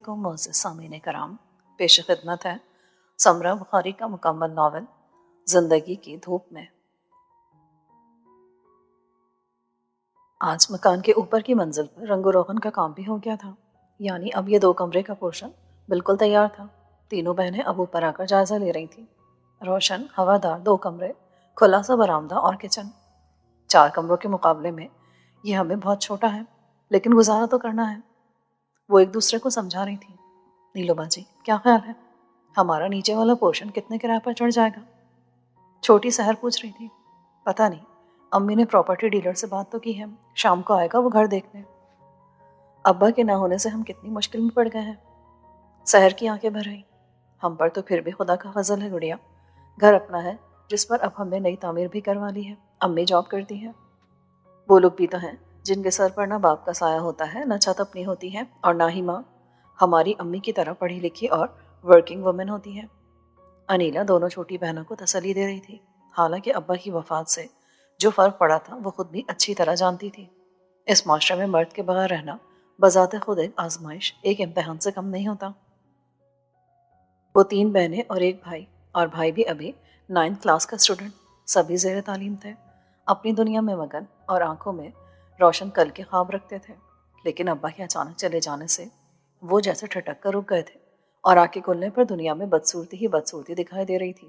علیکم معزز سامعین کرام، پیش خدمت ہے سمرہ بخاری کا مکمل ناول زندگی کی دھوپ میں۔ آج مکان کے اوپر کی منزل پر رنگ و روغن کا کام بھی ہو گیا تھا، یعنی اب یہ 2 کمرے کا پورشن بالکل تیار تھا۔ تینوں بہنیں اب اوپر آ کر جائزہ لے رہی تھیں۔ روشن ہوادار 2 کمرے، کھلا سا برآمدہ اور کچن۔ 4 کمروں کے مقابلے میں یہ ہمیں بہت چھوٹا ہے، لیکن گزارا تو کرنا ہے۔ وہ ایک دوسرے کو سمجھا رہی تھی۔ نیلوما جی، کیا خیال ہے؟ ہمارا نیچے والا پورشن کتنے کرایہ پر چڑھ جائے گا؟ چھوٹی سحر پوچھ رہی تھی۔ پتہ نہیں، امی نے پراپرٹی ڈیلر سے بات تو کی ہے، شام کو آئے گا وہ گھر دیکھنے۔ ابا کے نہ ہونے سے ہم کتنی مشکل میں پڑ گئے ہیں۔ سحر کی آنکھیں بھر آئیں۔ ہم پر تو پھر بھی خدا کا فضل ہے گڑیا، گھر اپنا ہے جس پر اب ہم نے نئی تعمیر بھی کروا لی ہے۔ امی جاب کرتی ہے۔ وہ لوگ بھی تو ہیں جن کے سر پر نہ باپ کا سایہ ہوتا ہے، نہ چھت اپنی ہوتی ہے، اور نہ ہی ماں ہماری امی کی طرح پڑھی لکھی اور ورکنگ وومن ہوتی ہے۔ انیلا دونوں چھوٹی بہنوں کو تسلی دے رہی تھی، حالانکہ ابا کی وفات سے جو فرق پڑا تھا وہ خود بھی اچھی طرح جانتی تھی۔ اس معاشرے میں مرد کے بغیر رہنا بذات خود ایک آزمائش، ایک امتحان سے کم نہیں ہوتا۔ وہ 3 بہنیں اور ایک بھائی، اور بھائی بھی ابھی 9th کلاس کا اسٹوڈنٹ، سبھی زیر تعلیم تھے، اپنی دنیا میں مگن اور آنکھوں میں روشن کل کے خواب رکھتے تھے۔ لیکن ابا کے اچانک چلے جانے سے وہ جیسے ٹھٹک کر رک گئے تھے، اور آنکھیں کھلنے پر دنیا میں بدصورتی ہی بدصورتی دکھائی دے رہی تھی۔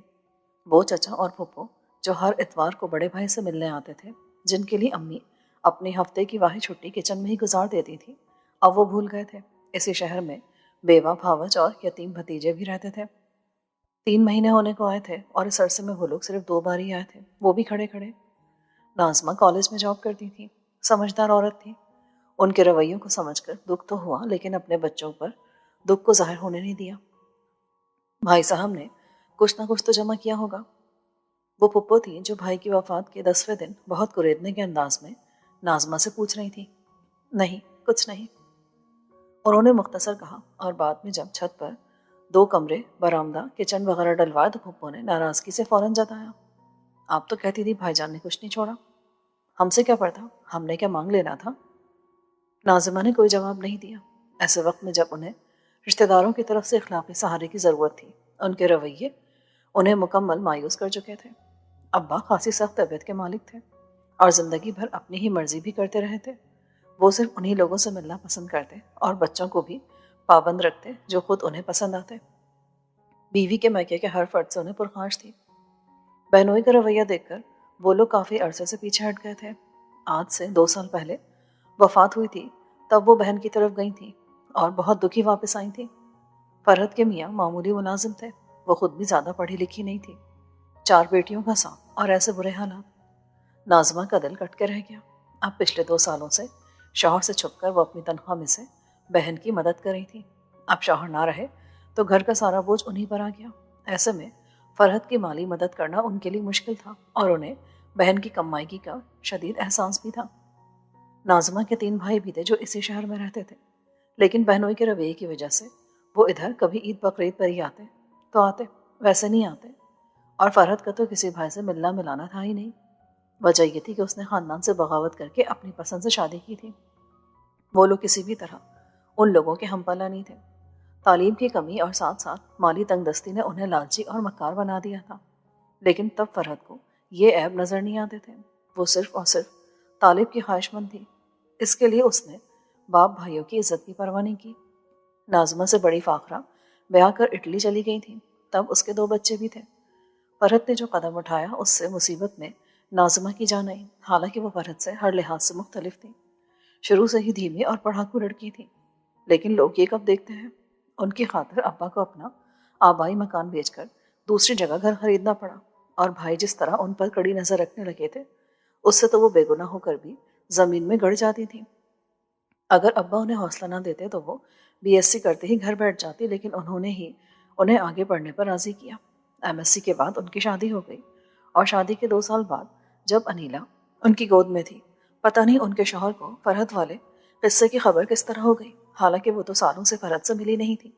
وہ چچا اور پھپھو جو ہر اتوار کو بڑے بھائی سے ملنے آتے تھے، جن کے لیے امی اپنے ہفتے کی واحد چھٹی کچن میں ہی گزار دیتی تھی، اب وہ بھول گئے تھے۔ اسی شہر میں بیوہ بھاوج اور یتیم بھتیجے بھی رہتے تھے۔ 3 مہینے ہونے کو آئے تھے، اور اس عرصے میں وہ لوگ صرف 2 بار ہی آئے تھے، وہ بھی کھڑے کھڑے۔ ناظمہ کالج میں جاب کرتی تھی، سمجھدار عورت تھی۔ ان کے رویوں کو سمجھ کر دکھ تو ہوا، لیکن اپنے بچوں پر دکھ کو ظاہر ہونے نہیں دیا۔ بھائی صاحب نے کچھ نہ کچھ تو جمع کیا ہوگا۔ وہ پھپھو تھی جو بھائی کی وفات کے 10ویں دن بہت کریدنے کے انداز میں ناظمہ سے پوچھ رہی تھی۔ نہیں، کچھ نہیں، انہوں نے مختصر کہا، اور بعد میں جب چھت پر 2 کمرے، برآمدہ، کچن وغیرہ ڈلوائے تو پھپھو نے ناراضگی سے فوراً جتایا۔ آپ تو کہتی تھی بھائی جان نے کچھ نہیں چھوڑا، ہم سے کیا پڑتا، ہم نے کیا مانگ لینا تھا؟ ناظمہ نے کوئی جواب نہیں دیا۔ ایسے وقت میں جب انہیں رشتہ داروں کی طرف سے اخلاقی سہارے کی ضرورت تھی، ان کے رویے انہیں مکمل مایوس کر چکے تھے۔ ابا خاصی سخت طبیعت کے مالک تھے، اور زندگی بھر اپنی ہی مرضی بھی کرتے رہے تھے۔ وہ صرف انہی لوگوں سے ملنا پسند کرتے، اور بچوں کو بھی پابند رکھتے جو خود انہیں پسند آتے۔ بیوی کے میکے کے ہر فرد سے انہیں پرخاش تھی۔ بہنوئی کا رویہ دیکھ کر وہ لوگ کافی عرصے سے پیچھے ہٹ گئے تھے۔ آج سے 2 سال پہلے وفات ہوئی تھی، تب وہ بہن کی طرف گئی تھیں، اور بہت دکھی واپس آئی تھیں۔ فرحت کے میاں معمولی ملازم تھے، وہ خود بھی زیادہ پڑھی لکھی نہیں تھی۔ 4 بیٹیوں کا ساتھ اور ایسے برے حالات۔ ناظمہ کا دل کٹ کے رہ گیا۔ اب پچھلے 2 سالوں سے شوہر سے چھپ کر وہ اپنی تنخواہ میں سے بہن کی مدد کر رہی تھی۔ اب شوہر نہ رہے تو گھر کا سارا بوجھ انہی پر آ گیا۔ ایسے میں فرحت کی مالی مدد کرنا ان کے لیے مشکل تھا، اور انہیں بہن کی کمائیگی کا شدید احساس بھی تھا۔ ناظمہ کے 3 بھائی بھی تھے جو اسی شہر میں رہتے تھے، لیکن بہنوئی کے رویے کی وجہ سے وہ ادھر کبھی عید بقرعید پر ہی آتے تو آتے، ویسے نہیں آتے۔ اور فرحت کا تو کسی بھائی سے ملنا ملانا تھا ہی نہیں۔ وجہ یہ تھی کہ اس نے خاندان سے بغاوت کر کے اپنی پسند سے شادی کی تھی۔ وہ لوگ کسی بھی طرح ان لوگوں کے ہم پلہ نہیں تھے۔ تعلیم کی کمی اور ساتھ ساتھ مالی تنگ دستی نے انہیں لالچی اور مکار بنا دیا تھا۔ لیکن تب فرحت کو یہ عیب نظر نہیں آتے تھے، وہ صرف اور صرف طالب کی خواہش مند تھی۔ اس کے لیے اس نے باپ بھائیوں کی عزت کی پرواہ نہیں کی۔ ناظمہ سے بڑی فاخرہ بیاہ کر اٹلی چلی گئی تھی، تب اس کے 2 بچے بھی تھے۔ فرحت نے جو قدم اٹھایا اس سے مصیبت میں ناظمہ کی جان آئی، حالانکہ وہ فرحت سے ہر لحاظ سے مختلف تھی۔ شروع سے ہی دھیمی اور پڑھاکو لڑکی تھی، لیکن لوگ یہ کب دیکھتے ہیں، ان کی خاطر ابا کو اپنا آبائی مکان بیچ کر دوسری جگہ گھر خریدنا پڑا، اور بھائی جس طرح ان پر کڑی نظر رکھنے لگے تھے، اس سے تو وہ بے گناہ ہو کر بھی زمین میں گڑ جاتی تھی۔ اگر ابا انہیں حوصلہ نہ دیتے تو وہ BSc کرتے ہی گھر بیٹھ جاتی، لیکن انہوں نے ہی انہیں آگے پڑھنے پر راضی کیا۔ MSc کے بعد ان کی شادی ہو گئی، اور شادی کے 2 سال بعد جب انیلا ان کی گود میں تھی، پتہ نہیں ان کے شوہر کو فرحت والے قصے کی خبر کس طرح ہو گئی، حالانکہ وہ تو سالوں سے فرحت سے ملی نہیں تھی۔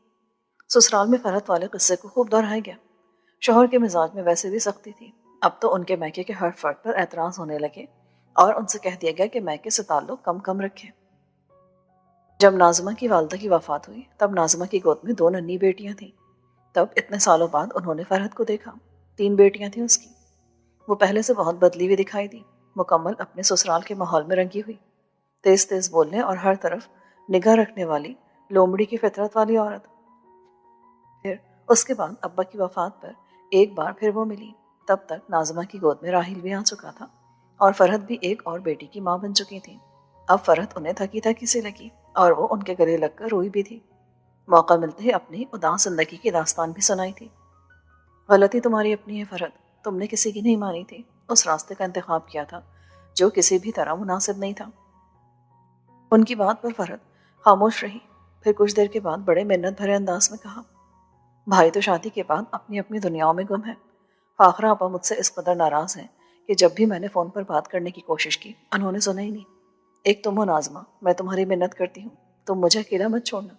سسرال میں فرحت والے قصے کو خوب دہرایا گیا۔ شوہر کے مزاج میں ویسے بھی سختی تھی، اب تو ان کے میکے کے ہر فرد پر اعتراض ہونے لگے، اور ان سے کہہ دیا گیا کہ میکے سے تعلق کم کم رکھیں۔ جب ناظمہ کی والدہ کی وفات ہوئی تب ناظمہ کی گود میں 2 ننھی بیٹیاں تھیں۔ تب اتنے سالوں بعد انہوں نے فرحت کو دیکھا۔ 3 بیٹیاں تھیں اس کی۔ وہ پہلے سے بہت بدلی ہوئی دکھائی دی، مکمل اپنے سسرال کے ماحول میں رنگی ہوئی، تیز تیز بولنے اور ہر طرف نگاہ رکھنے والی لومڑی کی فطرت والی عورت۔ پھر اس کے بعد ابا کی وفات پر ایک بار پھر وہ ملی۔ تب تک ناظمہ کی گود میں راحیل بھی آ چکا تھا اور فرحت بھی ایک اور بیٹی کی ماں بن چکی تھی۔ اب فرحت انہیں تھکی تھکی سی لگی اور وہ ان کے گلے لگ کر روئی بھی تھی۔ موقع ملتے ہی اپنی اداس زندگی کی داستان بھی سنائی تھی۔ غلطی تمہاری اپنی ہے فرحت، تم نے کسی کی نہیں مانی تھی، اس راستے کا انتخاب کیا تھا جو کسی بھی طرح مناسب نہیں تھا۔ ان کی بات پر فرحت خاموش رہی، پھر کچھ دیر کے بعد بڑے منت بھرے انداز میں کہا، بھائی تو شادی کے بعد اپنی اپنی دنیاؤں میں گم ہے۔ فاخرہ آپا مجھ سے اس قدر ناراض ہیں کہ جب بھی میں نے فون پر بات کرنے کی کوشش کی انہوں نے سنا ہی نہیں۔ ایک تم ہو ناظمہ، میں تمہاری منت کرتی ہوں، تم مجھے اکیلا مت چھوڑنا۔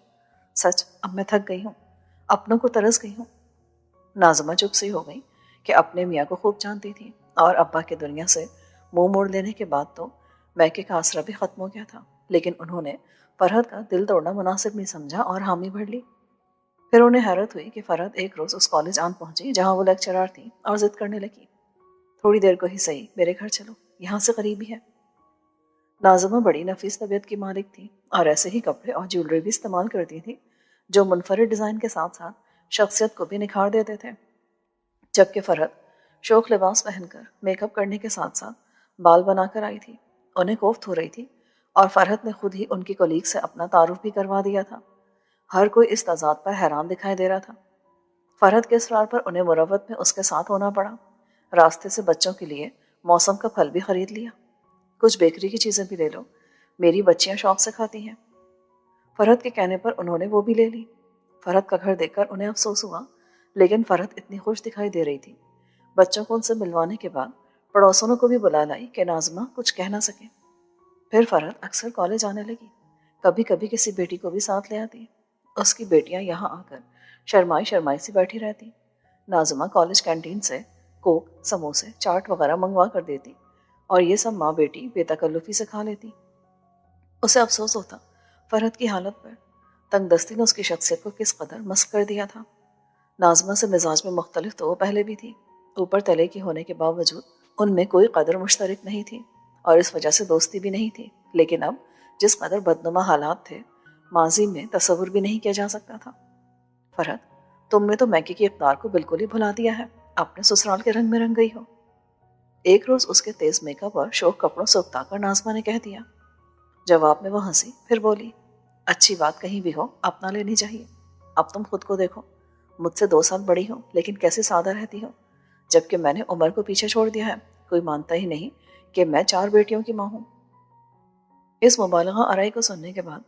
سچ اب میں تھک گئی ہوں، اپنوں کو ترس گئی ہوں۔ ناظمہ چپ سی ہو گئی کہ اپنے میاں کو خوب جانتی تھی اور ابا کی دنیا سے منہ موڑ لینے کے بعد تو میکے کا آسرا بھی ختم ہو گیا تھا، لیکن انہوں نے فرحت کا دل توڑنا مناسب نہیں سمجھا اور حامی بھر لی۔ پھر انہیں حیرت ہوئی کہ فرحت ایک روز اس کالج آن پہنچی جہاں وہ لیکچرار تھی اور ضد کرنے لگی، تھوڑی دیر کو ہی صحیح میرے گھر چلو، یہاں سے قریب ہی ہے۔ ناظمہ بڑی نفیس طبیعت کی مالک تھی اور ایسے ہی کپڑے اور جیولری بھی استعمال کرتی تھی جو منفرد ڈیزائن کے ساتھ ساتھ شخصیت کو بھی نکھار دیتے تھے۔ جبکہ فرحت شوخ لباس پہن کر میک اپ کرنے کے ساتھ ساتھ بال بنا کر آئی تھی، انہیں کوفت ہو رہی تھی اور فرحت نے خود ہی ان کی کولیگ سے اپنا تعارف بھی کروا دیا تھا۔ ہر کوئی اس تضاد پر حیران دکھائی دے رہا تھا۔ فرحت کے اصرار پر انہیں مروت میں اس کے ساتھ ہونا پڑا۔ راستے سے بچوں کے لیے موسم کا پھل بھی خرید لیا، کچھ بیکری کی چیزیں بھی لے لو، میری بچیاں شوق سے کھاتی ہیں۔ فرحت کے کہنے پر انہوں نے وہ بھی لے لی۔ فرحت کا گھر دیکھ کر انہیں افسوس ہوا، لیکن فرحت اتنی خوش دکھائی دے رہی تھی۔ بچوں کو ان سے ملوانے کے بعد پڑوسنوں کو بھی بلا لائی کہ ناظمہ کچھ کہہ نہ سکے۔ پھر فرحت اکثر کالج آنے لگی، کبھی کبھی کسی بیٹی کو بھی ساتھ لے آتی۔ اس کی بیٹیاں یہاں آ کر شرمائی شرمائی سی بیٹھی رہتی۔ ناظمہ کالج کینٹین سے کوک، سموسے، چاٹ وغیرہ منگوا کر دیتی اور یہ سب ماں بیٹی بے تکلفی سے کھا لیتی۔ اسے افسوس ہوتا فرحت کی حالت پر، تنگ دستی نے اس کی شخصیت کو کس قدر مسخ کر دیا تھا۔ ناظمہ سے مزاج میں مختلف تو وہ پہلے بھی تھی، اوپر تلے کی ہونے کے باوجود ان میں کوئی قدر مشترک نہیں تھی اور اس وجہ سے دوستی بھی نہیں تھی، لیکن اب جس قدر بدنما حالات تھے ماضی میں تصور بھی نہیں کیا جا سکتا تھا۔ فرحت تم نے تو میکی کی اقدار کو بالکل ہی بھلا دیا ہے، اپنے سسرال کے رنگ میں رنگ گئی ہو۔ ایک روز اس کے تیز میک اپ اور شوق کپڑوں سے اکتا کر ناظمہ نے کہہ دیا۔ جواب میں وہ ہنسی، پھر بولی، اچھی بات کہیں بھی ہو اپنا لینی چاہیے۔ اب تم خود کو دیکھو، مجھ سے 2 سال بڑی ہو لیکن کیسے سادہ رہتی ہو، جبکہ میں نے عمر کو پیچھے چھوڑ دیا ہے۔ کوئی مانتا ہی نہیں کہ میں 4 بیٹیوں کی ماں ہوں۔ اس مبالغہ آرائی کو سننے کے بعد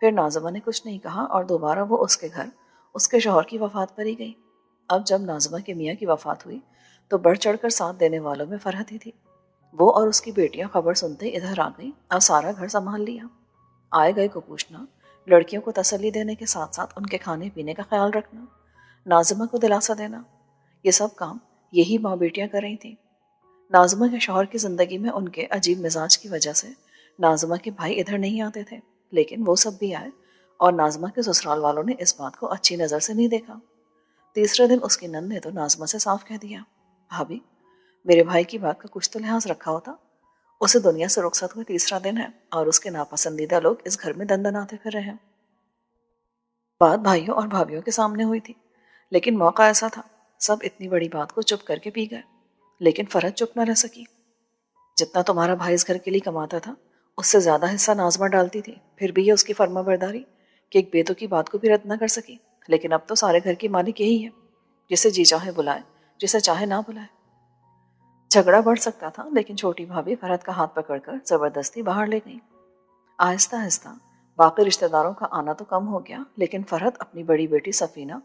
پھر ناظمہ نے کچھ نہیں کہا اور دوبارہ وہ اس کے گھر اس کے شوہر کی وفات پر ہی گئی۔ اب جب ناظمہ کے میاں کی وفات ہوئی تو بڑھ چڑھ کر ساتھ دینے والوں میں فرحت ہی تھی۔ وہ اور اس کی بیٹیاں خبر سنتے ادھر آ گئی اور سارا گھر سنبھال لیا۔ آئے گئے کو پوچھنا، لڑکیوں کو تسلی دینے کے ساتھ ساتھ ان کے کھانے پینے کا خیال رکھنا، ناظمہ کو دلاسا دینا، یہ سب کام یہی ماں بیٹیاں کر رہی تھیں۔ ناظمہ کے شوہر کی زندگی میں ان کے عجیب مزاج کی وجہ سے ناظمہ کے بھائی ادھر نہیں آتے تھے، لیکن وہ سب بھی آئے اور ناظمہ کے سسرال والوں نے اس بات کو اچھی نظر سے نہیں دیکھا۔ تیسرے دن اس کی نند نے تو ناظمہ سے صاف کہہ دیا، بھابھی میرے بھائی کی بات کا کچھ تو لحاظ رکھا ہوتا، اسے دنیا سے رخصت ہوئے تیسرا دن ہے اور اس کے ناپسندیدہ لوگ اس گھر میں دندناتے پھر رہے ہیں۔ بات بھائیوں اور بھابھیوں کے سامنے ہوئی تھی، لیکن موقع ایسا تھا سب اتنی بڑی بات کو چپ کر کے پی گئے، لیکن فرحت چپ نہ رہ سکی۔ جتنا تمہارا بھائی اس گھر کے لیے کماتا تھا اس سے زیادہ حصہ ناظمہ ڈالتی تھی، پھر بھی یہ اس کی فرما برداری کہ ایک بیٹوں کی بات کو بھی رد نہ کر سکی۔ لیکن اب تو سارے گھر کی مالک یہی ہے، جسے جی چاہے بلائے، جسے چاہے نہ بلائے۔ جھگڑا بڑھ سکتا تھا لیکن چھوٹی بھابھی فرحت کا ہاتھ پکڑ کر زبردستی باہر لے گئی۔ آہستہ آہستہ باقی رشتہ داروں کا آنا تو کم ہو گیا، لیکن فرحت اپنی بڑی بیٹی سفینہ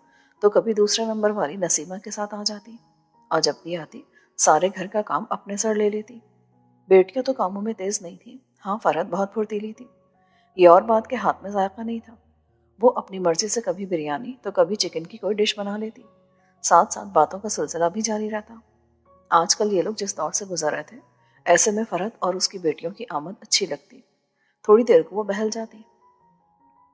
تو کبھی دوسرے نمبر والی نسیمہ کے ساتھ آ جاتی اور جب بھی آتی سارے گھر کا کام اپنے سر لے لیتی۔ بیٹیاں تو کاموں میں تیز نہیں تھی، ہاں فرحت بہت پھرتیلی تھی۔ یہ اور بات کے ہاتھ میں ذائقہ نہیں تھا، وہ اپنی مرضی سے کبھی بریانی تو کبھی چکن کی کوئی ڈش بنا لیتی، ساتھ ساتھ باتوں کا سلسلہ بھی جاری رہتا۔ آج کل یہ لوگ جس دور سے گزر رہے تھے ایسے میں فرحت اور اس کی بیٹیوں کی آمد اچھی لگتی، تھوڑی دیر کو وہ بہل جاتی۔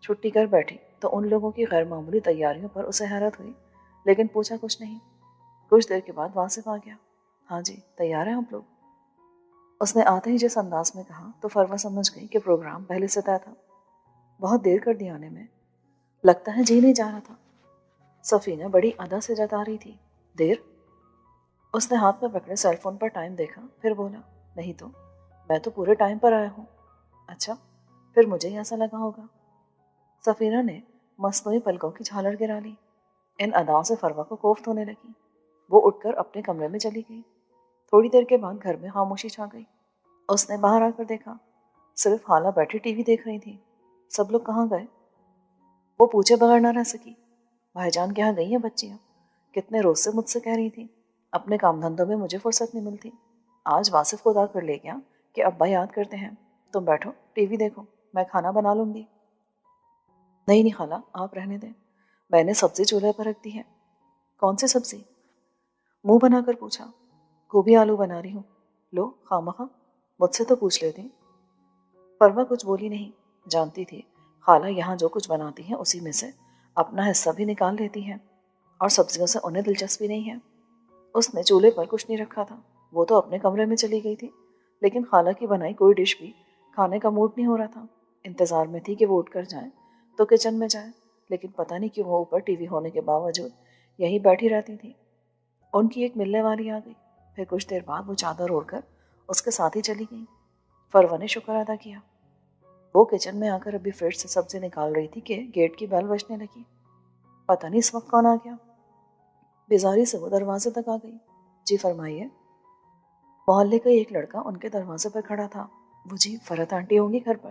چھٹی کر بیٹھی تو ان لوگوں کی غیر معمولی تیاریوں پر اسے حیرت ہوئی، لیکن پوچھا کچھ نہیں۔ کچھ دیر کے بعد واصف آ گیا۔ ہاں جی، تیار ہیں آپ لوگ؟ اس نے آتے ہی جس انداز میں کہا تو فروا سمجھ گئی کہ پروگرام پہلے سے طے تھا۔ بہت دیر کر دی آنے میں، لگتا ہے جی نہیں جا رہا تھا۔ سفینہ بڑی ادا سے جتا رہی تھی۔ دیر؟ اس نے ہاتھ میں پکڑے سیل فون پر ٹائم دیکھا، پھر بولا، نہیں تو میں تو پورے ٹائم پر آیا ہوں۔ اچھا، پھر مجھے ہی ایسا لگا ہوگا۔ سفینہ نے مصنوعی پلکوں کی جھالر گرا لی۔ ان اداؤں سے فروا کو کوفت ہونے لگی۔ وہ اٹھ کر اپنے کمرے میں چلی گئی۔ تھوڑی دیر کے بعد گھر میں خاموشی چھا گئی۔ اس نے باہر آ کر دیکھا، صرف خالہ بیٹھی ٹی وی دیکھ رہی تھی۔ سب لوگ کہاں گئے؟ وہ پوچھے بغیر نہ رہ سکی۔ بھائی جان کہاں گئی ہیں بچیاں؟ کتنے روز سے مجھ سے کہہ رہی تھی اپنے کام دھندوں میں مجھے فرصت نہیں ملتی۔ آج واصف خدا کر لے گیا کہ ابا یاد کرتے ہیں۔ تم بیٹھو ٹی وی دیکھو، میں کھانا بنا لوں گی۔ نہیں نہیں خالہ، آپ رہنے دیں، میں نے سبزی چولہے پر رکھ دی ہے۔ کون سی سبزی؟ منہ بنا کر پوچھا۔ گوبھی آلو بنا رہی ہوں۔ لو خامخواہ مجھ سے تو پوچھ لیتی۔ فروا کچھ بولی نہیں، جانتی تھی خالہ یہاں جو کچھ بناتی ہیں اسی میں سے اپنا حصہ بھی نکال لیتی ہیں، اور سبزیوں سے انہیں دلچسپی نہیں ہے۔ اس نے چولہے پر کچھ نہیں رکھا تھا، وہ تو اپنے کمرے میں چلی گئی تھی، لیکن خالہ کی بنائی کوئی ڈش بھی کھانے کا موڈ نہیں ہو رہا تھا۔ انتظار میں تھی کہ وہ اٹھ کر جائیں تو کچن میں جائے، لیکن پتہ نہیں کیوں وہ اوپر ٹی وی ہونے کے باوجود یہیں بیٹھی رہتی تھی۔ ان کی ایک ملنے والی آ گئی، پھر کچھ دیر بعد وہ چادر اوڑھ کر اس کے ساتھ ہی چلی گئی۔ فروا نے شکر ادا کیا۔ وہ کچن میں آ کر ابھی فریج سے سبزی نکال رہی تھی کہ گیٹ کی بیل بجنے لگی۔ پتہ نہیں اس وقت کون آ گیا۔ بیزاری سے وہ دروازے تک آ گئی۔ جی فرمائیے۔ محلے کا ایک لڑکا ان کے دروازے پر کھڑا تھا۔ وہ جی فرحت آنٹی ہوں گی گھر پر؟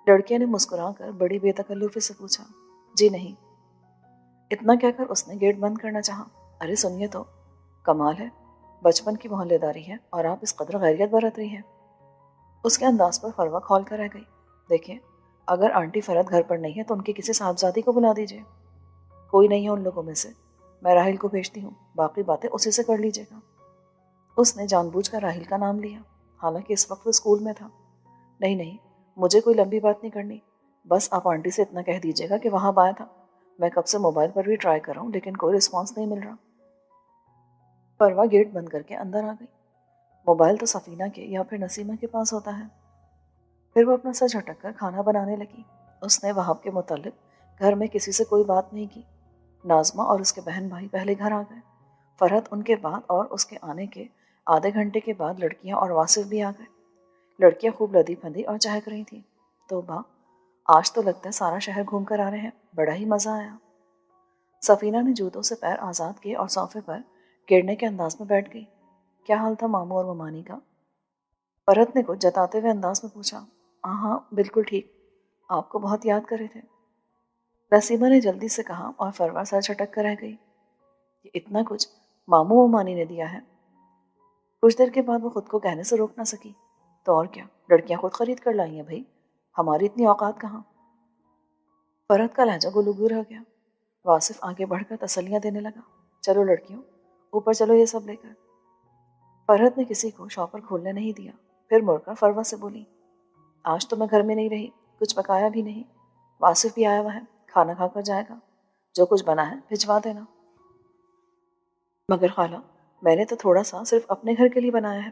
لڑکے نے مسکرا کر بڑی بے تکلفی سے پوچھا۔ جی نہیں۔ اتنا کہہ کر اس نے گیٹ بند کرنا چاہا۔ ارے سنیے تو، کمال ہے، بچپن کی محلے داری ہے اور آپ اس قدر غیریت برت رہی ہیں۔ اس کے انداز پر فروا کھول کر رہ گئی۔ دیکھیں، اگر آنٹی فرحت گھر پر نہیں ہے تو ان کی کسی صاحبزادی کو بلا دیجیے۔ کوئی نہیں ہے ان لوگوں میں سے، میں راحل کو بھیجتی ہوں، باقی باتیں اسی سے کر لیجیے گا۔ اس نے جان بوجھ کر راحل کا نام لیا، حالانکہ اس وقت وہ اسکول میں تھا۔ نہیں نہیں، مجھے کوئی لمبی بات نہیں کرنی، بس آپ آنٹی سے اتنا کہہ دیجیے گا کہ وہاں آیا تھا۔ میں کب سے موبائل پر بھی ٹرائی کر رہا ہوں لیکن کوئی رسپانس نہیں مل رہا۔ فروا گیٹ بند کر کے اندر آ گئی۔ موبائل تو سفینہ کے یا پھر نسیمہ کے پاس ہوتا ہے۔ پھر وہ اپنا سر جھٹک کر کھانا بنانے لگی۔ اس نے وہاب کے متعلق گھر میں کسی سے کوئی بات نہیں کی۔ ناظمہ اور اس کے بہن بھائی پہلے گھر آ گئے۔ فرحت ان کے بعد اور اس کے آنے کے آدھے گھنٹے کے بعد لڑکیاں اور واصف بھی آ گئے۔ لڑکیاں خوب لدی پھندی اور چہک رہی تھیں۔ توبہ، آج تو لگتا ہے سارا شہر گھوم کر آ رہے ہیں، بڑا ہی مزہ آیا۔ سفینہ نے جوتوں سے پیر آزاد کیے اور صوفے پر گرنے کے انداز میں بیٹھ گئی۔ کیا حال تھا ماموں اور ممانی کا؟ فرحت نے کچھ جتاتے ہوئے انداز میں پوچھا۔ ہاں ہاں بالکل ٹھیک، آپ کو بہت یاد کر رہے تھے، نسیمہ نے جلدی سے کہا، اور فروا سر چھٹک کر رہ گئی۔ یہ اتنا کچھ ماموں ممانی نے دیا ہے؟ کچھ دیر کے بعد وہ خود کو کہنے سے روک نہ سکی، تو اور کیا، لڑکیاں خود خرید کر لائی ہیں بھائی، ہماری اتنی اوقات کہاں۔ فرحت کا لہجہ گلوگو ہو گیا۔ واصف آگے بڑھ کر تسلیاں دینے لگا۔ چلو لڑکیوں، اوپر چلو یہ سب لے کر۔ فرحت نے کسی کو شاپر کھولنے نہیں دیا، پھر مڑ کر فروا سے بولی، آج تو میں گھر میں نہیں رہی، کچھ پکایا بھی نہیں، واصف بھی آیا ہوا ہے، کھانا کھا کر جائے گا، جو کچھ بنا ہے بھجوا دینا۔ مگر خالہ، میں نے تو تھوڑا سا صرف اپنے گھر کے لیے بنایا ہے۔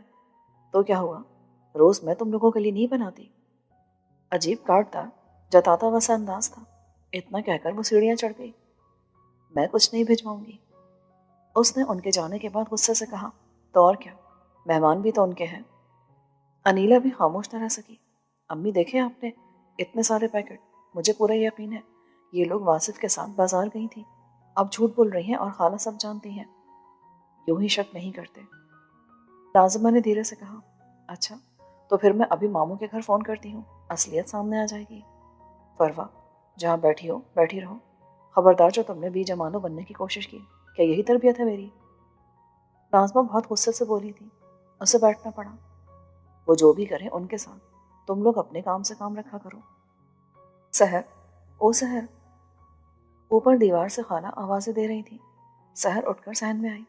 تو کیا ہوا، روز میں تم لوگوں کے لیے نہیں بناتی؟ عجیب کاٹدار جتاتا ہوا سا انداز تھا۔ اتنا کہہ کر وہ سیڑھیاں چڑھ گئی۔ میں کچھ نہیں بھجواؤں گی، اس نے ان کے جانے کے بعد غصے سے کہا۔ تو اور کیا، مہمان بھی تو ان کے ہیں۔ انیلا بھی خاموش نہ رہ سکی۔ امی دیکھیں آپ نے اتنے سارے پیکٹ، مجھے پورا یقین ہے یہ لوگ واصف کے ساتھ بازار گئی تھی، اب جھوٹ بول رہی ہیں اور خالہ سب جانتی ہیں، یوں ہی شک نہیں کرتے۔ ناظمہ نے دھیرے سے کہا۔ اچھا، تو پھر میں ابھی ماموں کے گھر فون کرتی ہوں، اصلیت سامنے آ جائے گی۔ فروا، جہاں بیٹھی ہو بیٹھی رہو، خبردار جو تم نے بی جمالو بننے کی کوشش کی، کیا یہی تربیت ہے میری؟ ناظمہ بہت غصے سے بولی تھی، اسے بیٹھنا پڑا۔ وہ جو بھی کریں ان کے ساتھ، تم لوگ اپنے کام سے کام رکھا کرو۔ سحر، او سحر، اوپر دیوار سے خالہ آوازیں دے رہی تھی۔ سحر اٹھ کر صحن میں آئی۔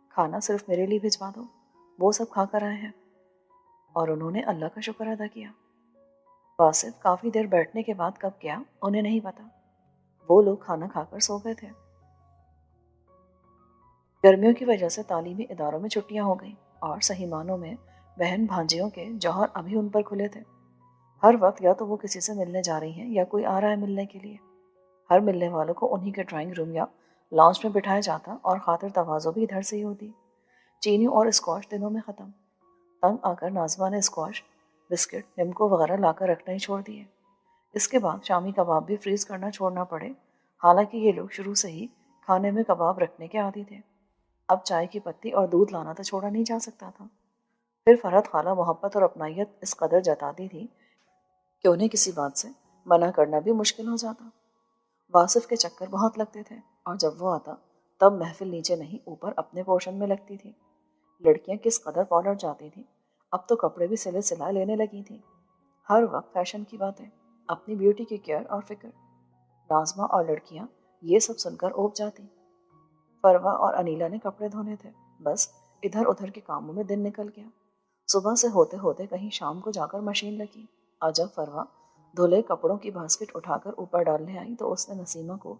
کھانا صرف میرے لیے بھجوا دو، وہ سب کھا کر آئے ہیں۔ اور انہوں نے اللہ کا شکر ادا کیا۔ واصف کافی دیر بیٹھنے کے بعد کب گیا انہیں نہیں پتا۔ وہ لوگ کھانا کھا کر سو گئے تھے۔ گرمیوں کی وجہ سے تعلیمی اداروں میں چھٹیاں ہو گئیں اور صحیح معنوں میں بہن بھانجیوں کے جوہر ابھی ان پر کھلے تھے۔ ہر وقت یا تو وہ کسی سے ملنے جا رہی ہیں یا کوئی آ رہا ہے ملنے کے لیے۔ ہر ملنے والوں کو انہی کے ڈرائنگ روم یا لانچ میں بٹھایا جاتا اور خاطر تواضع بھی ادھر سے ہی ہوتی۔ چینی اور اسکواش دنوں میں ختم۔ تنگ آ کر ناظمہ نے اسکواش، بسکٹ، نمکو وغیرہ لا کر رکھنا ہی چھوڑ دیے۔ اس کے بعد شامی کباب بھی فریز کرنا چھوڑنا پڑے، حالانکہ یہ لوگ شروع سے ہی کھانے میں کباب رکھنے کے عادی تھے۔ اب چائے کی پتی اور دودھ لانا تو چھوڑا نہیں جا سکتا تھا۔ پھر فرحت خالہ محبت اور اپنائیت اس قدر جتاتی تھی کہ انہیں کسی بات سے منع کرنا بھی مشکل ہو جاتا۔ واصف کے چکر بہت لگتے تھے اور جب وہ آتا تب محفل نیچے نہیں اوپر اپنے پورشن میں لگتی تھی۔ لڑکیاں کس قدر پاؤڈر جاتی تھیں، اب تو کپڑے بھی سلے سلائے لینے لگی تھیں۔ ہر وقت فیشن کی باتیں، اپنی بیوٹی کی کیئر اور فکر۔ ناظمہ اور لڑکیاں یہ سب سن کر اوب جاتی۔ فروا اور انیلا نے کپڑے دھونے تھے، بس ادھر ادھر کے کاموں میں دن نکل گیا۔ صبح سے ہوتے ہوتے کہیں شام کو جا کر مشین لگی، اور جب فروا دھلے کپڑوں کی باسکٹ اٹھا کر اوپر ڈالنے آئی تو اس نے نسیمہ کو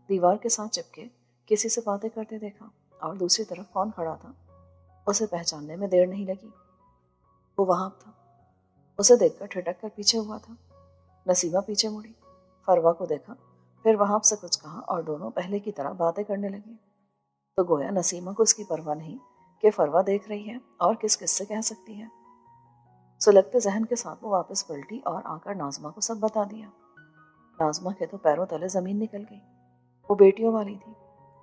دیوار کے ساتھ چپکے کسی سے باتیں کرتے دیکھا، اور دوسری طرف کون کھڑا تھا اسے پہچاننے میں دیر نہیں لگی۔ وہ وہاں تھا۔ اسے دیکھ کر ٹھٹک کر پیچھے ہوا تھا۔ نسیمہ پیچھے مڑی، فروا کو دیکھا، پھر وہاں سے کچھ کہا اور دونوں پہلے کی طرح باتیں کرنے لگے۔ تو گویا نسیمہ کو اس کی پرواہ نہیں کہ فروا دیکھ رہی ہے اور کس کس سے کہہ سکتی ہے۔ سلگتے ذہن کے ساتھ وہ واپس پلٹی اور آ کر ناظمہ کو سب بتا دیا۔ ناظمہ کے تو پیروں تلے زمین نکل گئی۔ وہ بیٹیوں والی تھی،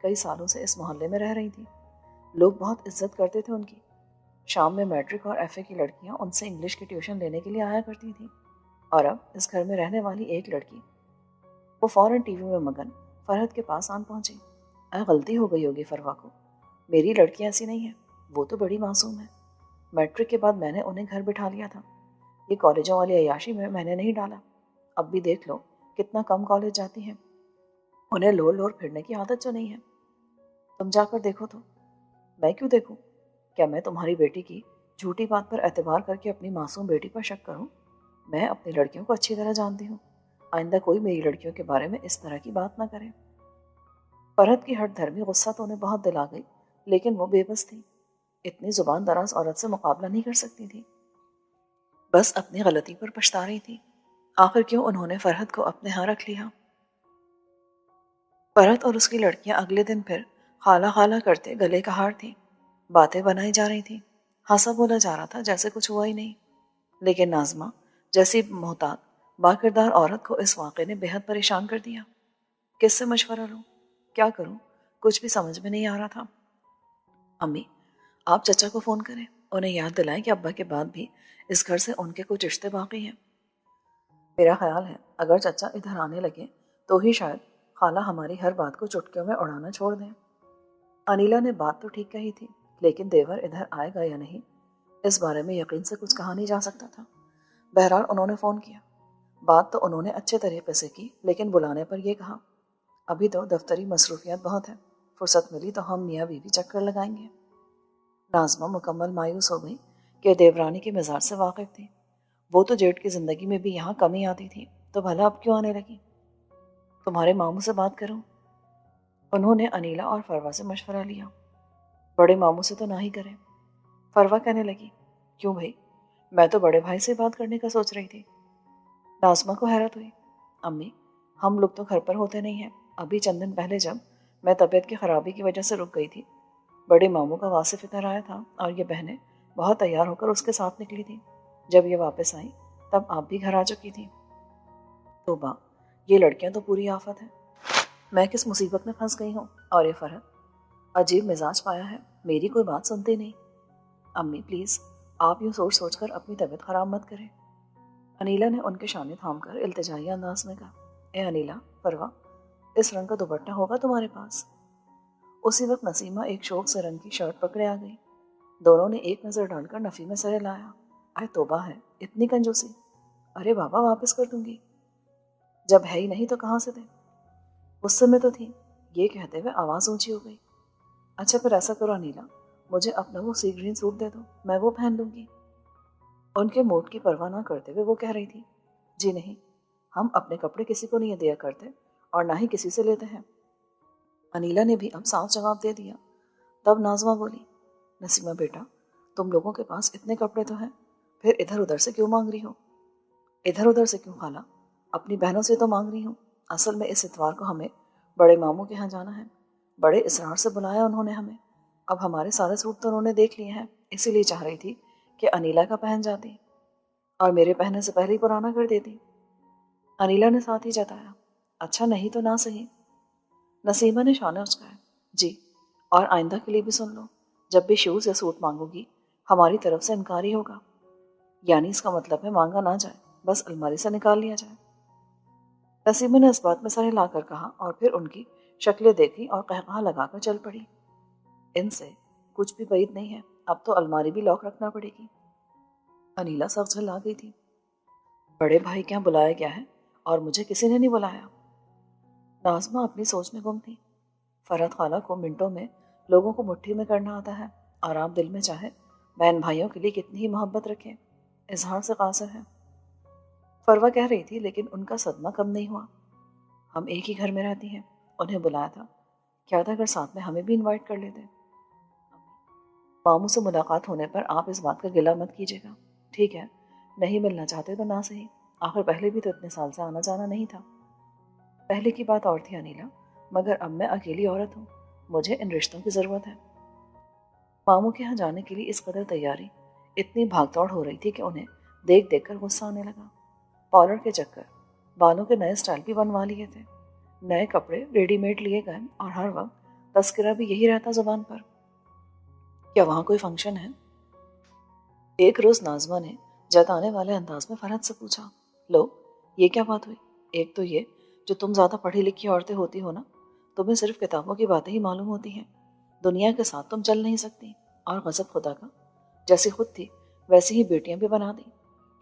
کئی سالوں سے اس محلے میں رہ رہی تھی، لوگ بہت عزت کرتے تھے ان کی۔ شام میں میٹرک اور ایف اے کی لڑکیاں ان سے انگلش کی ٹیوشن لینے کے لیے آیا کرتی تھیں، اور اب اس گھر میں رہنے والی ایک لڑکی۔ وہ فوراً ٹی وی میں مگن فرحت کے پاس آن پہنچی۔ غلطی ہو گئی ہوگی فروا کو، میری لڑکی ایسی نہیں ہے، وہ تو بڑی معصوم ہے۔ میٹرک کے بعد میں نے انہیں گھر بٹھا لیا تھا، یہ کالجوں والی عیاشی میں نے نہیں ڈالا۔ اب بھی دیکھ لو کتنا کم کالج جاتی ہیں، انہیں لور لور پھرنے کی عادت جو نہیں ہے۔ تم جا کر دیکھو تو۔ میں کیوں دیکھوں؟ کیا میں تمہاری بیٹی کی جھوٹی بات پر اعتبار کر کے اپنی معصوم بیٹی پر شک کروں؟ میں اپنی لڑکیوں کو اچھی طرح جانتی ہوں، آئندہ کوئی میری لڑکیوں کے بارے میں اس طرح کی بات نہ کرے۔ فرحت کی ہٹ دھرمی غصہ تو انہیں بہت دلا گئی، لیکن وہ بے بس تھی، اتنی زبان دراز عورت سے مقابلہ نہیں کر سکتی تھی۔ بس اپنی غلطی پر پچھتا رہی تھی۔ آخر کیوں انہوں نے فرحت کو اپنے ہاں رکھ لیا؟ فرحت اور اس کی لڑکیاں اگلے دن پھر خالہ خالہ کرتے گلے کا ہار تھیں، باتیں بنائی جا رہی تھیں، ہنسا بولا جا رہا تھا جیسے کچھ ہوا ہی نہیں۔ لیکن ناظمہ جیسی محتاط باکردار عورت کو اس واقعے نے بے حد پریشان کر دیا۔ کس سے مشورہ لوں؟ کیا کروں؟ کچھ بھی سمجھ میں نہیں آ رہا تھا۔ امی، آپ چچا کو فون کریں، انہیں یاد دلائیں کہ ابا کے بعد بھی اس گھر سے ان کے کچھ رشتے باقی ہیں۔ میرا خیال ہے اگر چچا ادھر آنے لگے تو ہی شاید خالہ ہماری ہر بات کو چٹکیوں میں اڑانا چھوڑ دیں۔ انیلا نے بات تو ٹھیک کہی تھی، لیکن دیور ادھر آئے گا یا نہیں اس بارے میں یقین سے کچھ کہا نہیں جا سکتا تھا۔ بہرحال انہوں نے فون کیا۔ بات تو انہوں نے اچھے طریقے سے کی، لیکن بلانے پر یہ کہا ابھی تو دفتری مصروفیات بہت ہیں، فرصت ملی تو ہم میاں بیوی چکر لگائیں گے۔ ناظمہ مکمل مایوس ہو گئی کہ دیورانی کے مزاج سے واقف تھی۔ وہ تو جیٹ کی زندگی میں بھی یہاں کم ہی آتی تھی، تو بھلا اب کیوں آنے لگی؟ تمہارے ماموں سے بات کروں؟ انہوں نے انیلا اور فروا سے مشورہ لیا۔ بڑے ماموں سے تو نہ ہی کریں۔ فروا کہنے لگی کیوں بھائی؟ میں تو بڑے بھائی سے بات کرنے کا سوچ رہی تھی۔ ناظمہ کو حیرت ہوئی۔ امی، ہم لوگ تو گھر پر ہوتے نہیں ہیں، ابھی چند دن پہلے جب میں طبیعت کی خرابی کی وجہ سے رک گئی تھی، بڑے ماموں کا واصف ادھر آیا تھا اور یہ بہنیں بہت تیار ہو کر اس کے ساتھ نکلی تھی۔ جب یہ واپس آئیں تب آپ بھی گھر آ چکی تھی۔ توبہ، یہ لڑکیاں تو پوری آفت ہیں، میں کس مصیبت میں پھنس گئی ہوں۔ اور یہ فرحت عجیب مزاج پایا ہے، میری کوئی بات سنتی نہیں۔ امی پلیز، آپ یوں سوچ سوچ کر اپنی طبیعت خراب مت کریں۔ انیلا نے ان کے شانے تھام کر التجائی انداز میں کہا اے انیلا، فروا، اس رنگ کا دوپٹہ ہوگا تمہارے پاس؟ اسی وقت نسیمہ ایک شوق سے رنگ کی شرٹ پکڑے آ گئی۔ دونوں نے ایک نظر ڈال کر نفی میں سرے لایا۔ اے توبہ ہے، اتنی کنجوسی! ارے بابا واپس کر دوں گی، جب ہے ہی نہیں تو کہاں سے دیں؟ غصے میں تو تھی، یہ کہتے ہوئے آواز اونچی ہو گئی۔ اچھا پھر ایسا کرو انیلا، مجھے اپنا وہ سی گرین سوٹ دے دو، میں وہ پہن لوں گی۔ ان کے موڈ کی پرواہ نہ کرتے ہوئے وہ کہہ رہی تھی جی نہیں، ہم اپنے کپڑے کسی کو نہیں دیا کرتے اور نہ ہی کسی سے لیتے ہیں۔ انیلا نے بھی اب صاف جواب دے دیا۔ تب نازمہ بولی، نسیمہ بیٹا، تم لوگوں کے پاس اتنے کپڑے تو ہیں، پھر ادھر ادھر سے کیوں مانگ رہی ہو؟ ادھر ادھر سے کیوں خالہ؟ اپنی بہنوں سے تو مانگ رہی ہوں۔ اصل میں اس اتوار کو ہمیں بڑے ماموں کے ہاں جانا ہے، بڑے اصرار سے بلایا انہوں نے ہمیں۔ اب ہمارے سارے سوٹ تو انہوں نے دیکھ لیے ہیں، اسی لیے چاہ رہی تھی کہ انیلا کا پہن جاتی اور میرے پہننے سے پہلے ہی پرانا کر دیتی۔ انیلا نے ساتھ ہی جتایا، اچھا نہیں تو نہ صحیح۔ نسیمہ نے شانے اچکائے، جی، اور آئندہ کے لیے بھی سن لو، جب بھی شوز یا سوٹ مانگو گی ہماری طرف سے انکار ہی ہوگا۔ یعنی اس کا مطلب ہے مانگا نہ جائے، بس الماری سے نکال لیا جائے۔ نسیمہ نے اس بات میں سر ہلا کر کہا اور پھر ان کی شکلیں دیکھی اور قہقہا لگا کر چل پڑی۔ ان سے کچھ بھی بعید نہیں ہے، اب تو الماری بھی لاک رکھنا پڑے گی۔ انیلا سخت جھلا گئی تھی۔ بڑے بھائی کیا بلایا گیا ہے اور مجھے کسی نے نہیں بلایا؟ نازمہ اپنی سوچ میں گم تھی۔ فرحت خالہ کو منٹوں میں لوگوں کو مٹھی میں کرنا آتا ہے، اور آپ دل میں چاہے بہن بھائیوں کے لیے کتنی ہی محبت رکھیں، اظہار سے قاصر ہے۔ فروہ کہہ رہی تھی لیکن ان کا صدمہ کم نہیں ہوا۔ ہم ایک ہی گھر میں رہتی ہیں، انہیں بلایا تھا، کیا تھا اگر ساتھ میں ہمیں بھی انوائٹ کر لیتے؟ ماموں سے ملاقات ہونے پر آپ اس بات کا گلہ مت کیجیے گا، ٹھیک ہے؟ نہیں ملنا چاہتے تو نہ صحیح، آخر پہلے بھی تو اتنے سال سے آنا جانا نہیں تھا۔ پہلے کی بات اور تھی انیلا، مگر اب میں اکیلی عورت ہوں، مجھے ان رشتوں کی ضرورت ہے۔ ماموں کے ہاں جانے کے لیے اس قدر تیاری، اتنی بھاگ دوڑ ہو رہی تھی کہ انہیں دیکھ دیکھ کر غصہ آنے لگا۔ پارلر کے چکر، بالوں کے نئے سٹائل بھی بنوا لیے تھے، نئے کپڑے ریڈی میڈ لیے گئے، اور ہر وقت تذکرہ بھی یہی رہتا زبان پر، کیا وہاں کوئی فنکشن ہے؟ ایک روز نازمہ نے جتانے والے انداز میں فرحت سے پوچھا، لو، یہ کیا بات ہوئی؟ ایک تو یہ جو تم زیادہ پڑھی لکھی عورتیں ہوتی ہو نا، تمہیں صرف کتابوں کی باتیں ہی معلوم ہوتی ہیں، دنیا کے ساتھ تم چل نہیں سکتی، اور غضب خدا کا، جیسی خود تھی ویسی ہی بیٹیاں بھی بنا دی۔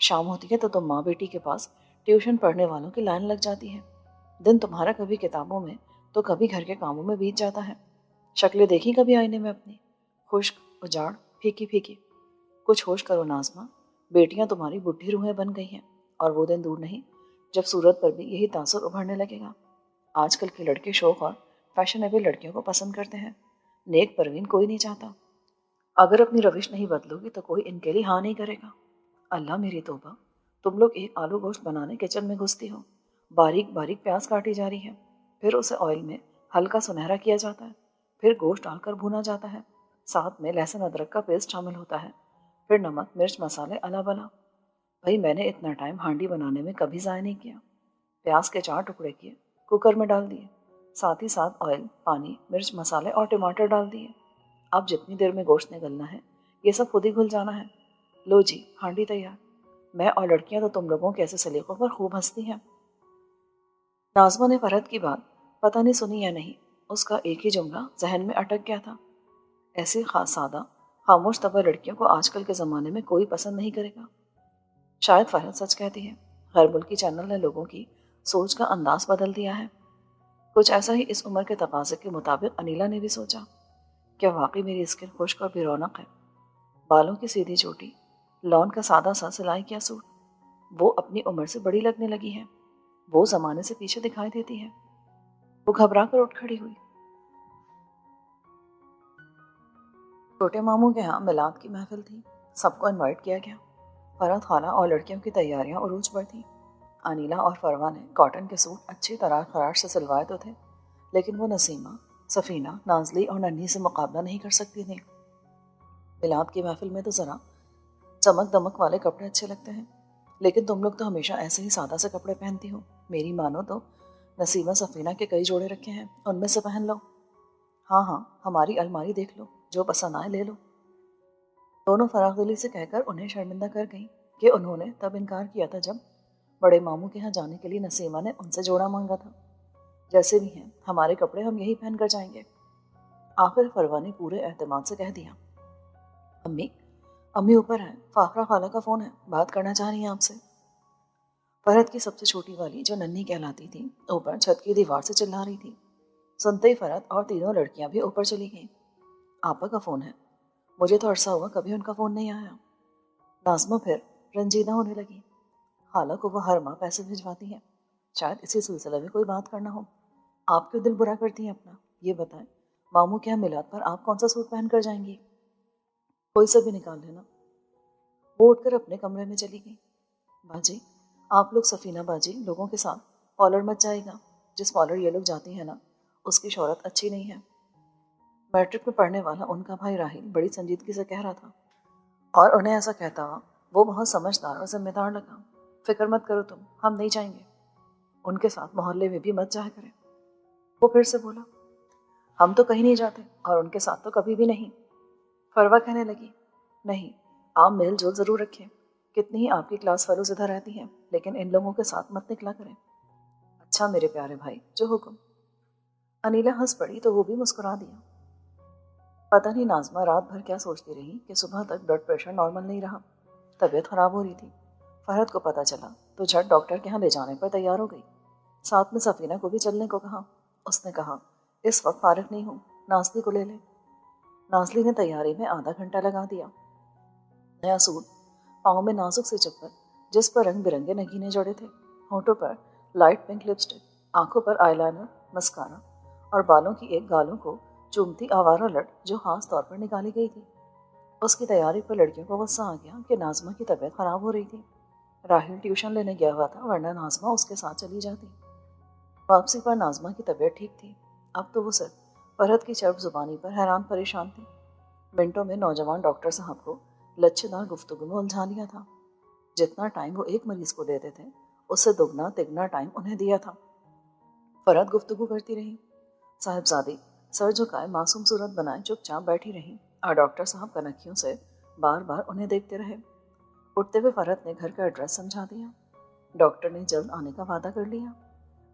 شام ہوتی ہے تو تم ماں بیٹی کے پاس ٹیوشن پڑھنے والوں کی لائن لگ جاتی ہے، دن تمہارا کبھی کتابوں میں تو کبھی گھر کے کاموں میں بیت جاتا ہے۔ شکلیں دیکھی کبھی آئینے میں اپنی؟ خشک، اجاڑ، پھیکی پھیکی۔ کچھ ہوش کرو نازمہ، بیٹیاں تمہاری بڈھی روحیں بن گئی ہیں، اور وہ دن دور نہیں جب صورت پر بھی یہی تاثر ابھرنے لگے گا۔ آج کل کے لڑکے شوق اور فیشنیبل لڑکیوں کو پسند کرتے ہیں، نیک پروین کوئی نہیں چاہتا۔ اگر اپنی روش نہیں بدلو گی تو کوئی ان کے لیے ہاں نہیں کرے گا۔ اللہ میری توبہ، تم لوگ ایک آلو گوشت بنانے کچن میں گھستی ہو، باریک باریک پیاز کاٹی جا رہی ہے، پھر اسے آئل میں ہلکا سنہرا کیا جاتا ہے، پھر گوشت ڈال کر بھونا جاتا ہے، ساتھ میں لہسن ادرک کا پیسٹ شامل ہوتا ہے، پھر نمک مرچ مسالے الا بلا۔ بھائی میں نے اتنا ٹائم ہانڈی بنانے میں کبھی ضائع نہیں کیا۔ پیاز کے 4 ٹکڑے کیے، کوکر میں ڈال دیے، ساتھ ہی ساتھ آئل، پانی، مرچ مسالے اور ٹماٹر ڈال دیے۔ اب جتنی دیر میں گوشت نگلنا ہے یہ سب خود ہی گھل جانا ہے۔ لو جی، ہانڈی تیار۔ میں اور لڑکیاں تو تم لوگوں کے ایسے سلیقوں پر خوب ہنستی ہیں۔ نازمہ نے فرحت کی بات پتہ نہیں سنی یا نہیں، اس کا ایک ہی جملہ ذہن میں اٹک گیا تھا، ایسی خاص سادہ خاموش طبع لڑکیوں کو آج کل کے زمانے میں کوئی پسند نہیں کرے گا۔ شاید فرحت سچ کہتی ہے، غیر ملکی چینل نے لوگوں کی سوچ کا انداز بدل دیا ہے۔ کچھ ایسا ہی اس عمر کے تقاضے کے مطابق انیلا نے بھی سوچا، کیا واقعی میری اسکن خشک اور بے رونق ہے؟ بالوں کی سیدھی چوٹی، لون کا سادہ سا سلائی کیا سوٹ، وہ اپنی عمر سے بڑی لگنے لگی ہے، وہ زمانے سے پیچھے دکھائی دیتی ہے۔ وہ گھبرا کر اٹھ کھڑی ہوئی۔ چھوٹے ماموں کے ہاں میلاد کی محفل تھی، سب کو انوائٹ کیا گیا۔ فرحت خالہ اور لڑکیوں کی تیاریاں عروج پر تھیں۔ انیلا اور فروہ نے کاٹن کے سوٹ اچھی طرح خراش سے سلوائے تو تھے، لیکن وہ نسیمہ، سفینہ، نازلی اور ننھی سے مقابلہ نہیں کر سکتی تھیں۔ میلاد کی محفل میں تو ذرا چمک دمک والے کپڑے اچھے لگتے ہیں، لیکن تم لوگ تو ہمیشہ ایسے ہی سادہ سے کپڑے پہنتی ہو، میری مانو تو نسیمہ سفینہ کے کئی جوڑے رکھے ہیں، ان میں سے پہن لو۔ ہاں ہاں، ہماری الماری دیکھ لو، جو پسند آئے لے لو۔ دونوں فراغ دلی سے کہہ کر انہیں شرمندہ کر گئیں کہ انہوں نے تب انکار کیا تھا جب بڑے ماموں کے ہاں جانے کے لیے نسیمہ نے ان سے جوڑا مانگا تھا۔ جیسے بھی ہیں ہمارے کپڑے ہم یہی پہن کر جائیں گے۔ آخر فروہ نے پورے اعتماد سے کہہ دیا، امی امی اوپر ہیں، فاخرہ خالہ کا فون ہے، بات کرنا چاہ رہی ہیں آپ سے۔ فرحت کی سب سے چھوٹی والی جو ننھی کہلاتی تھی اوپر چھت کی دیوار سے چلا رہی تھی۔ سنتے ہی فرحت اور تینوں لڑکیاں بھی اوپر چلی گئیں۔ آپا کا فون ہے، مجھے تو عرصہ ہوا کبھی ان کا فون نہیں آیا۔ نازمہ پھر رنجیدہ ہونے لگی، خالہ کو وہ ہر ماہ پیسے بھجواتی ہیں، شاید اسی سلسلے میں کوئی بات کرنا ہو۔ آپ کیوں دل برا کرتی ہیں اپنا؟ یہ بتائیں، ماموں کے یہاں میلاد پر آپ کون سا سوٹ پہن کر جائیں گی؟ کوئی سا بھی نکال لینا۔ وہ اٹھ کر اپنے کمرے میں چلی گئی۔ باجی، آپ لوگ سفینہ باجی لوگوں کے ساتھ پالر مت جائے گا۔ جس پالر یہ لوگ جاتی ہیں نا، اس کی شہرت اچھی نہیں ہے۔ میٹرک میں پڑھنے والا ان کا بھائی راہیل بڑی سنجیدگی سے کہہ رہا تھا، اور انہیں ایسا کہتا ہوا وہ بہت سمجھدار اور ذمہ دار لگا۔ فکر مت کرو تم، ہم نہیں جائیں گے۔ ان کے ساتھ محلے میں بھی مت جایا کریں۔ وہ پھر سے بولا، ہم تو کہیں نہیں جاتے اور ان کے ساتھ تو کبھی بھی نہیں۔ فروا کہنے لگی، نہیں، آپ میل جول ضرور رکھیں۔ کتنی ہی آپ کی کلاس فیلوز ادھر رہتی ہیں، لیکن ان لوگوں کے ساتھ مت نکلا کریں۔ اچھا میرے پیارے بھائی، جو حکم۔ انیلا ہنس پڑی تو وہ بھی مسکرا دیا۔ پتہ نہیں ناظمہ رات بھر کیا سوچتی رہی کہ صبح تک بلڈ پریشر نارمل نہیں رہا، طبیعت خراب ہو رہی تھی۔ فرحت کو پتہ چلا تو جھٹ ڈاکٹر کے ہاں لے جانے پر تیار ہو گئی۔ ساتھ میں سفینہ کو بھی چلنے کو کہا۔ اس نے کہا، اس وقت فارغ نہیں ہوں، نازلی کو لے لے۔ نازلی نے تیاری میں آدھا گھنٹہ لگا دیا۔ نیا سوٹ، پاؤں میں نازک سے چپل جس پر رنگ برنگے نگینے جڑے تھے، ہونٹوں پر لائٹ پنک لپسٹک، آنکھوں پر آئی لائنر، مسکارا، اور بالوں کی ایک گالوں کو چومتی آوارہ لٹ جو خاص طور پر نکالی گئی تھی۔ اس کی تیاری پر لڑکیوں کو غصہ آ گیا کہ ناظمہ کی طبیعت خراب ہو رہی تھی۔ راحیل ٹیوشن لینے گیا ہوا تھا، ورنہ ناظمہ اس کے ساتھ چلی جاتی۔ واپسی پر ناظمہ کی طبیعت ٹھیک تھی، اب تو وہ صرف فرحت کی چرب زبانی پر حیران پریشان تھی۔ منٹوں میں نوجوان ڈاکٹر صاحب کو لچھے دار گفتگو میں الجھا لیا تھا۔ جتنا ٹائم وہ ایک مریض کو دیتے تھے، اس سے دگنا تگنا ٹائم انہیں دیا تھا۔ فرحت گفتگو کرتی رہی۔ صاحبزادی سر جھکائے معصوم صورت بنائے چپ چاپ بیٹھی رہی، اور ڈاکٹر صاحب کنکھیوں سے بار بار انہیں دیکھتے رہے۔ اٹھتے ہوئے فرحت نے گھر کا ایڈریس سمجھا دیا۔ ڈاکٹر نے جلد آنے کا وعدہ کر لیا۔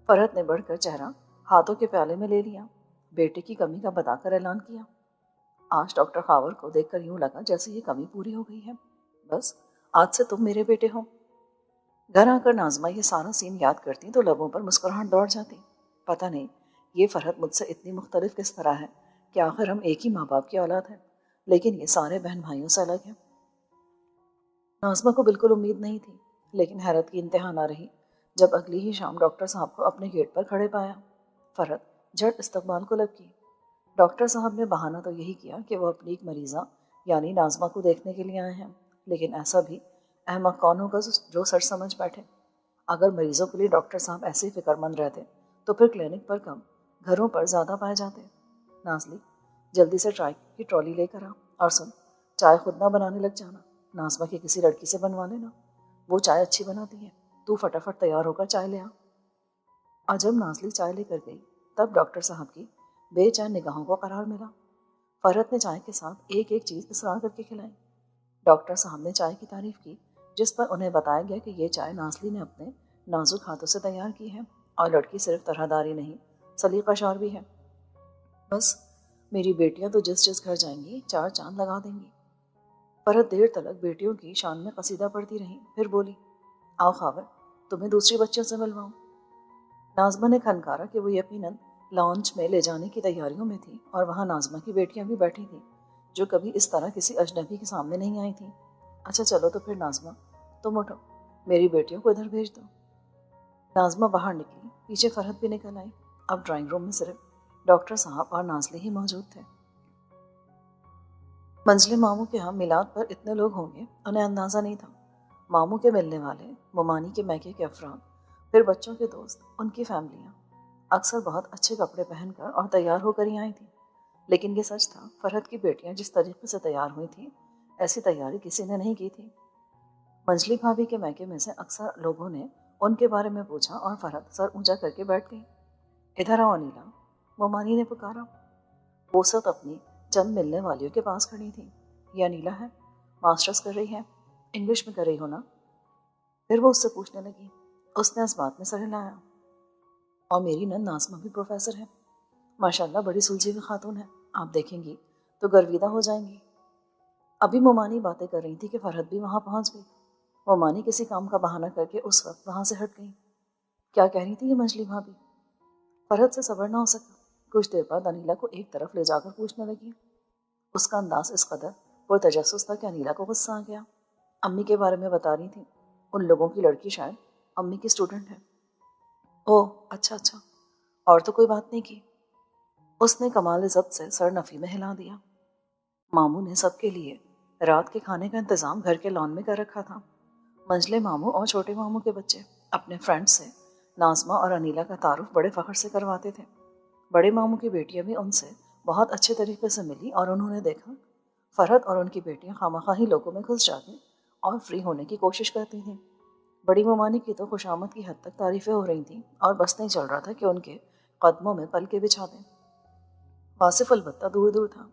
فرحت نے بڑھ کر چہرہ ہاتھوں کے پیالے میں لے لیا، بیٹے کی کمی کا بتا کر اعلان کیا۔ آج ڈاکٹر خاور کو دیکھ کر یوں لگا جیسے یہ کمی پوری ہو گئی ہے۔ بس آج سے تم میرے بیٹے ہو۔ گھر آ کر ناظمہ یہ سارا سین یاد کرتی تو لبوں پر مسکراہٹ دوڑ جاتی۔ پتہ نہیں یہ فرحت مجھ سے اتنی مختلف کس طرح ہے کہ آخر ہم ایک ہی ماں باپ کی اولاد ہیں، لیکن یہ سارے بہن بھائیوں سے الگ ہیں۔ ناظمہ کو بالکل امید نہیں تھی، لیکن حیرت کی انتہا نہ رہی جب اگلی ہی شام ڈاکٹر صاحب کو اپنے گیٹ پر کھڑے پایا۔ فرحت جھٹ استقبال کو لگ گئی۔ ڈاکٹر صاحب نے بہانہ تو یہی کیا کہ وہ اپنی ایک مریضہ یعنی ناظمہ کو دیکھنے کے لیے آئے ہیں، لیکن ایسا بھی احمق کون ہوگا جو سچ سمجھ بیٹھے۔ اگر مریضوں کے لیے ڈاکٹر صاحب ایسے ہی فکر مند رہتے تو پھر کلینک پر کم گھروں پر زیادہ پائے جاتے۔ نازلی، جلدی سے چائے کی ٹرالی لے کر آ، اور سن، چائے خود نہ بنانے لگ جانا، ناظمہ کی کسی لڑکی سے بنوا لینا، وہ چائے اچھی بناتی ہے۔ تو فٹافٹ تیار ہو کر چائے لے آ۔ اور جب نازلی چائے لے کر گئی تب ڈاکٹر صاحب کی بے چین نگاہوں کو قرار ملا۔ فرحت نے چائے کے ساتھ ایک ایک چیز اصرار کر کے کھلائی۔ ڈاکٹر صاحب نے چائے کی تعریف کی، جس پر انہیں بتایا گیا کہ یہ چائے نازلی نے اپنے نازک ہاتھوں سے تیار کی ہے، اور لڑکی صرف طرح داری نہیں، سلیقہ شور بھی ہے۔ بس میری بیٹیاں تو جس جس گھر جائیں گی چار چاند لگا دیں گی۔ فرحت دیر تلک بیٹیوں کی شان میں قصیدہ پڑھتی رہی، پھر بولی، آؤ خاور، تمہیں دوسری بچیوں سے ملواؤں۔ ناظمہ نے کھنکارا کہ وہ یقیناً لانچ میں لے جانے کی تیاریوں میں تھی، اور وہاں ناظمہ کی بیٹیاں بھی بیٹھی تھیں جو کبھی اس طرح کسی اجنبی کے سامنے نہیں آئی تھیں۔ اچھا چلو تو پھر ناظمہ، تم اٹھو، میری بیٹیوں کو ادھر بھیج دو۔ ناظمہ باہر نکلی، پیچھے فرحت بھی نکل آئی۔ اب ڈرائنگ روم میں صرف ڈاکٹر صاحب اور نازلی ہی موجود تھے۔ منزل ماموں کے ہاں میلاد پر اتنے لوگ ہوں گے انہیں اندازہ نہیں تھا۔ ماموں کے ملنے والے، ممانی کے میکے کے افراد، پھر بچوں کے دوست، ان کی فیملیاں اکثر بہت اچھے کپڑے پہن کر اور تیار ہو کر ہی آئی تھیں، لیکن یہ سچ تھا فرحت کی بیٹیاں جس طریقے سے تیار ہوئی تھیں ایسی تیاری کسی نے نہیں کی تھی۔ منجلی بھابھی کے میکے میں سے اکثر لوگوں نے ان کے بارے میں پوچھا، اور فرحت سر اونچا کر کے بیٹھ گئی۔ ادھر آؤ انیلا، ممانی نے پکارا۔ وہ سب اپنی چند ملنے والیوں کے پاس کھڑی تھیں۔ یہ انیلا ہے، ماسٹرز کر رہی ہے، انگلش میں کر رہی ہو نا؟ پھر وہ اس سے پوچھنے لگی۔ اس نے اس بات میں سر ہلایا، اور میری نند ناظمہ بھی پروفیسر ہے، ماشاءاللہ بڑی سلجھی ہوئی خاتون ہے، آپ دیکھیں گی تو گرویدہ ہو جائیں گی۔ ابھی ممانی باتیں کر رہی تھی کہ فرحت بھی وہاں پہنچ گئی۔ ممانی کسی کام کا بہانہ کر کے اس وقت وہاں سے ہٹ گئی۔ کیا کہہ رہی تھی یہ منجلی بھابھی؟ فرحت سے صبر نہ ہو سکا۔ کچھ دیر بعد انیلا کو ایک طرف لے جا کر پوچھنے لگی۔ اس کا انداز اس قدر پرتجسس تھا کہ انیلا کو غصہ آ گیا۔ امی کے بارے میں بتا رہی تھی، ان لوگوں کی لڑکی شاید امی کی اسٹوڈنٹ ہے۔ اوہ اچھا اچھا، اور تو کوئی بات نہیں کی؟ اس نے کمال ضبط سے سر نفی میں ہلا دیا۔ ماموں نے سب کے لیے رات کے کھانے کا انتظام گھر کے لان میں کر رکھا تھا۔ منجلے ماموں اور چھوٹے ماموں کے بچے اپنے فرینڈ سے ناظمہ اور انیلا کا تعارف بڑے فخر سے کرواتے تھے۔ بڑے ماموں کی بیٹیاں بھی ان سے بہت اچھے طریقے سے ملی اور انہوں نے دیکھا فرحت اور ان کی بیٹیاں خواہ ہی لوگوں میں گھس جاتی اور فری ہونے کی کوشش کرتی تھیں۔ بڑی ممانی کی تو خوشامد کی حد تک تعریفیں ہو رہی تھیں اور بس نہیں چل رہا تھا کہ ان کے قدموں میں پل کے بچھا دیں۔ واصف البتہ دور دور تھا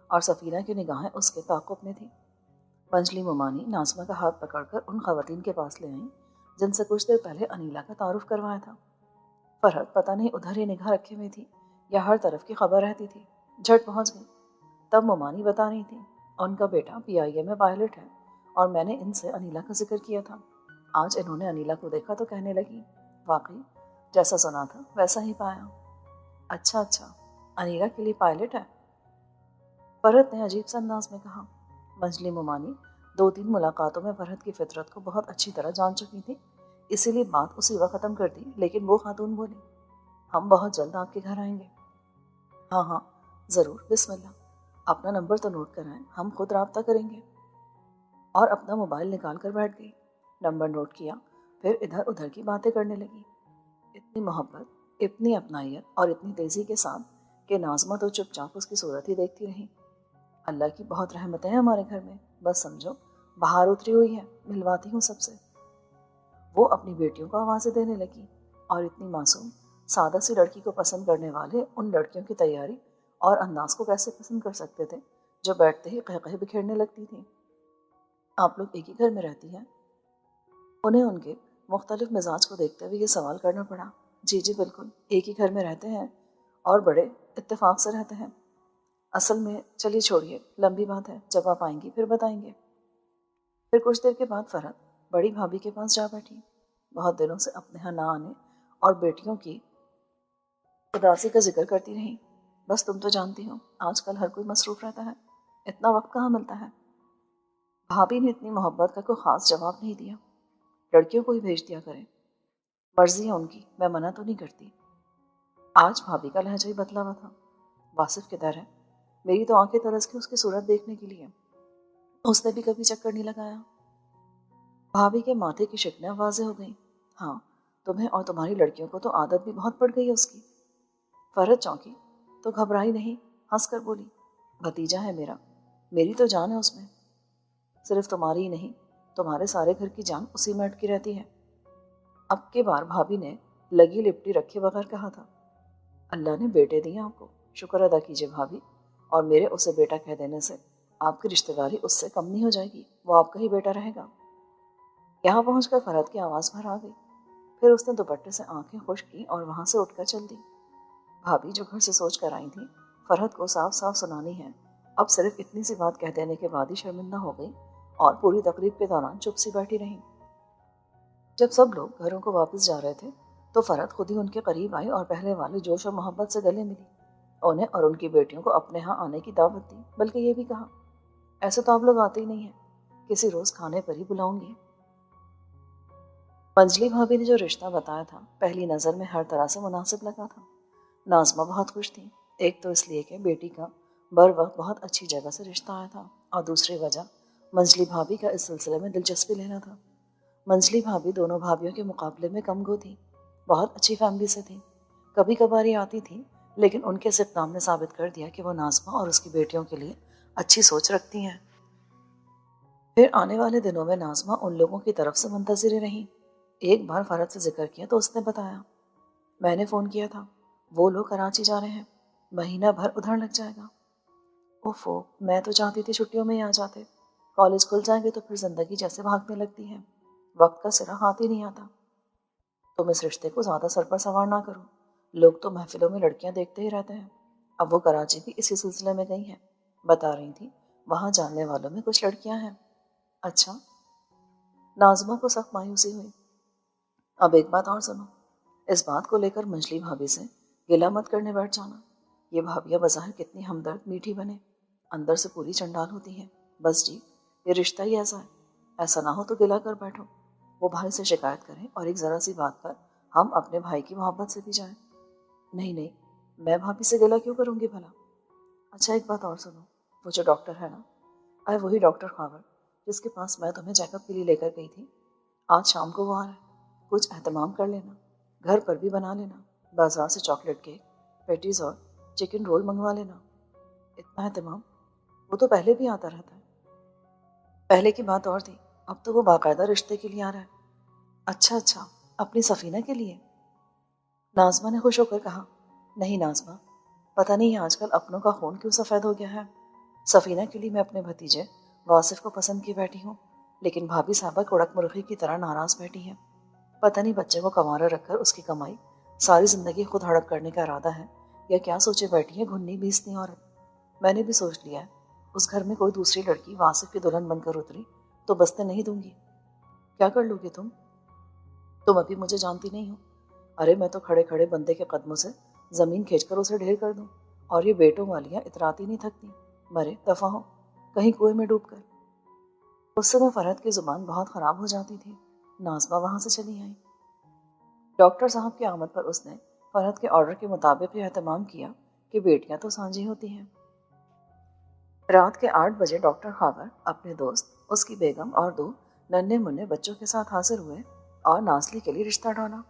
اور سفینہ کی نگاہیں اس کے تعاقب میں تھیں۔ منجلی ممانی ناظمہ کا ہاتھ پکڑ کر ان خواتین کے پاس لے آئیں جن سے کچھ دیر پہلے انیلا کا تعارف کروایا تھا۔ فرحت پتہ نہیں ادھر ہی نگاہ رکھے ہوئی تھی یا ہر طرف کی خبر رہتی تھی، جھٹ پہنچ گئی۔ تب ممانی بتا رہی تھی ان کا بیٹا PIA میں پائلٹ ہے اور میں نے ان سے انیلا کا ذکر کیا تھا۔ آج انہوں نے انیلا کو دیکھا تو کہنے لگی واقعی جیسا سنا تھا ویسا ہی پایا۔ اچھا اچھا، انیلا کے لیے پائلٹ ہے؟ فرحت نے عجیب سا انداز میں کہا۔ منجلی ممانی 2-3 ملاقاتوں میں فرحت کی فطرت کو بہت اچھی طرح جان چکی تھی، اسی لیے بات اسی وقت ختم کر دی، لیکن وہ خاتون بولی ہم بہت جلد آپ کے گھر آئیں گے۔ ہاں ہاں ضرور، بسم اللہ، اپنا نمبر تو نوٹ کرائیں، ہم خود رابطہ کریں گے۔ اور اپنا موبائل نکال کر بیٹھ گئی۔ نمبر نوٹ کیا، پھر ادھر ادھر کی باتیں کرنے لگی، اتنی محبت، اتنی اپنائیت اور اتنی تیزی کے ساتھ کہ ناظمہ تو چپ چاپ اس کی صورت ہی دیکھتی رہی۔ اللہ کی بہت رحمتیں ہیں ہمارے گھر میں، بس سمجھو بہار اتری ہوئی ہے، ملواتی ہوں سب سے۔ وہ اپنی بیٹیوں کو آوازیں دینے لگی اور اتنی معصوم سادہ سی لڑکی کو پسند کرنے والے ان لڑکیوں کی تیاری اور انداز کو کیسے پسند کر سکتے تھے جو بیٹھتے ہی قہقہے بکھیرنے لگتی تھیں۔ آپ لوگ ایک ہی گھر میں رہتی ہیں؟ انہیں ان کے مختلف مزاج کو دیکھتے ہوئے یہ سوال کرنا پڑا۔ جی جی بالکل، ایک ہی گھر میں رہتے ہیں اور بڑے اتفاق سے رہتے ہیں۔ اصل میں چلیے چھوڑیے، لمبی بات ہے، جب آپ آئیں گی پھر بتائیں گے۔ پھر کچھ دیر کے بعد فرحت بڑی بھابھی کے پاس جا بیٹھی۔ بہت دنوں سے اپنے ہاں نہ آنے اور بیٹیوں کی اداسی کا ذکر کرتی رہی۔ بس تم تو جانتی ہو آج کل ہر کوئی مصروف رہتا ہے، اتنا وقت کہاں ملتا ہے۔ بھابھی نے اتنی محبت کا کوئی خاص جواب نہیں دیا۔ لڑکیوں کو ہی بھیج دیا کریں، مرضی ہے ان کی، میں منع تو نہیں کرتی۔ آج بھابھی کا لہجہ ہی بدلا ہوا تھا۔ واصف کدھر ہے؟ میری تو آنکھیں ترس کے اس کی صورت دیکھنے کے لیے، اس نے بھی کبھی چکر نہیں لگایا۔ بھابھی کے ماتھے کی شکنیں واضح ہو گئیں۔ ہاں، تمہیں اور تمہاری لڑکیوں کو تو عادت بھی بہت پڑ گئی ہے اس کی۔ فرحت چونکی تو گھبرائی نہیں، ہنس کر بولی بھتیجا ہے میرا، میری تو جان ہے اس میں۔ صرف تمہاری ہی نہیں، تمہارے سارے گھر کی جان اسی میں اٹکی رہتی ہے۔ اب کے بار بھابھی نے لگی لپٹی رکھے بغیر کہا تھا اللہ نے بیٹے دیے آپ کو، شکر ادا کیجیے بھابھی، اور میرے اسے بیٹا کہہ دینے سے آپ کی رشتہ داری اس سے کم نہیں ہو جائے گی، وہ آپ کا ہی بیٹا رہے گا۔ یہاں پہنچ کر فرحت کی آواز بھر آ گئی۔ پھر اس نے دوپٹے سے آنکھیں خشک کی اور وہاں سے اٹھ کر چل دی۔ بھابھی جو گھر سے سوچ کر آئی تھی فرحت کو صاف صاف سنانی ہے، اب صرف اتنی سی بات کہہ دینے کے بعد ہی شرمندہ ہو گئی اور پوری تقریب کے دوران چپ سی بیٹھی رہی۔ جب سب لوگ گھروں کو واپس جا رہے تھے تو فرحت خود ہی ان کے قریب آئی اور پہلے والے جوش اور محبت سے گلے ملی، انہیں اور ان کی بیٹیوں کو اپنے ہاں آنے کی دعوت دی، بلکہ یہ بھی کہا ایسے تو آپ لوگ آتے ہی نہیں ہیں، کسی روز کھانے پر ہی بلاؤں گی۔ منجلی بھابھی نے جو رشتہ بتایا تھا پہلی نظر میں ہر طرح سے مناسب لگا تھا۔ ناظمہ بہت خوش تھی، ایک تو اس لیے کہ بیٹی کا بر وقت بہت اچھی جگہ سے رشتہ آیا تھا، اور دوسری وجہ منجلی بھابھی کا اس سلسلے میں دلچسپی لینا تھا۔ منجلی بھابھی دونوں بھابھیوں کے مقابلے میں کم گو تھی، بہت اچھی فیملی سے تھی، کبھی کبھار ہی آتی تھی، لیکن ان کے اقدام نے ثابت کر دیا کہ وہ ناظمہ اور اس کی بیٹیوں کے لیے اچھی سوچ رکھتی ہیں۔ پھر آنے والے دنوں میں ناظمہ ان لوگوں کی طرف سے منتظر رہیں۔ ایک بار فرحت سے ذکر کیا تو اس نے بتایا میں نے فون کیا تھا، وہ لوگ کراچی جا رہے ہیں، مہینہ بھر ادھر لگ جائے گا۔ اوفو، میں تو چاہتی تھی چھٹیوں میں ہی آ جاتے، کالج کھل جائیں گے تو پھر زندگی جیسے بھاگنے لگتی ہے، وقت کا سرا ہاتھ ہی نہیں آتا۔ تم اس رشتے کو زیادہ سر پر سوار نہ کرو، لوگ تو محفلوں میں لڑکیاں دیکھتے ہی رہتے ہیں۔ اب وہ کراچی بھی اسی سلسلے میں گئی ہیں، بتا رہی تھی وہاں جاننے والوں میں کچھ لڑکیاں ہیں۔ اچھا؟ ناظمہ کو سخت مایوسی ہوئی۔ اب ایک بات اور سنو، اس بات کو لے کر منجلی بھابھی سے گلہ مت کرنے بیٹھ جانا، یہ بھابیاں بظاہر کتنی ہمدرد میٹھی بنے، اندر سے پوری چنڈال ہوتی ہیں۔ بس جی، یہ رشتہ ہی ایسا ہے، ایسا نہ ہو تو گلہ کر بیٹھو، وہ بھائی سے شکایت کریں اور ایک ذرا سی بات پر ہم اپنے بھائی کی محبت سے بھی جائیں۔ نہیں نہیں، میں بھابھی سے گلہ کیوں کروں گی بھلا؟ اچھا ایک بات اور سنو، وہ جو ڈاکٹر ہے نا، وہی ڈاکٹر خاور جس کے پاس میں تمہیں چیک اپ کے لیے لے کر گئی تھی، آج شام کو وہ آ رہا ہے۔ کچھ اہتمام کر لینا، گھر پر بھی بنا لینا، بازار سے چاکلیٹ کیک، پیٹیز اور چکن رول منگوا لینا۔ اتنا اہتمام؟ وہ تو پہلے بھی آتا رہتا ہے۔ پہلے کی بات اور تھی، اب تو وہ باقاعدہ رشتے کے لیے آ رہا ہے۔ اچھا، اپنی سفینہ کے لیے؟ ناظمہ نے خوش ہو کر کہا۔ نہیں ناظمہ، پتہ نہیں آج کل اپنوں کا خون کیوں سفید ہو گیا ہے۔ سفینہ کے لیے میں اپنے بھتیجے واصف کو پسند کی بیٹھی ہوں، لیکن بھابھی صاحبہ کڑک مرغی کی طرح ناراض بیٹھی ہیں۔ پتہ نہیں بچے کو کنوارا رکھ کر اس کی کمائی ساری زندگی خود ہڑپ کرنے کا ارادہ ہے یا کیا سوچے بیٹھی ہے گھنی بیسنی عورت۔ میں نے بھی سوچ لیا ہے، اس گھر میں کوئی دوسری لڑکی واصف کی دلہن بن کر اتری تو بستے نہیں دوں گی۔ کیا کر لو گی تم ابھی مجھے جانتی نہیں ہو۔ ارے میں تو کھڑے کھڑے بندے کے قدموں سے زمین کھینچ کر اسے ڈھیر کر دوں، اور یہ بیٹوں والیاں اتراتی نہیں تھکتی، مرے دفع ہو کہیں کنویں میں ڈوب کر۔ اس سے میں فرحت کی زبان بہت خراب ہو جاتی تھی۔ ناظمہ وہاں سے چلی آئی۔ ڈاکٹر صاحب کی آمد پر اس نے فرحت کے آرڈر کے مطابق یہ اہتمام کیا کہ بیٹیاں تو سانجھی ہوتی ہیں۔ رات کے 8 بجے ڈاکٹر خاور اپنے دوست، اس کی بیگم اور 2 ننھے منھے بچوں کے ساتھ حاضر ہوئے اور ناسلی کے لیے رشتہ ڈالا۔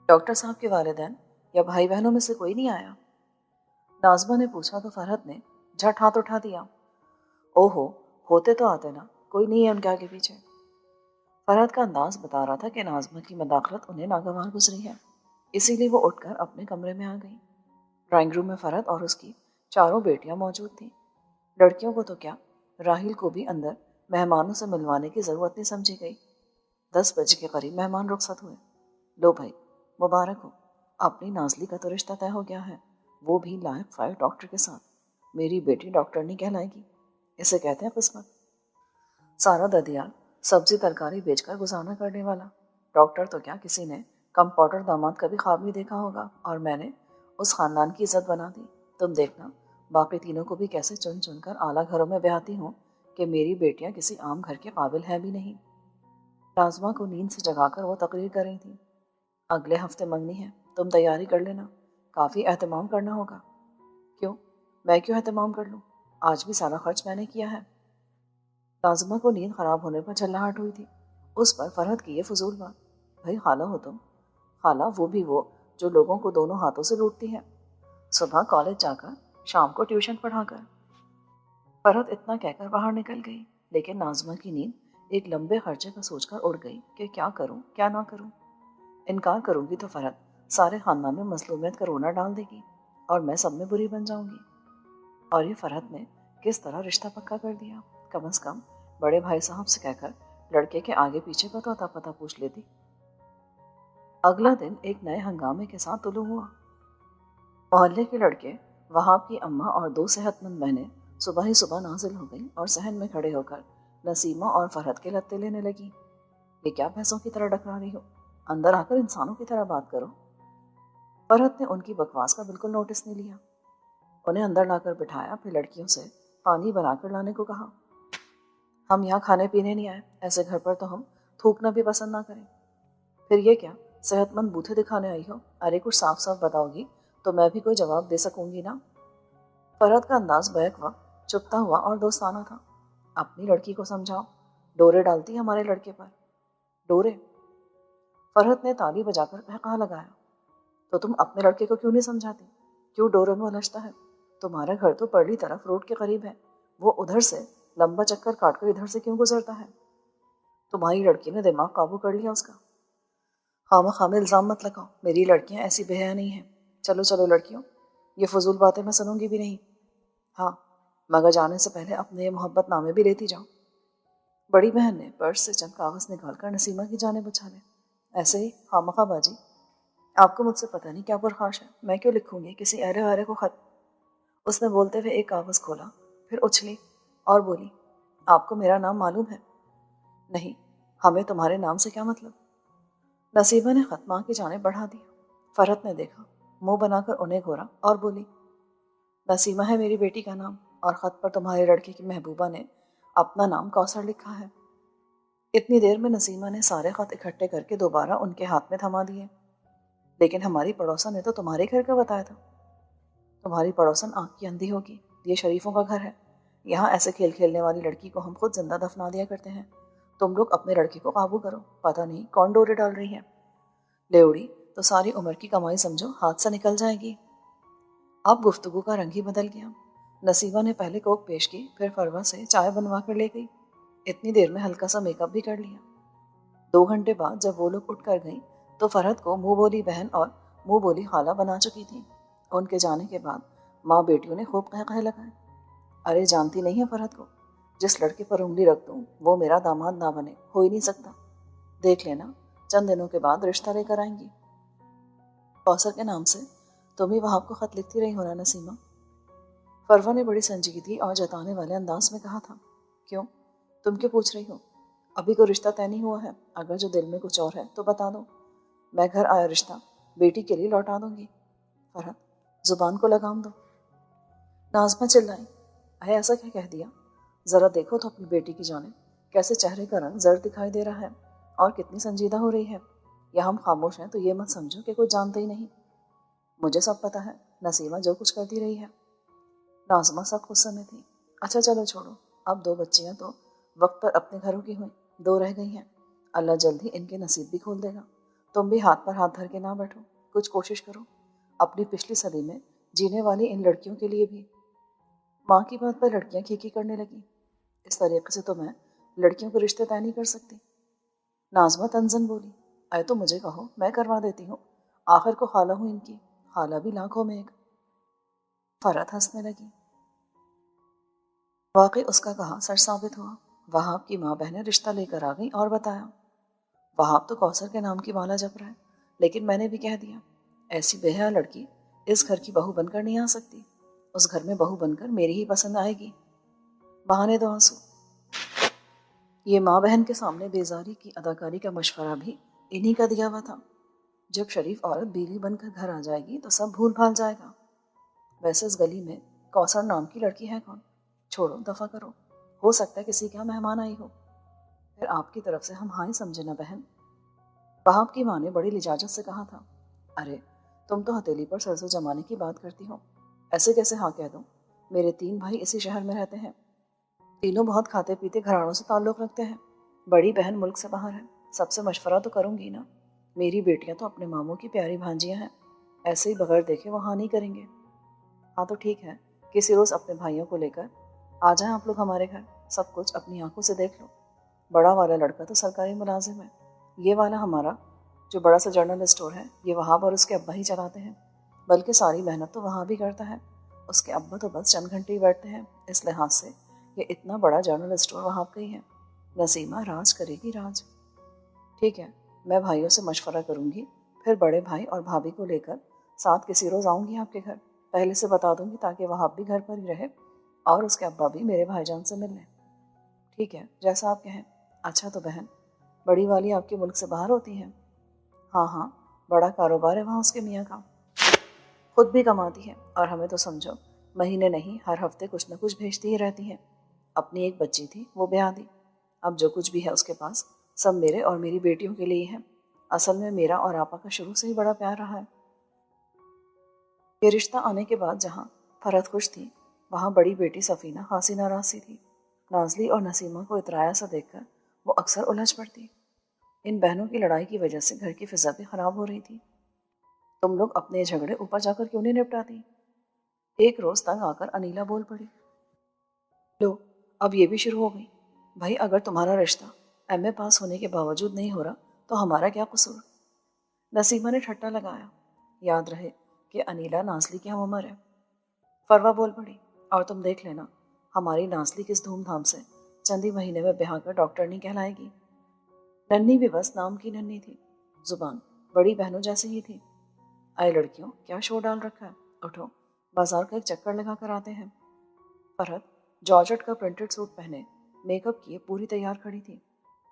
ڈاکٹر صاحب کے والدین یا بھائی بہنوں میں سے کوئی نہیں آیا؟ ناظمہ نے پوچھا تو فرحت نے جھٹ ہاتھ اٹھا دیا۔ اوہو، ہوتے تو آتے نا، کوئی نہیں ہے ان کے آگے پیچھے۔ فرحت کا انداز بتا رہا تھا کہ ناظمہ کی مداخلت انہیں ناگوار گزری ہے، اسی لیے وہ اٹھ کر اپنے کمرے میں آ گئی۔ ڈرائنگ روم میں فرحت اور اس کی 4 بیٹیاں موجود تھیں۔ لڑکیوں کو تو کیا، راحیل کو بھی اندر مہمانوں سے ملوانے کی ضرورت نہیں سمجھی گئی۔ 10 بجے کے قریب مہمان رخصت ہوئے۔ لو بھائی، مبارک ہو، اپنی نازلی کا تو رشتہ طے ہو گیا ہے، وہ بھی لائق فائق ڈاکٹر کے ساتھ۔ میری بیٹی ڈاکٹر نہیں کہلائے گی، اسے کہتے ہیں قسمت۔ سارا ددیال سبزی ترکاری بیچ کر گزارنا کرنے والا، ڈاکٹر تو کیا کسی نے کمپاؤڈر داماد کا بھی خواب نہیں دیکھا ہوگا، اور میں نے اس خاندان کی عزت بنا دی۔ تم دیکھنا باقی تینوں کو بھی کیسے چن چن کر اعلیٰ گھروں میں بیاتی ہوں کہ میری بیٹیاں کسی عام گھر کے قابل ہیں بھی نہیں۔ ناظمہ کو نیند سے جگا کر وہ تقریر کر رہی تھی۔ اگلے ہفتے منگنی ہے، تم تیاری کر لینا، کافی اہتمام کرنا ہوگا۔ کیوں؟ میں کیوں اہتمام کر لوں؟ آج بھی سارا خرچ میں نے کیا ہے۔ ناظمہ کو نیند خراب ہونے پر جھلاہٹ ہوئی تھی۔ اس پر فرحت کی یہ فضول بات، بھائی خالہ ہو تم، خالہ وہ بھی وہ جو لوگوں کو دونوں ہاتھوں سے لوٹتی ہے، صبح کالج جا کر شام کو ٹیوشن پڑھا کر۔ فرحت اتنا کہہ کر باہر نکل گئی، لیکن ناظمہ کی نیند ایک لمبے خرچے کا سوچ کر اڑ گئی کہ کیا کروں کیا نہ کروں۔ انکار کروں گی تو فرحت سارے خاندان میں مظلومیت کا رونا ڈال دے گی اور میں سب میں بری بن جاؤں گی۔ اور یہ فرحت نے کس طرح رشتہ پکا کر دیا، کم از کم بڑے بھائی صاحب سے کہہ کر لڑکے کے آگے پیچھے کا تو اتا پتہ پوچھ لیتی۔ اگلا دن ایک نئے ہنگامے کے ساتھ طلوع ہوا۔ محلے کے لڑکے، وہاب کی اماں اور 2 صحت مند بہنیں صبح ہی صبح نازل ہو گئیں اور صحن میں کھڑے ہو کر نسیمہ اور فرحت کے لتے لینے لگی۔ یہ کیا بھینسوں کی طرح ڈکرا رہی ہو، اندر آ کر انسانوں کی طرح بات کرو۔ فرحت نے ان کی بکواس کا بالکل نوٹس نہیں لیا، انہیں اندر لا کر بٹھایا، پھر لڑکیوں سے پانی بنا کر لانے کو کہا۔ ہم یہاں کھانے پینے نہیں آئے، ایسے گھر پر تو ہم تھوکنا بھی پسند نہ کریں۔ پھر یہ کیا، صحت مند بوتھے دکھانے آئی ہو؟ ارے کچھ صاف صاف بتاؤ گی تو میں بھی کوئی جواب دے سکوں گی نا۔ فرحت کا انداز بیک وقت چپتا ہوا اور دوستانہ تھا۔ اپنی لڑکی کو سمجھاؤ، ڈورے ڈالتی ہمارے لڑکے پر۔ ڈورے؟ فرحت نے تالی بجا کر کہا لگایا۔ تو تم اپنے لڑکے کو کیوں نہیں سمجھاتی؟ کیوں ڈوروں میں الجھتا ہے؟ تمہارا گھر تو پرلی طرف روڈ کے قریب ہے، وہ ادھر سے لمبا چکر کاٹ کر ادھر سے کیوں گزرتا ہے؟ تمہاری لڑکی نے دماغ قابو کر لیا اس کا۔ خامخواہ میں الزام مت لگاؤ، میری لڑکیاں ایسی بے حیا نہیں ہیں۔ چلو چلو لڑکیوں، یہ فضول باتیں میں سنوں گی بھی نہیں۔ ہاں، مگر جانے سے پہلے اپنے یہ محبت نامے بھی لیتی جاؤ۔ بڑی بہن نے پرس سے چند کاغذ نکال کر نسیمہ کی جانب اچھالے۔ ایسے ہی خامخواہ باجی، آپ کو مجھ سے پتہ نہیں کیا پرخاش ہے، میں کیوں لکھوں گی کسی اہرے وہرے کو خط؟ اس نے بولتے ہوئے ایک کاغذ کھولا، پھر اچھلی اور بولی، آپ کو میرا نام معلوم ہے؟ نہیں، ہمیں تمہارے نام سے کیا مطلب؟ نسیمہ نے خط ماں کی جانب بڑھا دیا۔ فرحت نے دیکھا، منہ بنا کر انہیں گھورا اور بولی، نسیمہ ہے میری بیٹی کا نام، اور خط پر تمہارے لڑکے کی محبوبہ نے اپنا نام کوثر لکھا ہے۔ اتنی دیر میں نسیمہ نے سارے خط اکٹھے کر کے دوبارہ ان کے ہاتھ میں تھما دیے۔ لیکن ہماری پڑوسن نے تو تمہارے گھر کا بتایا تھا۔ تمہاری پڑوسن آنکھ کی اندھی ہوگی، یہ شریفوں کا گھر ہے، یہاں ایسے کھیل کھیلنے والی لڑکی کو ہم خود زندہ دفنا دیا کرتے ہیں۔ تم لوگ اپنے لڑکے کو قابو کرو، پتہ نہیں کون ڈورے ڈال رہی ہے۔ لیوڑی تو ساری عمر کی کمائی سمجھو ہاتھ سے نکل جائے گی۔ اب گفتگو کا رنگ ہی بدل گیا۔ نصیبہ نے پہلے کوک پیش کی، پھر فروا سے چائے بنوا کر لے گئی۔ اتنی دیر میں ہلکا سا میک اپ بھی کر لیا۔ 2 گھنٹے بعد جب وہ لوگ اٹھ کر گئیں تو فرحت کو منہ بولی بہن اور منہ بولی خالہ بنا چکی تھی۔ ان کے جانے کے بعد ماں بیٹیوں نے خوب قہقہے لگائے۔ ارے جانتی نہیں ہے فرحت کو، جس لڑکے پر انگلی رکھ دوں وہ میرا داماد نہ بنے، ہو ہی نہیں سکتا۔ دیکھ لینا چند دنوں کے بعد رشتہ لے کر آئیں گی۔ کوثر کے نام سے تم ہی وہاں کو خط لکھتی رہی ہو نا نسیمہ؟ فروا نے بڑی سنجیدگی اور جتانے والے انداز میں کہا تھا۔ کیوں؟ تم کیوں پوچھ رہی ہو؟ ابھی کوئی رشتہ طے نہیں ہوا ہے، اگر جو دل میں کچھ اور ہے تو بتا دو، میں گھر آیا رشتہ بیٹی کے لیے لوٹا دوں گی۔ فرحت زبان کو لگام دو۔ نازمہ چلائی، ہے ایسا کیا کہہ دیا؟ ذرا دیکھو تو اپنی بیٹی کی جانب، کیسے چہرے کا رنگ زرد دکھائی دے رہا ہے اور کتنی سنجیدہ ہو رہی ہے۔ یا ہم خاموش ہیں تو یہ مت سمجھو کہ کوئی جانتا ہی نہیں۔ مجھے سب پتہ ہے نسیمہ جو کچھ کرتی رہی ہے۔ نازمہ سب غصے میں تھی۔ اچھا چلو چھوڑو، اب 2 بچیاں تو وقت پر اپنے گھروں کی ہوئیں، 2 رہ گئی ہیں، اللہ جلد ہی ان کے نصیب بھی کھول دے گا۔ تم بھی ہاتھ پر ہاتھ دھر کے نہ بیٹھو، کچھ کوشش کرو اپنی پچھلی صدی میں جینے والی ان لڑکیوں کے لیے بھی۔ ماں کی بات پر لڑکیاں کھیکی کرنے لگی۔ اس طریقے سے تو میں لڑکیوں کو رشتے طے نہیں کر سکتی۔ نازمہ تنزن بولی، اے تو مجھے کہو، میں کروا دیتی ہوں، آخر کو خالہ ہوں ان کی، خالہ بھی لاکھوں میں ایک۔ فرحت ہنسنے لگی۔ واقعی اس کا کہا سچ ثابت ہوا۔ وہاب کی ماں بہنیں رشتہ لے کر آ گئیں اور بتایا۔ وہاب تو کوثر کے نام کی مالا جپ رہا ہے، لیکن میں نے بھی کہہ دیا ایسی بے حیا لڑکی اس گھر کی بہو بن کر نہیں آ سکتی، اس گھر میں بہو بن کر میری ہی پسند آئے گی۔ بہانے دو آنسو۔ یہ ماں بہن کے سامنے بیزاری کی اداکاری کا مشورہ بھی انہی کا دیا ہوا تھا۔ جب شریف عورت بیوی بن کر گھر آ جائے گی تو سب بھول بھال جائے گا۔ ویسے اس گلی میں کوثر نام کی لڑکی ہے کون؟ چھوڑو دفع کرو، ہو سکتا ہے کسی کا مہمان آئی ہو، پھر آپ کی طرف سے ہم ہاں ہی سمجھے نا بہن۔ وہاب کی ماں نے بڑی لجاجت سے کہا تھا۔ ارے تم تو ہتھیلی پر سرسوں جمانے کی بات کرتی ہو، ایسے کیسے ہاں کہہ دوں؟ میرے 3 بھائی اسی شہر میں رہتے ہیں، تینوں بہت کھاتے پیتے گھرانوں سے تعلق رکھتے ہیں، بڑی بہن ملک سے باہر ہے، سب سے مشورہ تو کروں گی نا۔ میری بیٹیاں تو اپنے ماموں کی پیاری بھانجیاں ہیں، ایسے ہی بغیر دیکھے وہ ہاں نہیں کریں گے۔ ہاں تو ٹھیک ہے، کسی روز اپنے بھائیوں کو لے کر آ جائیں آپ لوگ ہمارے گھر، سب کچھ اپنی آنکھوں سے دیکھ لو۔ بڑا والا لڑکا تو سرکاری ملازم ہے، یہ والا ہمارا جو بڑا سا جرنل اسٹور ہے یہ وہاب اور اس کے ابا ہی چلاتے ہیں، بلکہ ساری محنت تو وہاں بھی کرتا ہے، اس کے ابا تو بس چند گھنٹے ہی بیٹھتے ہیں، اس لحاظ سے یہ اتنا بڑا جرنل اسٹور وہاب کا ہی ہے۔ نسیمہ راج کرے گی راج۔ ٹھیک ہے، میں بھائیوں سے مشورہ کروں گی، پھر بڑے بھائی اور بھابھی کو لے کر ساتھ کسی روز آؤں گی آپ کے گھر، پہلے سے بتا دوں گی تاکہ وہاب بھی گھر پر ہی رہے اور اس کے ابا بھی میرے بھائی جان سے مل لیں۔ ٹھیک ہے، جیسا آپ کہیں۔ اچھا تو بہن، بڑی والی آپ کے ملک سے باہر ہوتی ہیں؟ ہاں ہاں، بڑا کاروبار ہے وہاں اس کے میاں کا، خود بھی کماتی ہے اور ہمیں تو سمجھو مہینے نہیں ہر ہفتے کچھ نہ کچھ بھیجتی ہی رہتی ہے۔ اپنی ایک بچی تھی وہ بیاہ دی، اب جو کچھ بھی ہے اس کے پاس سب میرے اور میری بیٹیوں کے لیے ہے۔ اصل میں میرا اور آپا کا شروع سے ہی بڑا پیار رہا ہے۔ یہ رشتہ آنے کے بعد جہاں فرحت خوش تھی وہاں بڑی بیٹی سفینہ خاصی ناراض سی تھی۔ نازلی اور نسیمہ کو اترایا سا دیکھ کر وہ اکثر الجھ پڑتی۔ ان بہنوں کی لڑائی کی وجہ سے گھر کی فضا بھی خراب ہو رہی تھی۔ تم لوگ اپنے جھگڑے اوپر جا کر کیوں نہیں نپٹاتی؟ ایک روز تنگ آ کر انیلا بول پڑی۔ لو اب یہ بھی شروع ہو گئی، بھائی اگر تمہارا رشتہ ایم اے پاس ہونے کے باوجود نہیں ہو رہا تو ہمارا کیا قصور؟ نسیمہ نے ٹھٹا لگایا۔ یاد رہے کہ انیلا نازلی کی ہم عمر ہے۔ فروا بول پڑی، اور تم دیکھ لینا ہماری نازلی کس دھوم دھام سے چند ہی مہینے میں بیاہ کر ڈاکٹر نہیں کہلائے گی۔ ننھی بھی بس نام کی ننھی تھی، زبان بڑی بہنوں جیسی ہی تھی۔ اے لڑکیوں کیا شور ڈال رکھا ہے، اٹھو بازار کا ایک چکر لگا کر آتے ہیں۔ فرحت جارجٹ کا پرنٹڈ سوٹ پہنے میک اپ کیے پوری تیار کھڑی تھی۔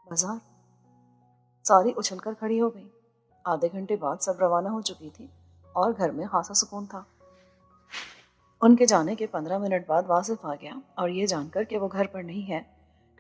بازار؟ ساری اچھل کر کھڑی ہو گئی۔ آدھے گھنٹے بعد سب روانہ ہو چکی تھی اور گھر میں خاصا سکون تھا۔ ان کے جانے کے 15 منٹ بعد واصف آ گیا اور یہ جان کر کہ وہ گھر پر نہیں ہے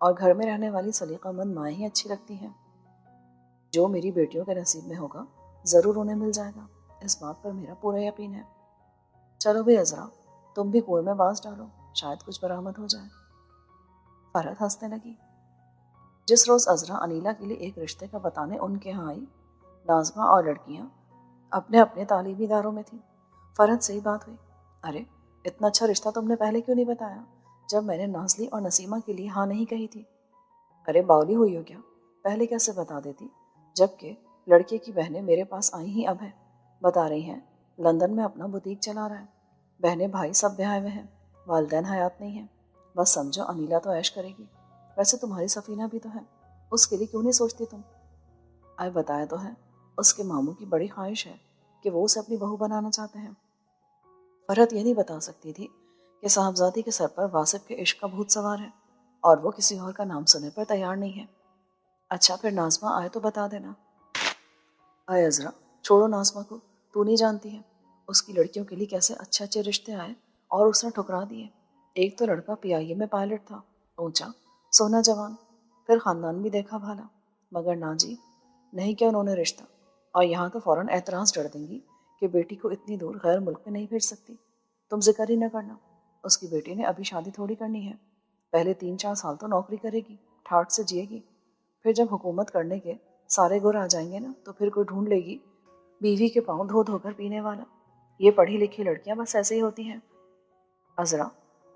اور گھر میں رہنے والی سلیقہ مند مائیں ہی اچھی لگتی ہیں۔ جو میری بیٹیوں کے نصیب میں ہوگا ضرور انہیں مل جائے گا، اس بات پر میرا پورا یقین ہے۔ چلو بھی عذرا، تم بھی کنویں میں باز ڈالو، شاید کچھ برآمد ہو جائے۔ فرحت ہنسنے لگی۔ جس روز عذرا انیلا کے لیے ایک رشتے کا بتانے ان کے ہاں آئی، ناظمہ اور لڑکیاں اپنے اپنے تعلیمی اداروں میں تھیں۔ فرحت سے ہی بات ہوئی۔ ارے اتنا اچھا رشتہ تم نے پہلے کیوں نہیں بتایا، جب میں نے نازلی اور نسیمہ کے لیے ہاں نہیں کہی تھی؟ ارے باولی ہوئی ہو کیا، پہلے کیسے بتا دیتی، جبکہ لڑکے کی بہنیں میرے پاس آئی ہی اب ہیں، بتا رہی ہیں لندن میں اپنا بوتیک چلا رہا ہے، بہنیں بھائی سب بیاہے ہوئے ہیں، والدین حیات نہیں ہیں، بس سمجھو انیلا تو عیش کرے گی۔ ویسے تمہاری سفینہ بھی تو ہے، اس کے لیے کیوں نہیں سوچتی تم؟ آئے بتایا تو ہے، اس کے ماموں کی بڑی خواہش ہے کہ وہ اسے اپنی بہو بنانا چاہتے ہیں۔ فرحت یہ نہیں بتا سکتی تھی کہ صاحبزادی کے سر پر واصف کے عشق کا بھوت سوار ہے اور وہ کسی اور کا نام سننے پر تیار نہیں ہے۔ اچھا پھر ناظمہ آئے تو بتا دینا۔ آئے عذرا، چھوڑو ناظمہ کو، تو نہیں جانتی ہے اس کی لڑکیوں کے لیے کیسے اچھے اچھے رشتے آئے اور اس نے ٹھکرا دیے۔ ایک تو لڑکا پی آئی اے میں پائلٹ تھا، اونچا سونا جوان، پھر خاندان بھی دیکھا بھالا، مگر نہ جی، نہیں کیا انہوں نے رشتہ، اور یہاں تو فوراً اعتراض ڈر دیں گی کہ بیٹی کو اتنی دور غیر ملک میں نہیں بھیج سکتی۔ تم ذکر ہی نہ کرنا، اس کی بیٹی نے ابھی شادی تھوڑی کرنی ہے، پہلے 3-4 سال تو نوکری کرے گی، ٹھاٹ سے جیے گی، پھر جب حکومت کرنے کے سارے گر آ جائیں گے نا تو پھر کوئی ڈھونڈ لے گی بیوی کے پاؤں دھو دھو کر پینے والا۔ یہ پڑھی لکھی لڑکیاں بس ایسے ہی ہوتی ہیں۔ عذرا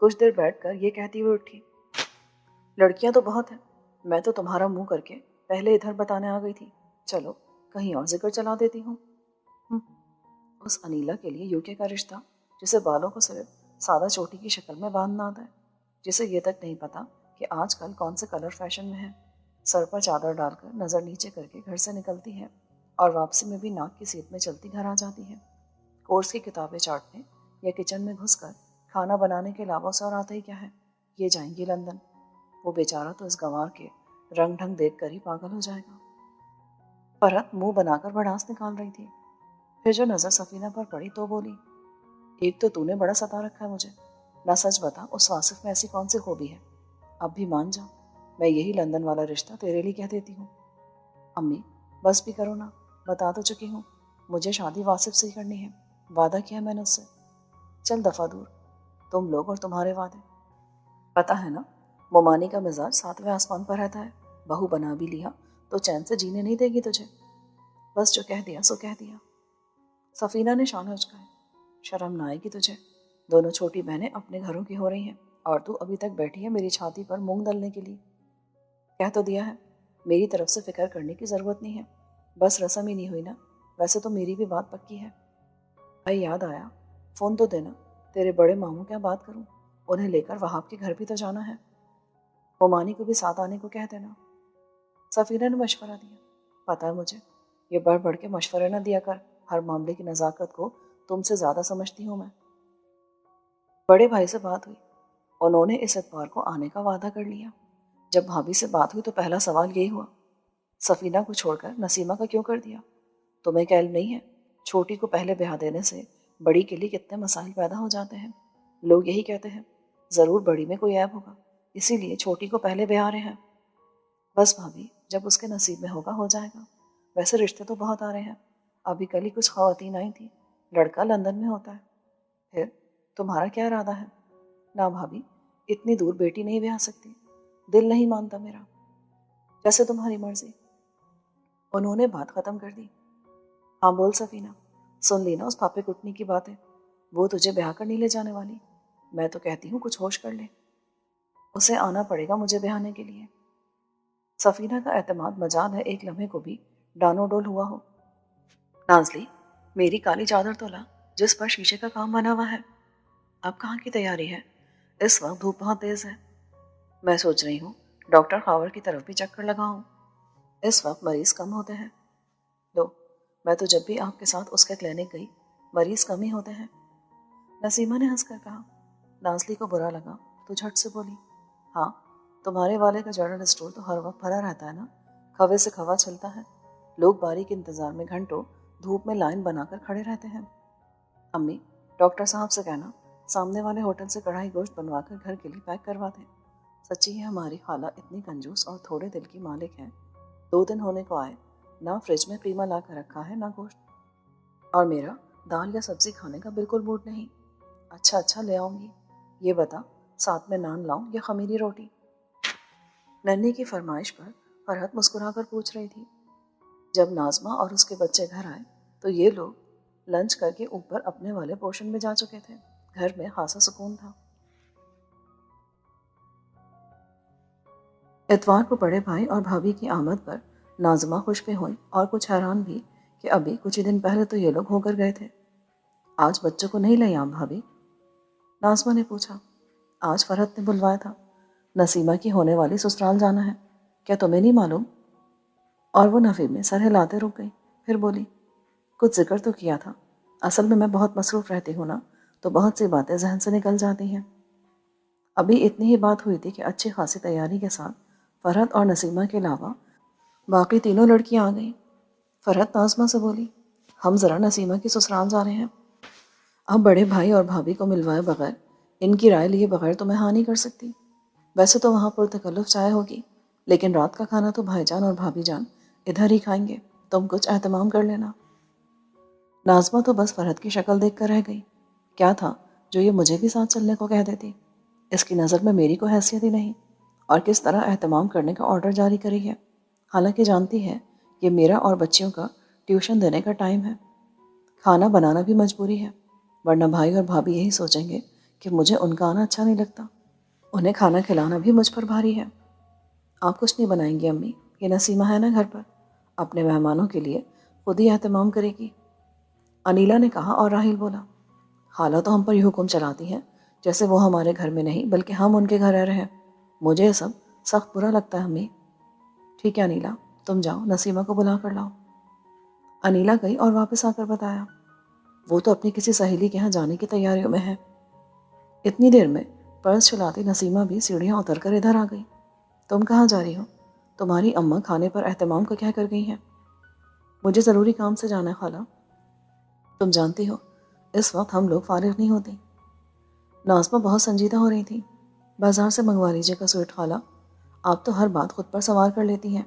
کچھ دیر بیٹھ کر یہ کہتی ہوئی اٹھی، لڑکیاں تو بہت ہیں، میں تو تمہارا منہ کر کے پہلے ادھر بتانے آ گئی تھی، چلو کہیں اور ذکر چلا دیتی ہوں۔ اس انیلا کے لیے یوکے کا رشتہ، جسے بالوں کو صرف سادہ چوٹی کی شکل میں باندھنا آتا ہے، جسے یہ تک نہیں پتا کہ آج کل کون سے کلر فیشن میں ہیں، سر پر چادر ڈال کر نظر نیچے کر کے گھر سے نکلتی ہے اور واپسی میں بھی ناک کی سیٹ میں چلتی گھر آ جاتی ہے۔ کورس کی کتابیں چاٹنے یا کچن میں گھس کر کھانا بنانے کے علاوہ سے اور آتا ہی کیا ہے؟ یہ جائیں گی لندن۔ وہ بیچارہ تو اس گنوار کے رنگ ڈھنگ دیکھ کر ہی پاگل ہو جائے گا۔ فرحت منہ بنا کر بھڑاس نکال رہی تھی، پھر جو نظر سفینہ پر پڑی تو بولی، ایک تو نے بڑا ستا رکھا ہے مجھے، نہ سچ بتا اس واصف میں ایسی کون سی خوبی ہے، اب بھی مان جا، میں یہی لندن والا رشتہ تیرے لیے کہہ دیتی ہوں۔ امی بس بھی کرو نا، بتا تو چکی ہوں، مجھے شادی واصف سے ہی کرنی ہے، وعدہ کیا میں نے اس سے۔ چل دفعہ دور، تم لوگ اور تمہارے وعدے، پتا ہے نا مومانی کا مزاج 7ویں آسمان پر رہتا ہے، بہو بنا بھی لیا تو چین سے جینے نہیں دے گی تجھے، بس جو کہہ دیا سو کہہ دیا۔ سفینہ نے شانے اچکائے، شرم نہ آئے گی تجھے، دونوں چھوٹی بہنیں اپنے گھروں کی ہو رہی ہیں اور تو ابھی تک بیٹھی ہے میری چھاتی پر مونگ دلنے کے لیے۔ کہہ تو دیا ہے، میری طرف سے فکر کرنے کی ضرورت نہیں ہے، بس رسم ہی نہیں ہوئی نا، ویسے تو میری بھی بات پکی ہے۔ بھائی یاد آیا، فون تو دینا، تیرے بڑے ماموں کیا بات کروں، انہیں لے کر وہاب کے گھر بھی تو جانا ہے، مومانی کو بھی ساتھ آنے کو کہہ دینا۔ سفینہ نے مشورہ دیا، پتا ہے مجھے، یہ بڑھ بڑھ کے مشورے نہ دیا کر، ہر معاملے کی نزاکت کو تم سے زیادہ سمجھتی ہوں میں۔ بڑے بھائی سے بات ہوئی، انہوں نے اس اتوار کو آنے کا وعدہ کر لیا۔ جب بھابھی سے بات ہوئی تو پہلا سوال یہی ہوا، سفینہ کو چھوڑ کر نسیمہ کا کیوں کر دیا؟ تمہیں کیا علم نہیں ہے چھوٹی کو پہلے بیاہ دینے سے بڑی کے لیے کتنے مسائل پیدا ہو جاتے ہیں؟ لوگ یہی کہتے ہیں ضرور بڑی میں کوئی عیب ہوگا، اسی لیے چھوٹی کو پہلے بیاہ رہے ہیں۔ بس بھابھی، جب اس کے نصیب میں ہوگا ہو جائے گا، ویسے رشتے تو بہت آ رہے ہیں، ابھی کل ہی کچھ خواتین آئی تھیں، لڑکا لندن میں ہوتا ہے۔ پھر تمہارا کیا ارادہ ہے؟ نہ بھابھی، اتنی دور بیٹی نہیں بیاہ سکتی، دل نہیں مانتا میرا، جیسے تمہاری مرضی۔ انہوں نے بات ختم کر دی۔ ہاں بول سفینہ، سن لی نا اس پھاپے کٹنی کی باتیں، وہ تجھے بیاہ کر نہیں لے جانے والی، میں تو کہتی ہوں کچھ ہوش کر لے، اسے آنا پڑے گا مجھے بیاہنے کے لیے۔ سفینہ کا اعتماد مجال ہے ایک لمحے کو بھی ڈانو ڈول ہوا ہو۔ نازلی، میری کالی چادر تو لا جس پر شیشے کا کام بنا ہوا ہے۔ اب کہاں کی تیاری ہے؟ اس وقت دھوپ بہت تیز ہے، میں سوچ رہی ہوں ڈاکٹر خاور کی طرف بھی چکر لگاؤں، اس وقت مریض کم ہوتے ہیں۔ لو، میں تو جب بھی آپ کے ساتھ اس کے کلینک گئی مریض کم ہی ہوتے ہیں۔ نسیمہ نے ہنس کر کہا۔ نازلی کو برا لگا تو جھٹ سے بولی، ہاں تمہارے والے کا جنرل اسٹور تو ہر وقت بھرا رہتا ہے نا، کھوے سے کھوا چلتا ہے، لوگ باری کے انتظار میں گھنٹوں دھوپ میں لائن بنا کر کھڑے رہتے ہیں۔ امی، ڈاکٹر صاحب سے کہنا سامنے والے ہوٹل سے کڑھائی گوشت بنوا کر گھر کے لیے پیک کروا دیں، سچی ہے ہماری خالہ اتنی کنجوس اور تھوڑے دل کی مالک ہیں، 2 دن ہونے کو آئے، نہ فریج میں قیمہ لا کر رکھا ہے نہ گوشت، اور میرا دال یا سبزی کھانے کا بالکل موڈ نہیں۔ اچھا لے آؤں گی، یہ بتا ساتھ میں نان لاؤں یا خمیری روٹی؟ ننھی کی فرمائش پر فرحت مسکرا کر پوچھ رہی تھی۔ جب نازمہ اور اس کے بچے گھر آئے تو یہ لوگ لنچ کر کے اوپر اپنے والے پورشن میں جا چکے تھے۔ گھر میں خاصا سکون تھا۔ اتوار کو بڑے بھائی اور بھابھی کی آمد پر نازمہ خوش بھی ہوئی اور کچھ حیران بھی کہ ابھی کچھ ہی دن پہلے تو یہ لوگ ہو کر گئے تھے۔ آج بچوں کو نہیں لے آؤں بھابھی؟ نازمہ نے پوچھا۔ آج فرحت نے بلوایا تھا، نسیمہ کی ہونے والی سسرال جانا ہے، کیا تمہیں نہیں معلوم؟ اور وہ نفی میں سر ہلاتے رک گئی، پھر بولی، کچھ ذکر تو کیا تھا، اصل میں بہت مصروف رہتی ہوں نا، تو بہت سی باتیں ذہن سے نکل جاتی ہیں۔ ابھی اتنی ہی بات ہوئی تھی کہ اچھی خاصی تیاری کے ساتھ فرحت اور نسیمہ کے علاوہ باقی تینوں لڑکیاں آ گئیں۔ فرحت نازمہ سے بولی، ہم ذرا نسیمہ کی سسرال جا رہے ہیں، اب بڑے بھائی اور بھابھی کو ملوائے بغیر، ان کی رائے لیے بغیر تو میں ہاں نہیں کر سکتی۔ ویسے تو وہاں پرتکلف چائے ہوگی، لیکن رات کا کھانا تو بھائی جان اور بھابھی جان ادھر ہی کھائیں گے، تم کچھ اہتمام کر لینا۔ نازمہ تو بس فرحت کی شکل دیکھ کر رہ گئی، کیا تھا جو یہ مجھے بھی ساتھ چلنے کو کہہ دیتی؟ اس کی نظر میں میری کوئی حیثیت ہی نہیں، اور کس طرح اہتمام کرنے کا آرڈر جاری کری ہے، حالانکہ جانتی ہے یہ میرا اور بچیوں کا ٹیوشن دینے کا ٹائم ہے۔ کھانا بنانا بھی مجبوری ہے، ورنہ بھائی اور بھابھی یہی سوچیں گے کہ مجھے ان کا آنا اچھا نہیں لگتا، انہیں کھانا کھلانا بھی مجھ پر بھاری ہے۔ آپ کچھ نہیں بنائیں گی امی؟ یہ نسیمہ ہے نا گھر پر، اپنے مہمانوں کے لیے خود ہی اہتمام کرے گی، انیلا نے کہا، اور راحیل بولا، خالہ تو ہم پر یہ حکم چلاتی ہیں جیسے وہ ہمارے گھر میں نہیں بلکہ ہم ان کے گھر رہ رہے ہیں، مجھے یہ سب سخت برا لگتا ہے امی۔ ٹھیک ہے انیلا، تم جاؤ نسیمہ کو بلا کر لاؤ۔ انیلا گئی اور واپس آ کر بتایا، وہ تو اپنی کسی سہیلی کے ہاں جانے کی تیاریوں میں ہے۔ اتنی دیر میں پرس چلاتی نسیمہ بھی سیڑھیاں اتر کر ادھر آ گئی۔ تم کہاں جا رہی ہو؟ تمہاری اماں کھانے پر اہتمام کو کہہ کر گئی ہیں۔ مجھے ضروری کام سے جانا ہے خالہ، تم جانتی ہو اس وقت ہم لوگ فارغ نہیں ہوتے۔ نازمہ بہت سنجیدہ ہو رہی تھی۔ بازار سے منگوا لیجیے گا سویٹ خالہ، آپ تو ہر بات خود پر سوار کر لیتی ہیں،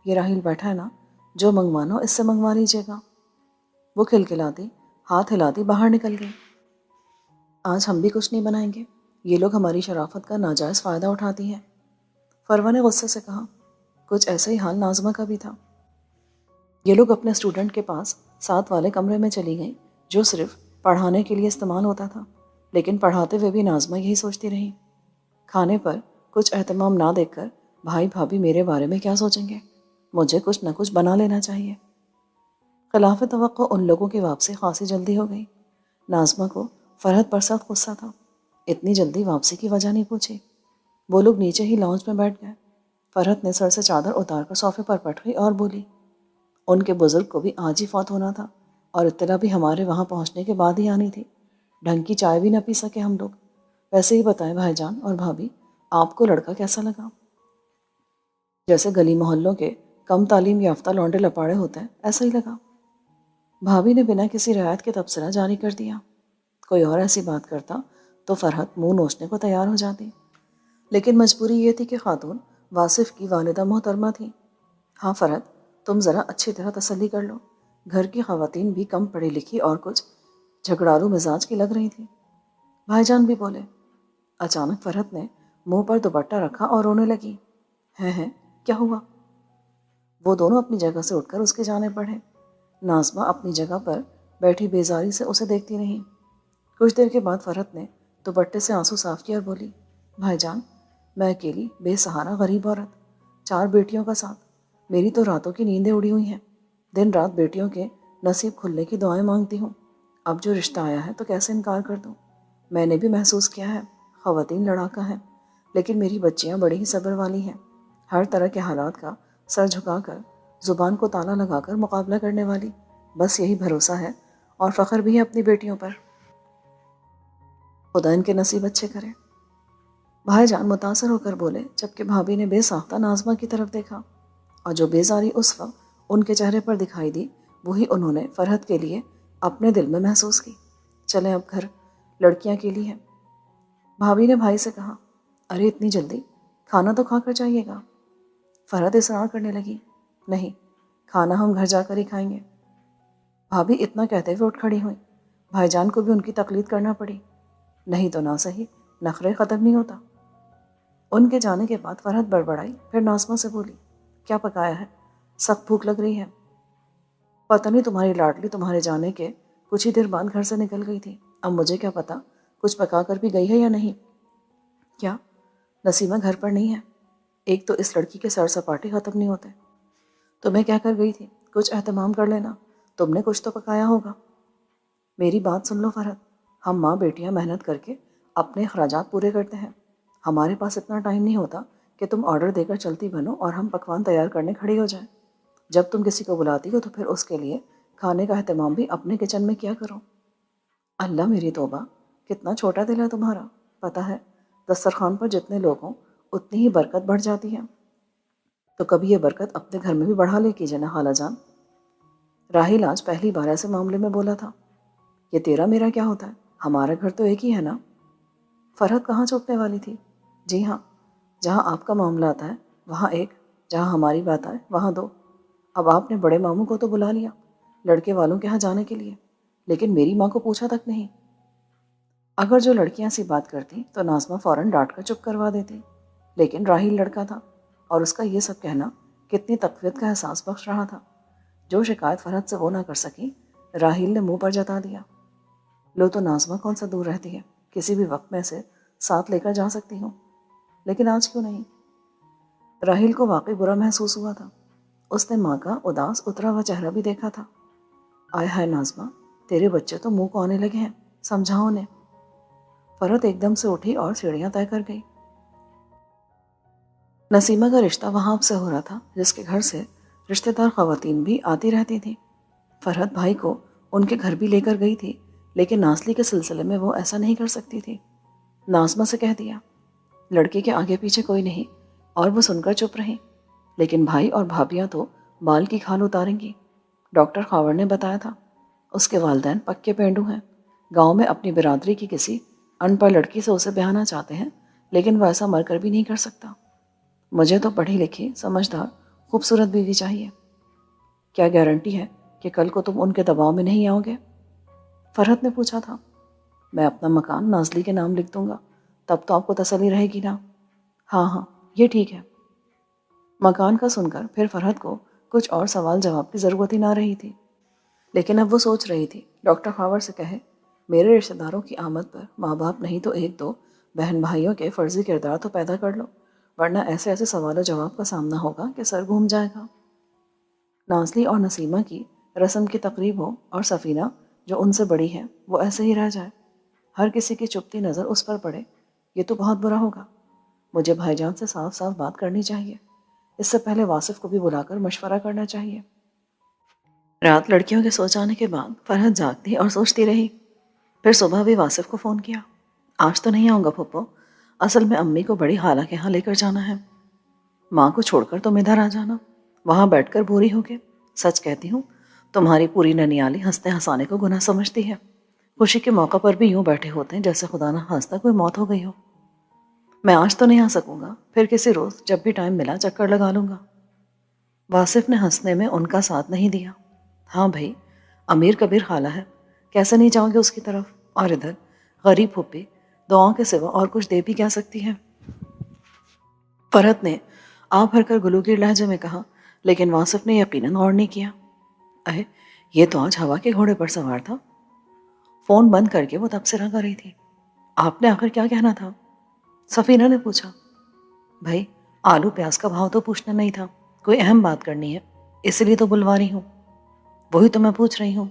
یہ راحیل بیٹھا ہے نا، جو منگوانا ہو اس سے منگوا لیجیے گا۔ وہ کھلکھلاتی ہاتھ ہلاتی باہر نکل گئی۔ آج ہم بھی کچھ نہیں بنائیں گے، یہ لوگ ہماری شرافت کا ناجائز فائدہ اٹھاتی ہیں، فروہ نے غصے سے کہا۔ کچھ ایسا ہی حال نازمہ کا بھی تھا۔ یہ لوگ اپنے اسٹوڈنٹ کے پاس ساتھ والے کمرے میں چلی گئیں جو صرف پڑھانے کے لیے استعمال ہوتا تھا، لیکن پڑھاتے ہوئے بھی نازمہ یہی سوچتی رہی، کھانے پر کچھ اہتمام نہ دیکھ کر بھائی بھابھی میرے بارے میں کیا سوچیں گے، مجھے کچھ نہ کچھ بنا لینا چاہیے۔ خلاف توقع ان لوگوں کی واپسی خاصی جلدی ہو گئی۔ نازمہ کو فرحت پر سخت غصہ تھا، اتنی جلدی واپسی کی وجہ نہیں پوچھی۔ وہ لوگ نیچے ہی لاؤنج میں بیٹھ گئے۔ فرحت نے سر سے چادر اتار کر صوفے پر پٹ گئی اور بولی، ان کے بزرگ کو بھی آج ہی فوت ہونا تھا، اور اطلاع بھی ہمارے وہاں پہنچنے کے بعد ہی آنی تھی، ڈھنگ کی چائے بھی نہ پی سکے ہم لوگ۔ ویسے ہی بتائیں بھائی جان اور بھابھی، آپ کو لڑکا کیسا لگا؟ جیسے گلی محلوں کے کم تعلیم یافتہ لونڈے لپاڑے ہوتے ہیں ایسا ہی لگا۔ بھابھی نے بنا کسی رعایت کے تبصرہ جاری کر دیا۔ کوئی اور ایسی بات کرتا تو فرحت منہ نوچنے کو تیار ہو جاتی، لیکن مجبوری یہ تھی کہ خاتون واصف کی والدہ محترمہ تھی۔ ہاں فرحت، تم ذرا اچھی طرح تسلی کر لو، گھر کی خواتین بھی کم پڑھی لکھی اور کچھ جھگڑالو مزاج کی لگ رہی تھی۔ بھائی جان بھی بولے۔ اچانک فرحت نے منہ پر دوپٹہ رکھا اور رونے لگی۔ ہے کیا ہوا؟ وہ دونوں اپنی جگہ سے اٹھ کر اس کے جانے پڑے۔ نازمہ اپنی جگہ پر بیٹھی بیزاری سے اسے دیکھتی رہی۔ کچھ دیر کے بعد فرحت نے دوپٹے سے آنسو صاف کیا اور بولی، بھائی جان، میں اکیلی بے سہارا غریب عورت، 4 بیٹیوں کا ساتھ، میری تو راتوں کی نیندیں اڑی ہوئی ہیں، دن رات بیٹیوں کے نصیب کھلنے کی دعائیں مانگتی ہوں، اب جو رشتہ آیا ہے تو کیسے انکار کر دوں؟ میں نے بھی محسوس کیا ہے خواتین لڑاکا ہیں، لیکن میری بچیاں بڑی ہی صبر والی ہیں، ہر طرح کے حالات کا سر جھکا کر، زبان کو تالا لگا کر مقابلہ کرنے والی، بس یہی بھروسہ ہے اور فخر بھی ہے اپنی بیٹیوں پر، خدا ان کے نصیب اچھے کرے۔ بھائی جان متاثر ہو کر بولے، جبکہ بھابھی نے بے ساختہ نازمہ کی طرف دیکھا، اور جو بیزاری اس وقت ان کے چہرے پر دکھائی دی وہی انہوں نے فرحت کے لیے اپنے دل میں محسوس کی۔ چلیں اب گھر، لڑکیاں کے لیے۔ بھابھی نے بھائی سے کہا، ارے اتنی جلدی؟ کھانا تو کھا کر جائیے گا۔ فرحت اصرار کرنے لگی، نہیں، کھانا ہم گھر جا کر ہی کھائیں گے۔ بھابھی اتنا کہتے ہوئے اٹھ کھڑی ہوئیں۔ بھائی جان کو بھی ان کی تقلید کرنا پڑی۔ نہیں تو نہ صحیح، نخرے ختم نہیں ہوتا۔ ان کے جانے کے بعد فرحت بڑبڑائی، پھر ناظمہ سے بولی، کیا پکایا ہے؟ سخت بھوک لگ رہی ہے۔ پتہ نہیں تمہاری لاڈلی تمہارے جانے کے کچھ ہی دیر بعد گھر سے نکل گئی تھی، اب مجھے کیا پتا کچھ پکا کر بھی گئی ہے یا نہیں۔ کیا نسیمہ گھر پر نہیں ہے؟ ایک تو اس لڑکی کے سر سپاٹے ختم نہیں ہوتے۔ تمہیں کہہ کر گئی تھی کچھ اہتمام کر لینا، تم نے کچھ تو پکایا ہوگا۔ میری بات سن لو فرحت، ہم ماں بیٹیاں محنت کر کے اپنے اخراجات پورے کرتے ہیں، ہمارے پاس اتنا ٹائم نہیں ہوتا کہ تم آرڈر دے کر چلتی بنو اور ہم پکوان تیار کرنے کھڑی ہو جائیں۔ جب تم کسی کو بلاتی ہو تو پھر اس کے لیے کھانے کا اہتمام بھی اپنے کچن میں کیا کرو۔ اللہ میری توبہ، کتنا چھوٹا دل ہے تمہارا۔ پتہ ہے دسترخوان پر جتنے لوگ ہوں اتنی ہی برکت بڑھ جاتی ہے، تو کبھی یہ برکت اپنے گھر میں بھی بڑھا لے کیجیے نا خالہ جان۔ راہیل آج پہلی بار ایسے معاملے میں بولا تھا۔ یہ تیرا میرا کیا ہوتا ہے، ہمارا گھر تو ایک ہی ہے نا۔ فرحت کہاں چوکنے والی تھی۔ جی ہاں، جہاں آپ کا معاملہ آتا ہے وہاں ایک، جہاں ہماری بات آئے وہاں دو۔ اب آپ نے بڑے ماموں کو تو بلا لیا لڑکے والوں کے ہاں جانے کے لیے، لیکن میری ماں کو پوچھا تک نہیں۔ اگر جو لڑکیاں سی بات کرتی تو ناظمہ فوراً ڈانٹ کر چپ کروا دیتی، لیکن راہیل لڑکا تھا اور اس کا یہ سب کہنا کتنی تقویت کا احساس بخش رہا تھا۔ جو شکایت فرحت سے وہ نہ کر سکی، راہیل نے منہ پر جتا دیا۔ لو تو ناظمہ کون سا دور رہتی ہے، کسی بھی وقت میں سے ساتھ لے کر جا سکتی ہوں، لیکن آج کیوں نہیں؟ راہیل کو واقعی برا محسوس ہوا تھا۔ اس نے ماں کا اداس اترا ہوا چہرہ بھی دیکھا تھا۔ آئے ہائے ناظمہ، تیرے بچے تو منہ کو آنے لگے ہیں، سمجھاؤ انہیں۔ فرحت ایک دم سے اٹھی اور سیڑھیاں طے کر گئی۔ نسیمہ کا رشتہ وہاں اب سے ہو رہا تھا جس کے گھر سے رشتہ دار خواتین بھی آتی رہتی تھیں۔ فرحت بھائی کو ان کے گھر بھی لے کر گئی تھی، لیکن ناسلی کے سلسلے میں وہ ایسا نہیں کر سکتی تھی۔ ناظمہ سے کہہ دیا، لڑکے کے آگے پیچھے کوئی نہیں، اور وہ سن کر چپ رہی۔ لیکن بھائی اور بھابیاں تو بال کی کھال اتاریں گی۔ ڈاکٹر خاور نے بتایا تھا اس کے والدین پکے پینڈو ہیں، گاؤں میں اپنی برادری کی کسی ان پڑھ لڑکی سے اسے بیاہنا چاہتے ہیں، لیکن وہ ایسا مر کر بھی نہیں کر سکتا۔ مجھے تو پڑھی لکھی، سمجھدار، خوبصورت بیوی چاہیے۔ کیا گارنٹی ہے کہ کل کو تم ان کے دباؤ میں نہیں آؤ گے؟ فرحت نے پوچھا تھا۔ میں اپنا مکان نازلی کے نام لکھ دوں گا، تب تو آپ کو تسلی رہے گی نا۔ ہاں ہاں، یہ ٹھیک ہے۔ مکان کا سن کر پھر فرحت کو کچھ اور سوال جواب کی ضرورت ہی نہ رہی تھی، لیکن اب وہ سوچ رہی تھی ڈاکٹر خاور سے کہے میرے رشتہ داروں کی آمد پر ماں باپ نہیں تو ایک دو بہن بھائیوں کے فرضی کردار تو پیدا کر لو، ورنہ ایسے ایسے سوال و جواب کا سامنا ہوگا کہ سر گھوم جائے گا۔ نازلی اور نسیمہ کی رسم کی تقریب ہو اور سفینہ جو ان سے بڑی ہے وہ ایسے ہی رہ جائے، ہر کسی کی چپتی نظر اس پر پڑے، یہ تو بہت برا ہوگا۔ مجھے بھائی جان سے صاف صاف بات کرنی چاہیے، اس سے پہلے واصف کو بھی بلا کر مشورہ کرنا چاہیے۔ رات لڑکیوں کے سو جانے کے بعد فرحت جاگتی اور سوچتی رہی، پھر صبح بھی واصف کو فون کیا۔ آج تو نہیں آؤں گا پھپھو، اصل میں امی کو بڑی خالہ کے ہاں لے کر جانا ہے۔ ماں کو چھوڑ کر تم ادھر آ جانا، وہاں بیٹھ کر بوری ہوگے۔ سچ کہتی ہوں تمہاری پوری ننیالی ہنستے ہنسانے کو گناہ سمجھتی ہے، خوشی کے موقع پر بھی یوں بیٹھے ہوتے ہیں جیسے خدا نہ خواستہ کوئی موت ہو گئی ہو۔ میں آج تو نہیں آ سکوں گا، پھر کسی روز جب بھی ٹائم ملا چکر لگا لوں گا۔ واصف نے ہنسنے میں ان کا ساتھ نہیں دیا۔ ہاں بھائی، امیر کبیر خالہ ہے، کیسے نہیں جاؤ گے اس کی طرف، اور ادھر غریب پھپھی دعاؤں کے سوا اور کچھ دے بھی کیا سکتی ہے۔ فرحت نے آ بھر کر گلوگیر لہجے میں کہا، لیکن واصف نے یقیناً غور نہیں کیا۔ اے، یہ تو آج ہوا کے گھوڑے پر سوار تھا۔ فون بند کر کے وہ تبصرہ کر رہی تھی۔ آپ نے آخر کیا کہنا تھا؟ سفینہ نے پوچھا۔ بھائی، آلو پیاز کا بھاؤ تو پوچھنا نہیں تھا، کوئی اہم بات کرنی ہے، اس لیے تو بلوا رہی ہوں۔ وہی تو میں پوچھ رہی ہوں۔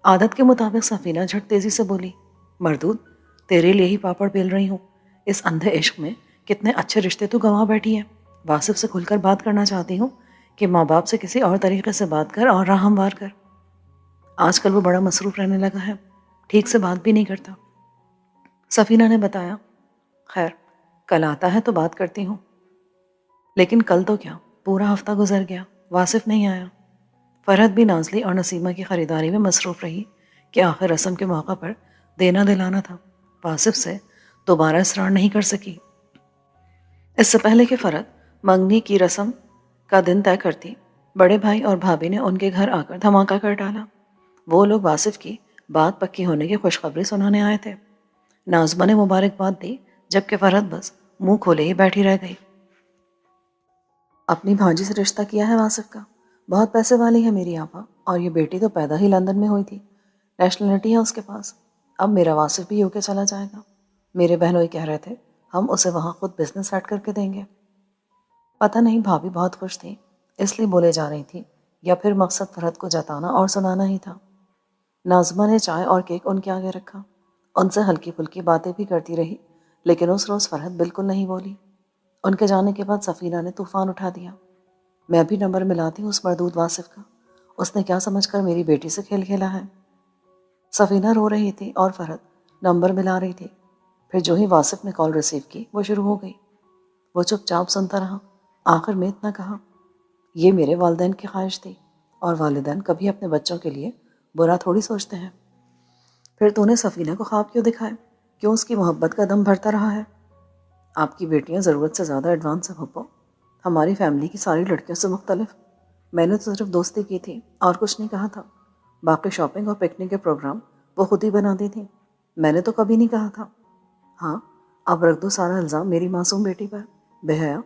عادت کے مطابق سفینہ جھٹ تیزی سے بولی، مردود، تیرے لیے ہی پاپڑ بیل رہی ہوں، اس اندھے عشق میں کتنے اچھے رشتے تو گنوا بیٹھی ہے۔ واصف سے کھل کر بات کرنا چاہتی ہوں کہ ماں باپ سے کسی اور طریقے سے بات کر اور راہ ہموار کر۔ آج کل وہ بڑا مصروف رہنے لگا ہے، ٹھیک سے بات بھی نہیں کرتا۔ سفینہ نے بتایا، خیر کل آتا ہے تو بات کرتی ہوں۔ لیکن کل تو کیا، پورا ہفتہ گزر گیا، واصف نہیں آیا۔ فرحت بھی نازلی اور نسیمہ کی خریداری میں مصروف رہی کہ آخر رسم کے موقع پر دینا دلانا تھا، واصف سے دوبارہ اصرار نہیں کر سکی۔ اس سے پہلے کہ فرد منگنی کی رسم کا دن طے کرتی، بڑے بھائی اور بھابھی نے ان کے گھر آ کر دھماکہ کر ڈالا۔ وہ لوگ واصف کی بات پکی ہونے کی خوشخبری سنانے آئے تھے۔ ناظمہ نے مبارکباد دی، جبکہ فرحت بس منہ کھولے ہی بیٹھی رہ گئی۔ اپنی بھانجی سے رشتہ کیا ہے واصف کا، بہت پیسے والی ہے میری آپا، اور یہ بیٹی تو پیدا ہی لندن میں ہوئی تھی، نیشنلٹی ہے اس کے پاس۔ اب میرا واصف بھی UK چلا جائے گا۔ میرے بہنوئی کہہ رہے تھے ہم اسے وہاں خود بزنس سیٹ کر کے دیں گے۔ پتہ نہیں بھابھی بہت خوش تھی، اس لیے بولے جا رہی تھی، یا پھر مقصد فرحت کو جتانا اور سنانا ہی تھا۔ ناظمہ نے چائے اور کیک ان کے آگے رکھا، ان سے ہلکی پھلکی باتیں بھی کرتی رہی، لیکن اس روز فرحت بالکل نہیں بولی۔ ان کے جانے کے بعد سفینہ نے طوفان اٹھا دیا۔ میں بھی نمبر ملاتی ہوں اس مردود واصف کا، اس نے کیا سمجھ کر میری بیٹی سے کھیل کھیلا ہے۔ سفینہ رو رہی تھی اور فرحت نمبر ملا رہی تھی۔ پھر جو ہی واصف نے کال ریسیو کی وہ شروع ہو گئی۔ وہ چپ چاپ سنتا رہا، آخر میں اتنا کہا، یہ میرے والدین کی خواہش تھی، اور والدین کبھی اپنے بچوں کے لیے برا تھوڑی سوچتے ہیں۔ پھر تو نے سفینہ کو خواب کیوں دکھائے؟ کیوں اس کی محبت کا دم بھرتا رہا ہے؟ آپ کی بیٹیاں ضرورت سے زیادہ ایڈوانس ہیں پھپھو، ہماری فیملی کی ساری لڑکیوں سے مختلف۔ میں نے تو صرف دوستی کی تھی اور کچھ نہیں کہا تھا۔ باقی شاپنگ اور پکنک کے پروگرام وہ خود ہی بناتی تھیں، میں نے تو کبھی نہیں کہا تھا۔ ہاں، اب رکھ دو سارا الزام میری معصوم بیٹی پر، بے حیا،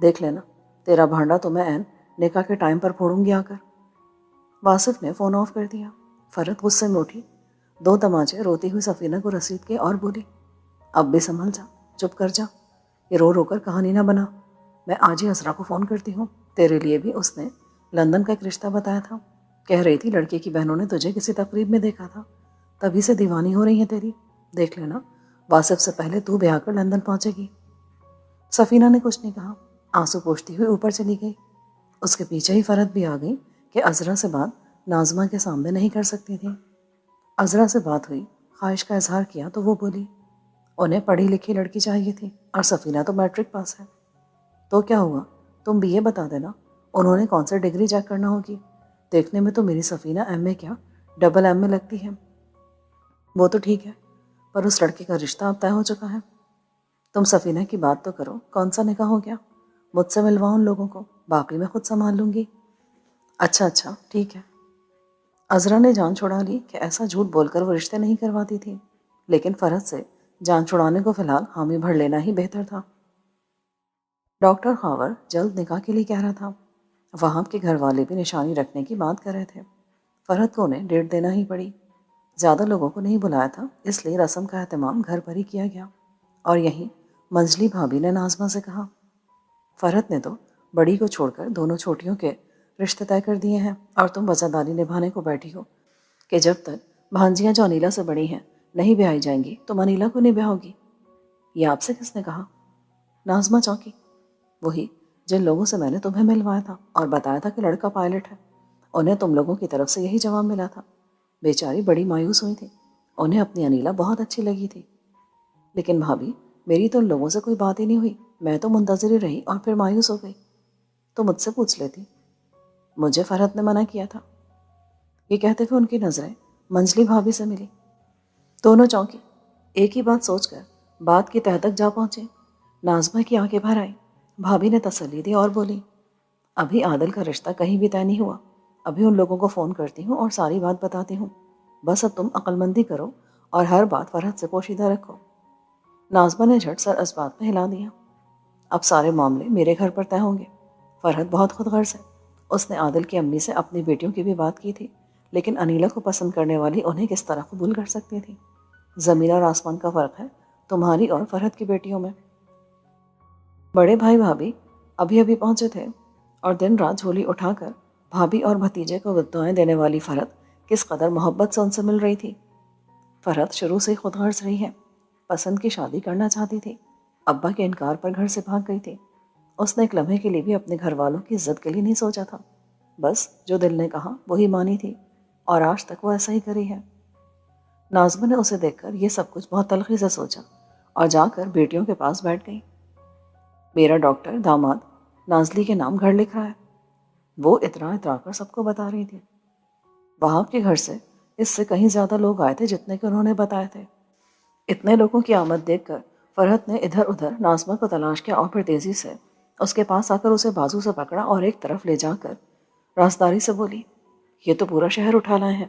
دیکھ لینا تیرا بھانڈا تو میں عین نکاح کے ٹائم پر پھوڑوں گی آ کر۔ واصف نے فون آف کر دیا۔ فرحت غصے میں اٹھی، دو تماچے روتی ہوئی سفینہ کو رسید کے اور بولی، اب بھی سنبھل جا، چپ کر جا، یہ رو رو کر کہانی نہ بنا۔ میں آج ہی اسرا کو فون کرتی ہوں، تیرے لیے بھی اس نے لندن کا ایک رشتہ بتایا تھا، کہہ رہی تھی لڑکے کی بہنوں نے تجھے کسی تقریب میں دیکھا تھا، تبھی سے دیوانی ہو رہی ہے تیری، دیکھ لینا واصف سے پہلے تو بیاہ کر لندن پہنچے گی۔ سفینہ نے کچھ نہیں کہا، آنسو پوچھتی ہوئی اوپر چلی گئی۔ اس کے پیچھے ہی فرحت بھی آ گئی کہ عذرا سے بات ناظمہ کے سامنے نہیں کر سکتی تھی۔ عذرا سے بات ہوئی، خواہش کا اظہار کیا تو وہ بولی، انہیں پڑھی لکھی لڑکی چاہیے تھی، اور سفینہ تو میٹرک پاس ہے۔ تو کیا ہوا، تم BA بتا دینا، انہوں نے کون سا ڈگری چیک کرنا ہوگی؟ دیکھنے میں تو میری سفینہ MA کیا ڈبل MA لگتی ہے۔ وہ تو ٹھیک ہے، پر اس لڑکے کا رشتہ اب طے ہو چکا ہے۔ تم سفینہ کی بات تو کرو، کون سا نکاح ہو گیا؟ مجھ سے ملواؤ ان لوگوں کو، باقی میں خود سنبھال لوں گی۔ اچھا ٹھیک ہے۔ عذرا نے جان چھڑا لی کہ ایسا جھوٹ بول کر وہ رشتے نہیں کرواتی تھی، لیکن فرحت سے جان چھڑانے کو فی الحال حامی بھر لینا ہی بہتر تھا۔ ڈاکٹر خاور جلد نکاح کے لیے کہہ رہا تھا، وہاں کے گھر والے بھی نشانی رکھنے کی بات کر رہے تھے۔ فرحت کو انہیں ڈیٹ دینا ہی پڑی۔ زیادہ لوگوں کو نہیں بلایا تھا، اس لیے رسم کا اہتمام گھر پر ہی کیا گیا، اور یہیں منجلی بھابھی نے ناظمہ سے کہا، فرحت نے تو بڑی کو چھوڑ کر دونوں چھوٹیوں کے رشتے طے کر دیے ہیں، اور تم وزاداری نبھانے کو بیٹھی ہو کہ جب تک بھانجیاں جو انیلا سے بڑی ہیں نہیں بیائی جائیں گی تم انیلا کو نہیں بیاؤ گی۔ یہ آپ سے کس نے کہا؟ ناظمہ چونکی، وہی جن لوگوں سے میں نے تمہیں ملوایا تھا اور بتایا تھا کہ لڑکا پائلٹ ہے، انہیں تم لوگوں کی طرف سے یہی جواب ملا تھا۔ بیچاری بڑی مایوس ہوئی تھی، انہیں اپنی انیلا بہت اچھی لگی تھی۔ لیکن بھابھی، میری تو ان لوگوں سے کوئی بات ہی نہیں ہوئی، میں تو منتظر ہی رہی اور پھر مایوس ہو گئی۔ تو مجھ سے پوچھ لیتی، مجھے فرحت نے منع کیا تھا۔ یہ کہتے ہوئے ان کی نظریں منجلی بھابھی سے ملی۔ دونوں چونکی، ایک ہی بات سوچ کر بات کی تہہ تک جا پہنچے۔ ناظمہ کی آنکھیں بھر آئیں، بھابھی نے تسلی دی اور بولی، ابھی عادل کا رشتہ کہیں بھی طے نہیں ہوا، ابھی ان لوگوں کو فون کرتی ہوں اور ساری بات بتاتی ہوں، بس اب تم عقل مندی کرو اور ہر بات فرحت سے پوشیدہ رکھو۔ ناظمہ نے جھٹ سر اس بات میں ہلا دیا، اب سارے معاملے میرے گھر پر طے ہوں گے۔ فرحت بہت خود غرض ہے، اس نے عادل کی امی سے اپنی بیٹیوں کی بھی بات کی تھی، لیکن انیلا کو پسند کرنے والی انہیں کس طرح قبول کر سکتی تھی؟ زمین اور آسمان کا فرق ہے تمہاری اور فرحت کی بیٹیوں میں۔ بڑے بھائی بھابھی ابھی ابھی پہنچے تھے، اور دن رات جھولی اٹھا کر بھابھی اور بھتیجے کو دعائیں دینے والی فرحت کس قدر محبت سے ان سے مل رہی تھی۔ فرحت شروع سے ہی خود غرض رہی ہے، پسند کی شادی کرنا چاہتی تھی، ابا کے انکار پر گھر سے بھاگ گئی تھی۔ اس نے ایک لمحے کے لیے بھی اپنے گھر والوں کی عزت کے لیے نہیں سوچا تھا، بس جو دل نے کہا وہی مانی تھی، اور آج تک وہ ایسا ہی کری ہے۔ ناظمہ نے اسے دیکھ کر یہ سب کچھ بہت تلخی سے سوچا، اور جا کر بیٹیوں کے پاس بیٹھ گئی۔ میرا ڈاکٹر داماد نازلی کے نام گھر لکھ رہا ہے، وہ اترا اترا کر سب کو بتا رہی تھی۔ وہاں کے گھر سے اس سے کہیں زیادہ لوگ آئے تھے جتنے کہ انہوں نے بتائے تھے۔ اتنے لوگوں کی آمد دیکھ کر فرحت نے ادھر ادھر ناظمہ کو تلاش کیا اور پھر تیزی سے اس کے پاس آ کر اسے بازو سے پکڑا اور ایک طرف لے جا کر رازداری سے بولی، یہ تو پورا شہر اٹھا لائے ہیں،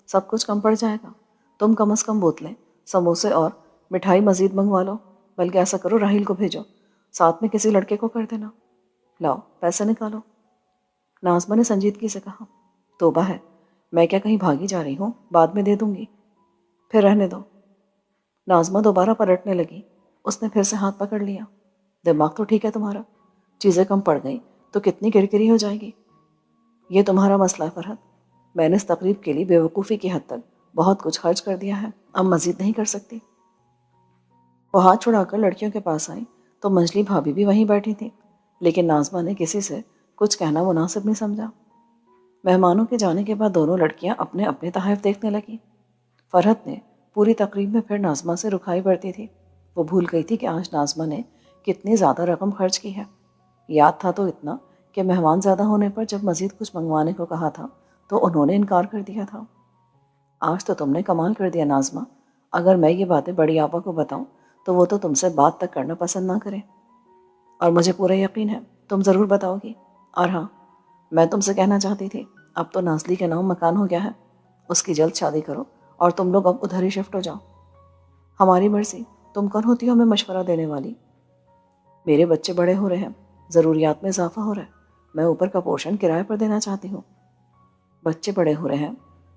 سب کچھ کم پڑ جائے گا۔ تم کم از کم بوتلیں، سموسے اور مٹھائی مزید منگوا لو، بلکہ ایسا کرو راحیل کو بھیجو، ساتھ میں کسی لڑکے کو کر دینا۔ لاؤ پیسے نکالو۔ ناظمہ نے سنجیدگی سے کہا، توبہ ہے، میں کیا کہیں بھاگی جا رہی ہوں؟ بعد میں دے دوں گی۔ پھر رہنے دو۔ ناظمہ دوبارہ پلٹنے لگی۔ اس نے پھر سے ہاتھ پکڑ لیا۔ دماغ تو ٹھیک ہے تمہارا، چیزیں کم پڑ گئیں تو کتنی کرکری ہو جائے گی۔ یہ تمہارا مسئلہ ہے فرحت، میں نے اس تقریب کے لیے بے وقوفی کی حد تک بہت کچھ خرچ کر دیا ہے، اب مزید نہیں کر سکتی۔ وہ ہاتھ چھڑا کر لڑکیوں کے پاس آئی تو منجلی بھابھی بھی وہیں بیٹھی تھی، لیکن ناظمہ نے کسی سے کچھ کہنا مناسب نہیں سمجھا۔ مہمانوں کے جانے کے بعد دونوں لڑکیاں اپنے اپنے تحائف دیکھنے لگیں۔ فرحت نے پوری تقریب میں پھر ناظمہ سے رکھائی برتی تھی۔ وہ بھول گئی تھی کہ آج ناظمہ نے کتنی زیادہ رقم خرچ کی ہے۔ یاد تھا تو اتنا کہ مہمان زیادہ ہونے پر جب مزید کچھ منگوانے کو کہا تھا تو انہوں نے انکار کر دیا تھا۔ آج تو تم نے کمال کر دیا ناظمہ، اگر میں یہ باتیں بڑی آپا کو بتاؤں تو وہ تو تم سے بات تک کرنا پسند نہ کریں، اور مجھے پورا یقین ہے تم ضرور بتاؤ گی۔ اور ہاں، میں تم سے کہنا چاہتی تھی، اب تو نازلی کے نام مکان ہو گیا ہے، اس کی جلد شادی کرو اور تم لوگ اب ادھر ہی شفٹ ہو جاؤ۔ ہماری مرضی، تم کون ہوتی ہو ہمیں مشورہ دینے والی؟ میرے بچے بڑے ہو رہے ہیں، ضروریات میں اضافہ ہو رہا ہے، میں اوپر کا پورشن کرائے پر دینا چاہتی ہوں۔ بچے بڑے ہو رہے ہیں،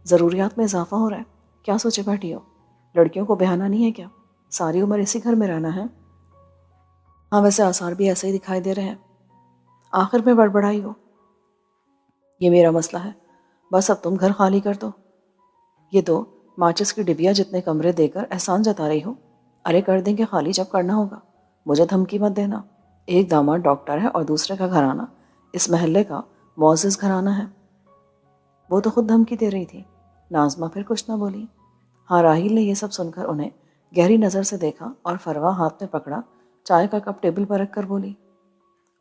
ضروریات میں اضافہ ہو رہا ہے، کیا سوچے بیٹھی ہو؟ لڑکیوں کو بہانا نہیں ہے کیا؟ ساری عمر اسی گھر میں رہنا ہے؟ ہاں ویسے آثار بھی ایسے ہی دکھائی دے رہے ہیں۔ آخر میں بڑبڑائی ہو، یہ میرا مسئلہ ہے، بس اب تم گھر خالی کر دو۔ یہ دو ماچس کی ڈبیا جتنے کمرے دے کر احسان جتا رہی ہو، ارے کر دیں گے خالی جب کرنا ہوگا، مجھے دھمکی مت دینا۔ ایک داماد ڈاکٹر ہے اور دوسرے کا گھرانہ اس محلے کا معزز گھرانہ ہے۔ وہ تو خود دھمکی دے رہی تھی۔ ناظمہ پھر کچھ نہ بولی۔ ہاں راحیل نے یہ سب سن کر انہیں گہری نظر سے دیکھا اور فروا ہاتھ میں پکڑا چائے کا کپ ٹیبل پر رکھ کر بولی،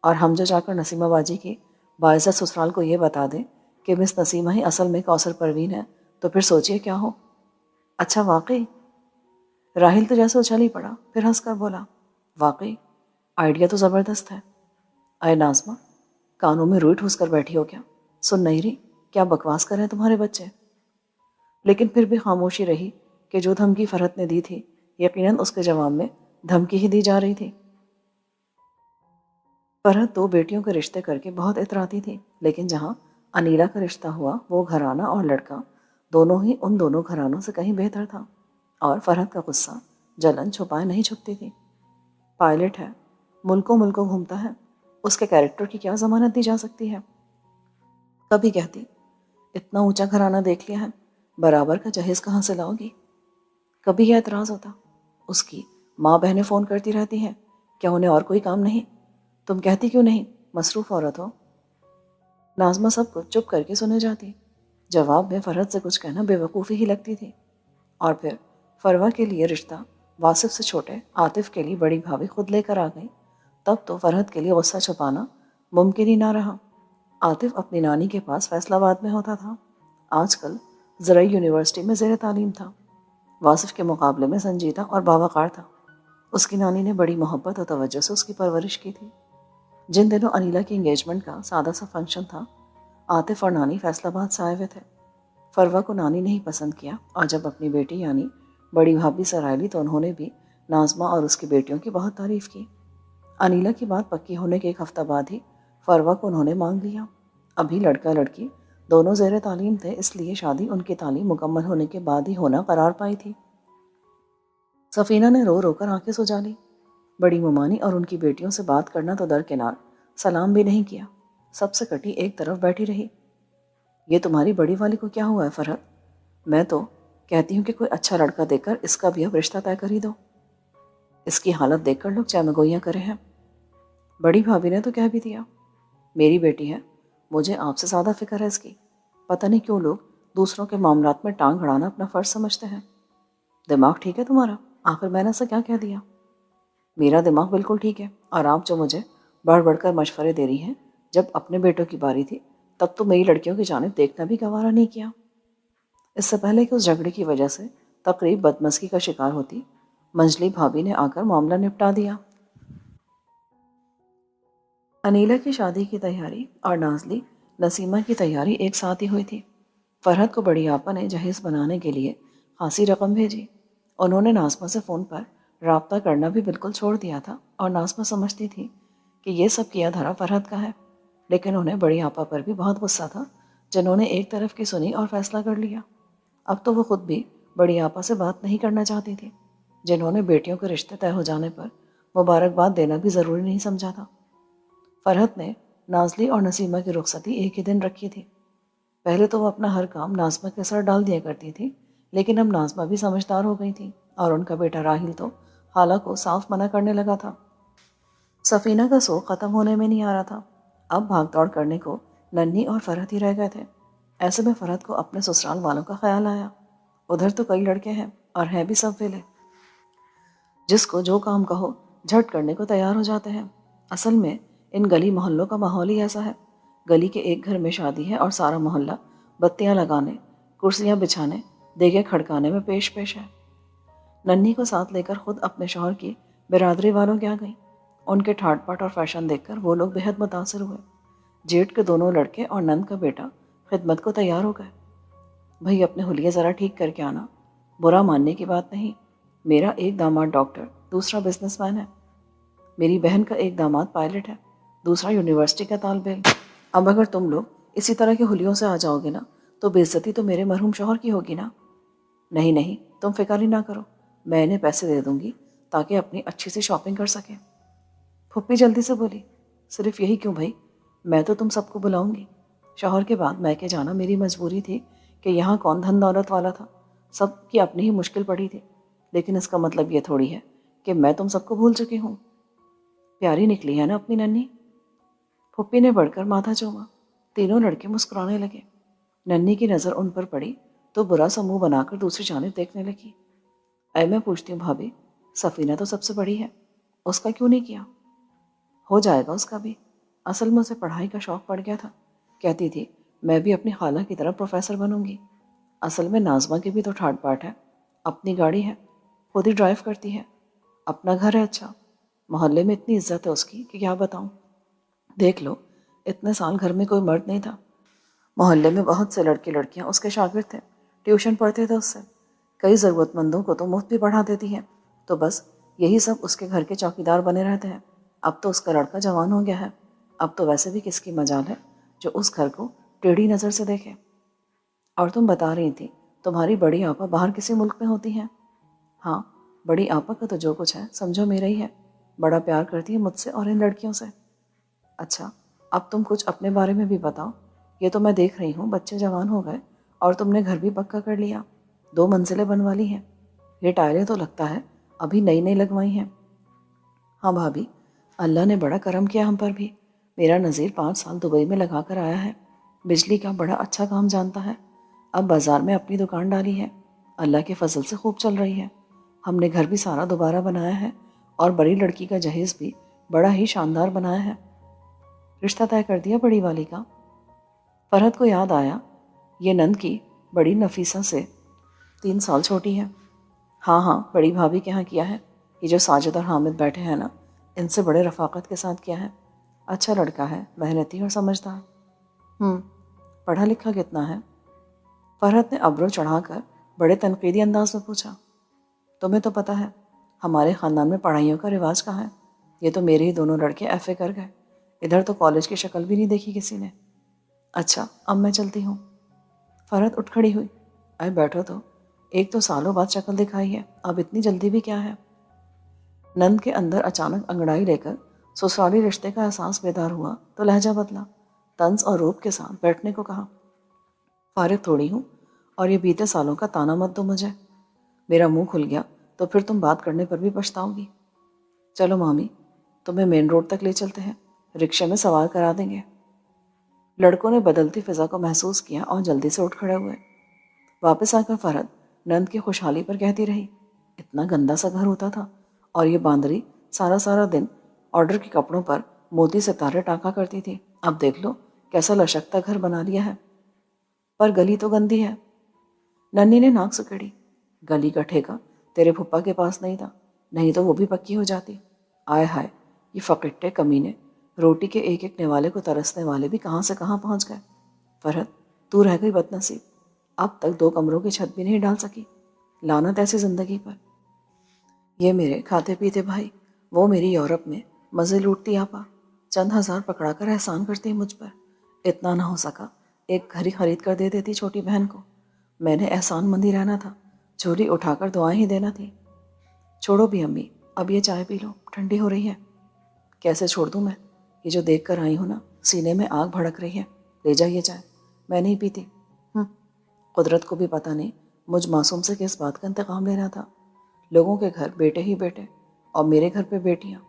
اور ہم جو جا کر نسیمہ باجی کی باعزت سسرال کو یہ بتا دیں کہ مس نسیمہ ہی اصل میں کوثر پروین ہے تو پھر سوچئے کیا ہو۔ اچھا واقعی؟ راحیل تو جیسے اچھل ہی پڑا، پھر ہنس کر بولا، واقعی آئیڈیا تو زبردست ہے۔ اے ناظمہ، کانوں میں روئی ٹھوس کر بیٹھی ہو کیا؟ سن نہیں رہی کیا بکواس کر رہے ہیں تمہارے بچے؟ لیکن پھر بھی خاموشی رہی کہ جو دھمکی فرحت نے دی تھی یقیناً اس کے جواب میں دھمکی ہی دی جا رہی تھی۔ فرحت دو بیٹیوں کے رشتے کر کے بہت اتراتی تھی، لیکن جہاں انیلا کا رشتہ ہوا وہ گھرانہ اور لڑکا دونوں ہی ان دونوں گھرانوں سے کہیں بہتر تھا، اور فرحت کا غصہ جلن چھپائے نہیں چھپتی تھی۔ پائلٹ ہے، ملکوں ملکوں گھومتا ہے، اس کے کیریکٹر کی کیا ضمانت دی جا سکتی ہے؟ کبھی کہتی اتنا اونچا گھرانہ دیکھ لیا ہے، برابر کا جہیز کہاں سے لاؤ گی؟ کبھی یہ اعتراض ہوتا، اس کی ماں بہنیں فون کرتی رہتی ہیں، کیا انہیں اور کوئی کام نہیں؟ تم کہتی کیوں نہیں مصروف عورت ہو؟ ناظمہ سب کچھ چپ کر کے سنے جاتی۔ جواب میں فرحت سے کچھ کہنا بے وقوفی ہی لگتی تھی، اور پھر فروا کے لیے رشتہ واصف سے چھوٹے عاطف کے لیے بڑی بھابھی خود لے کر آ گئی، تب تو فرحت کے لیے غصہ چھپانا ممکن ہی نہ رہا۔ عاطف اپنی نانی کے پاس فیصل آباد میں ہوتا تھا، آج کل زرعی یونیورسٹی میں زیر تعلیم تھا۔ واصف کے مقابلے میں سنجیدہ اور باوقار تھا۔ اس کی نانی نے بڑی محبت اور توجہ سے اس کی پرورش کی تھی۔ جن دنوں انیلا کی انگیجمنٹ کا سادہ سا فنکشن تھا، عاطف اور نانی فیصل آباد سے آئے ہوئے تھے۔ فروا کو نانی نے ہی پسند کیا، اور جب اپنی بیٹی یعنی بڑی بھابھی سرائی لی تو انہوں نے بھی ناظمہ اور اس کی بیٹیوں کی بہت تعریف کی۔ انیلا کی بات پکی ہونے کے ایک ہفتہ بعد ہی فروا کو انہوں نے مانگ لیا۔ ابھی لڑکا لڑکی دونوں زیر تعلیم تھے، اس لیے شادی ان کی تعلیم مکمل ہونے کے بعد ہی ہونا قرار پائی تھی۔ سفینہ نے رو رو کر آنکھیں سجا لی۔ بڑی ممانی اور ان کی بیٹیوں سے بات کرنا تو درکنار، سلام بھی نہیں کیا، سب سے کٹی ایک طرف بیٹھی رہی۔ یہ تمہاری بڑی والی کو کیا ہوا ہے فرحت؟ میں تو کہتی ہوں کہ کوئی اچھا لڑکا دیکھ کر اس کا بھی اب رشتہ طے کر ہی دو، اس کی حالت دیکھ کر لوگ چمگوئیاں کرے ہیں۔ بڑی بھابھی نے تو کہہ بھی دیا، میری بیٹی ہے، مجھے آپ سے زیادہ فکر ہے اس کی، پتہ نہیں کیوں لوگ دوسروں کے معاملات میں ٹانگ اڑانا اپنا فرض سمجھتے ہیں۔ دماغ ٹھیک ہے تمہارا؟ آخر میں نے اسے کیا کہہ دیا؟ میرا دماغ بالکل ٹھیک ہے، اور آپ جو مجھے بڑھ بڑھ کر مشورے دے رہی ہیں، جب اپنے بیٹوں کی باری تھی تب تو میری لڑکیوں کی جانب دیکھنا بھی گوارا نہیں کیا۔ اس سے پہلے کہ اس جھگڑے کی وجہ سے تقریب بدمزگی کا شکار ہوتی، منجلی بھابھی نے آ کر معاملہ نپٹا دیا۔ انیلا کی شادی کی تیاری اور نازلی نسیمہ کی تیاری ایک ساتھ ہی ہوئی تھی۔ فرحت کو بڑی آپا نے جہیز بنانے کے لیے خاصی رقم بھیجی۔ انہوں نے ناظمہ سے فون پر رابطہ کرنا بھی بالکل چھوڑ دیا تھا اور ناظمہ سمجھتی تھی کہ یہ سب کیا دھرا فرحت کا ہے، لیکن انہیں بڑی آپا پر بھی بہت غصہ تھا جنہوں نے ایک طرف کی سنی اور فیصلہ کر لیا۔ اب تو وہ خود بھی بڑی آپا سے بات نہیں کرنا چاہتی تھی، جنہوں نے بیٹیوں کے رشتے طے ہو جانے پر مبارکباد دینا بھی ضروری نہیں سمجھا تھا۔ فرحت نے نازلی اور نسیمہ کی رخصتی ایک ہی دن رکھی تھی۔ پہلے تو وہ اپنا ہر کام ناظمہ کے سر ڈال دیا کرتی تھی، لیکن اب ناظمہ بھی سمجھدار ہو گئی تھی اور ان کا بیٹا راحیل تو خالہ کو صاف منع کرنے لگا تھا۔ سفینہ کا سوگ ختم ہونے میں نہیں آ رہا تھا۔ اب بھاگ دوڑ کرنے کو ننھی اور فرحت ہی رہ گئے تھے۔ ایسے میں فرحت کو اپنے سسرال والوں کا خیال آیا۔ ادھر تو کئی لڑکے ہیں اور ہیں بھی سب ویلے، جس کو جو کام کہو جھٹ کرنے کو تیار ہو جاتے ہیں۔ اصل میں ان گلی محلوں کا ماحول ہی ایسا ہے۔ گلی کے ایک گھر میں شادی ہے اور سارا محلہ بتیاں لگانے، کرسیاں بچھانے، دیگیں کھڑکانے میں پیش پیش ہے۔ ننھی کو ساتھ لے کر خود اپنے شوہر کی برادری والوں کے آ گئی۔ ان کے ٹھاٹ پاٹ اور فیشن دیکھ کر وہ لوگ بہت متاثر ہوئے۔ جیٹ کے دونوں لڑکے اور نند کا بیٹا خدمت کو تیار ہو گئے۔ بھئی اپنے حلیے ذرا ٹھیک کر کے آنا، برا ماننے کی بات نہیں۔ میرا ایک داماد ڈاکٹر، دوسرا بزنس مین ہے۔ میری بہن کا ایک داماد پائلٹ ہے، دوسرا یونیورسٹی کا طالب علم۔ اب اگر تم لوگ اسی طرح کے حلیوں سے آ جاؤ گے نا تو بے عزتی تو میرے مرحوم شوہر کی ہوگی نا۔ نہیں نہیں، تم فکر ہی نہ کرو، میں انہیں پیسے دے دوں گی تاکہ اپنی اچھی سی شاپنگ کر سکیں۔ پھپھی جلدی سے بولی، صرف یہی کیوں بھائی، میں تو تم سب کو بلاؤں گی۔ شوہر کے بعد میکے جانا میری مجبوری تھی کہ یہاں کون دھن دولت والا تھا، سب کی اپنی ہی مشکل پڑی تھی، لیکن اس کا مطلب یہ تھوڑی ہے کہ میں تم سب کو بھول چکی ہوں۔ پیاری نکلی ہے نا اپنی ننھی۔ پھپھی نے بڑھ کر ماتھا چوما۔ تینوں لڑکے مسکرانے لگے۔ ننھی کی نظر ان پر پڑی تو برا سا منہ بنا کر دوسری جانب دیکھنے لگی۔ اے میں پوچھتی ہوں بھابھی، سفینہ تو سب سے بڑی ہے، اس کا کیوں نہیں کیا؟ ہو جائے گا اس کا بھی، اصل میں اسے پڑھائی کا شوق پڑ گیا تھا، کہتی تھی میں بھی اپنی خالہ کی طرح پروفیسر بنوں گی۔ اصل میں ناظمہ کی بھی تو ٹھاٹ باٹ ہے، اپنی گاڑی ہے، خود ہی ڈرائیو کرتی ہے، اپنا گھر ہے اچھا، محلے میں اتنی عزت ہے اس کی کہ کیا بتاؤں۔ دیکھ لو، اتنے سال گھر میں کوئی مرد نہیں تھا، محلے میں بہت سے لڑکے لڑکیاں اس کے شاگرد تھے، ٹیوشن پڑھتے تھے اس سے، کئی ضرورت مندوں کو تو مفت بھی پڑھا دیتی ہے، تو بس یہی سب اس کے گھر کے چوکیدار بنے رہتے ہیں۔ اب تو اس کا لڑکا جوان ہو گیا ہے، اب تو ویسے بھی کس کی مجال ہے جو اس گھر کو ٹیڑھی نظر سے دیکھے۔ اور تم بتا رہی تھی تمہاری بڑی آپا باہر کسی ملک میں ہوتی ہیں؟ ہاں، بڑی آپا کا تو جو کچھ ہے سمجھو میرا ہی ہے، بڑا پیار کرتی ہے مجھ سے اور ان لڑکیوں سے۔ اچھا، اب تم کچھ اپنے بارے میں بھی بتاؤ۔ یہ تو میں دیکھ رہی ہوں بچے جوان ہو گئے اور تم نے گھر بھی پکا کر لیا، 2 منزلیں بنوا لی ہیں، یہ ٹائلیں تو لگتا ہے ابھی نئی نئی لگوائی ہیں۔ ہاں بھابھی، اللہ نے بڑا کرم کیا ہم پر بھی۔ میرا نذیر 5 سال دبئی میں لگا کر آیا ہے، بجلی کا بڑا اچھا کام جانتا ہے، اب بازار میں اپنی دکان ڈالی ہے، اللہ کے فضل سے خوب چل رہی ہے۔ ہم نے گھر بھی سارا دوبارہ بنایا ہے اور بڑی لڑکی کا جہیز بھی بڑا ہی شاندار بنایا ہے۔ رشتہ طے کر دیا بڑی والی کا؟ فرحت کو یاد آیا یہ نند کی بڑی نفیسہ سے 3 سال چھوٹی ہے۔ ہاں ہاں، بڑی بھابھی کے ہاں کیا ہے، یہ جو ساجد اور حامد بیٹھے ہیں نا، ان سے بڑے رفاقت کے ساتھ کیا ہے، اچھا لڑکا ہے، محنتی اور سمجھدار۔ پڑھا لکھا کتنا ہے؟ فرحت نے ابرو چڑھا کر بڑے تنقیدی انداز میں پوچھا۔ تمہیں تو پتہ ہے ہمارے خاندان میں پڑھائیوں کا رواج کہاں ہے، یہ تو میرے ہی دونوں لڑکے ایف اے کر گئے، ادھر تو کالج کی شکل بھی نہیں دیکھی کسی نے۔ اچھا، اب میں چلتی ہوں۔ فرحت اٹھ کھڑی ہوئی۔ اے بیٹھو تو، ایک تو سالوں بعد شکل دکھائی ہے، اب اتنی جلدی بھی کیا ہے؟ نند کے اندر اچانک انگڑائی لے کر سسرالی رشتے کا احساس بیدار ہوا تو لہجہ بدلا، طنز اور روب کے ساتھ بیٹھنے کو کہا۔ فارغ تھوڑی ہوں اور یہ بیتے سالوں کا تانا مت دو مجھے، میرا منہ کھل گیا تو پھر تم بات کرنے پر بھی پچھتاؤ گی۔ چلو مامی، تمہیں مین روڈ تک لے چلتے ہیں، رکشے میں سوار کرا دیں گے۔ لڑکوں نے بدلتی فضا کو محسوس کیا اور جلدی سے اٹھ کھڑے ہوئے۔ واپس آ کر فرحت نند کی خوشحالی پر کہتی رہی، اتنا گندا سا گھر ہوتا تھا اور یہ باندری سارا سارا دن آرڈر کے کپڑوں پر موتی ستارے ٹانکا کرتی تھی، اب دیکھ لو کیسا لشکتا گھر بنا لیا ہے۔ پر گلی تو گندی ہے۔ ننھی نے ناک سکیڑی۔ گلی کا ٹھیکہ تیرے پھپھا کے پاس نہیں تھا، نہیں تو وہ بھی پکی ہو جاتی۔ آئے ہائے، یہ فقٹے کمینے، روٹی کے ایک ایک نوالے کو ترسنے والے بھی کہاں سے کہاں پہنچ گئے۔ فرحت، تو رہ گئی بد نصیب، اب تک 2 کمروں کی چھت بھی نہیں ڈال سکی، لعنت ایسی زندگی پر۔ یہ میرے کھاتے پیتے بھائی، وہ میری یورپ میں مزے لوٹتی آپا، چند ہزار پکڑا کر احسان کرتی مجھ پر، اتنا نہ ہو سکا ایک گھر ہی خرید کر دے دیتی چھوٹی بہن کو۔ میں نے احسان مندی رہنا تھا، جھولی اٹھا کر دعائیں ہی دینا تھی۔ چھوڑو بھی امی، اب یہ چائے پی لو، ٹھنڈی ہو رہی ہے۔ کیسے چھوڑ دوں میں، یہ جو دیکھ کر آئی ہوں نا، سینے میں آگ بھڑک رہی ہے۔ لے جائیے چائے، میں نہیں پیتی۔ قدرت کو بھی پتہ نہیں مجھ معصوم سے کس بات کا انتقام لینا تھا۔ لوگوں کے گھر بیٹے ہی بیٹے، اور میرے گھر پہ بیٹیاں۔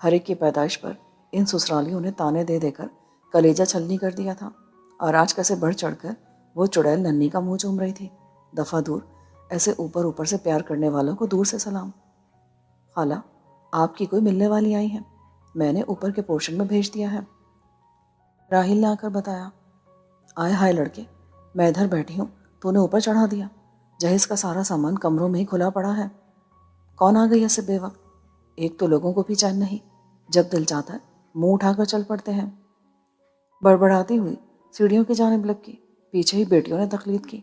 ہر ایک کی پیدائش پر ان سسرالیوں نے تانے دے دے کر کلیجہ چھلنی کر دیا تھا، اور آج کیسے بڑھ چڑھ کر وہ چڑیل ننھی کا منہ چوم رہی تھی۔ دفعہ دور، ایسے اوپر اوپر سے پیار کرنے والوں کو دور سے سلام۔ خالہ، آپ کی کوئی ملنے والی آئی ہے، میں نے اوپر کے پورشن میں بھیج دیا ہے، راہیل نے آ کر بتایا۔ آئے ہائے لڑکے، میں ادھر بیٹھی ہوں، تو نے اوپر چڑھا دیا، جہیز کا سارا سامان کمروں میں ہی کھلا پڑا ہے۔ کون آ گئی ایسے بے وقت؟ ایک تو لوگوں کو بھی چین نہیں، جب دل چاہتا ہے منہ اٹھا کر چل پڑتے ہیں۔ بڑبڑاتی ہوئی سیڑھیوں کی جانب لپکی، پیچھے ہی بیٹیوں نے تقلید کی۔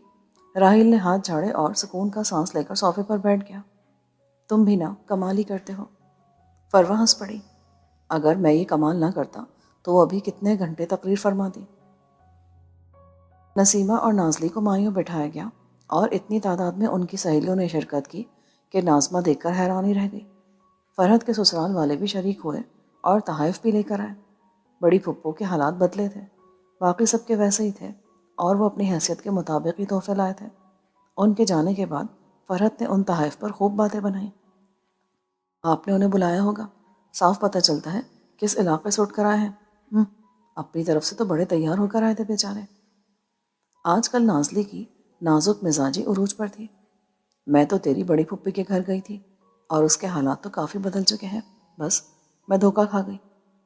راہیل نے ہاتھ جھاڑے اور سکون کا سانس لے کر صوفے پر بیٹھ گیا۔ تم بھی نا کمال ہی کرتے ہو۔ فروہ ہنس پڑی۔ اگر میں یہ کمال نہ کرتا تو وہ ابھی کتنے گھنٹے تقریر فرماتی۔ نسیمہ اور نازلی کو مایوں بٹھایا گیا، اور اتنی تعداد میں ان کی سہیلیوں نے شرکت کی کہ ناظمہ دیکھ کر حیرانی رہ گئی۔ فرحت کے سسرال والے بھی شریک ہوئے اور تحائف بھی لے کر آئے۔ بڑی پھپھو کے حالات بدلے تھے، باقی سب کے ویسے ہی تھے، اور وہ اپنی حیثیت کے مطابق ہی تحفے لائے تھے۔ ان کے جانے کے بعد فرحت نے ان تحائف پر خوب باتیں بنائیں۔ آپ نے انہیں بلایا ہوگا، صاف پتہ چلتا ہے کس علاقے سے اٹھ کر آئے ہیں۔ اپنی طرف سے تو بڑے تیار ہو کر آئے تھے بیچارے۔ آج کل نازلی کی نازک مزاجی عروج پر تھی۔ میں تو تیری بڑی پھپھی کے گھر گئی تھی، اور اس کے حالات تو کافی بدل چکے ہیں، بس میں دھوکہ کھا گئی،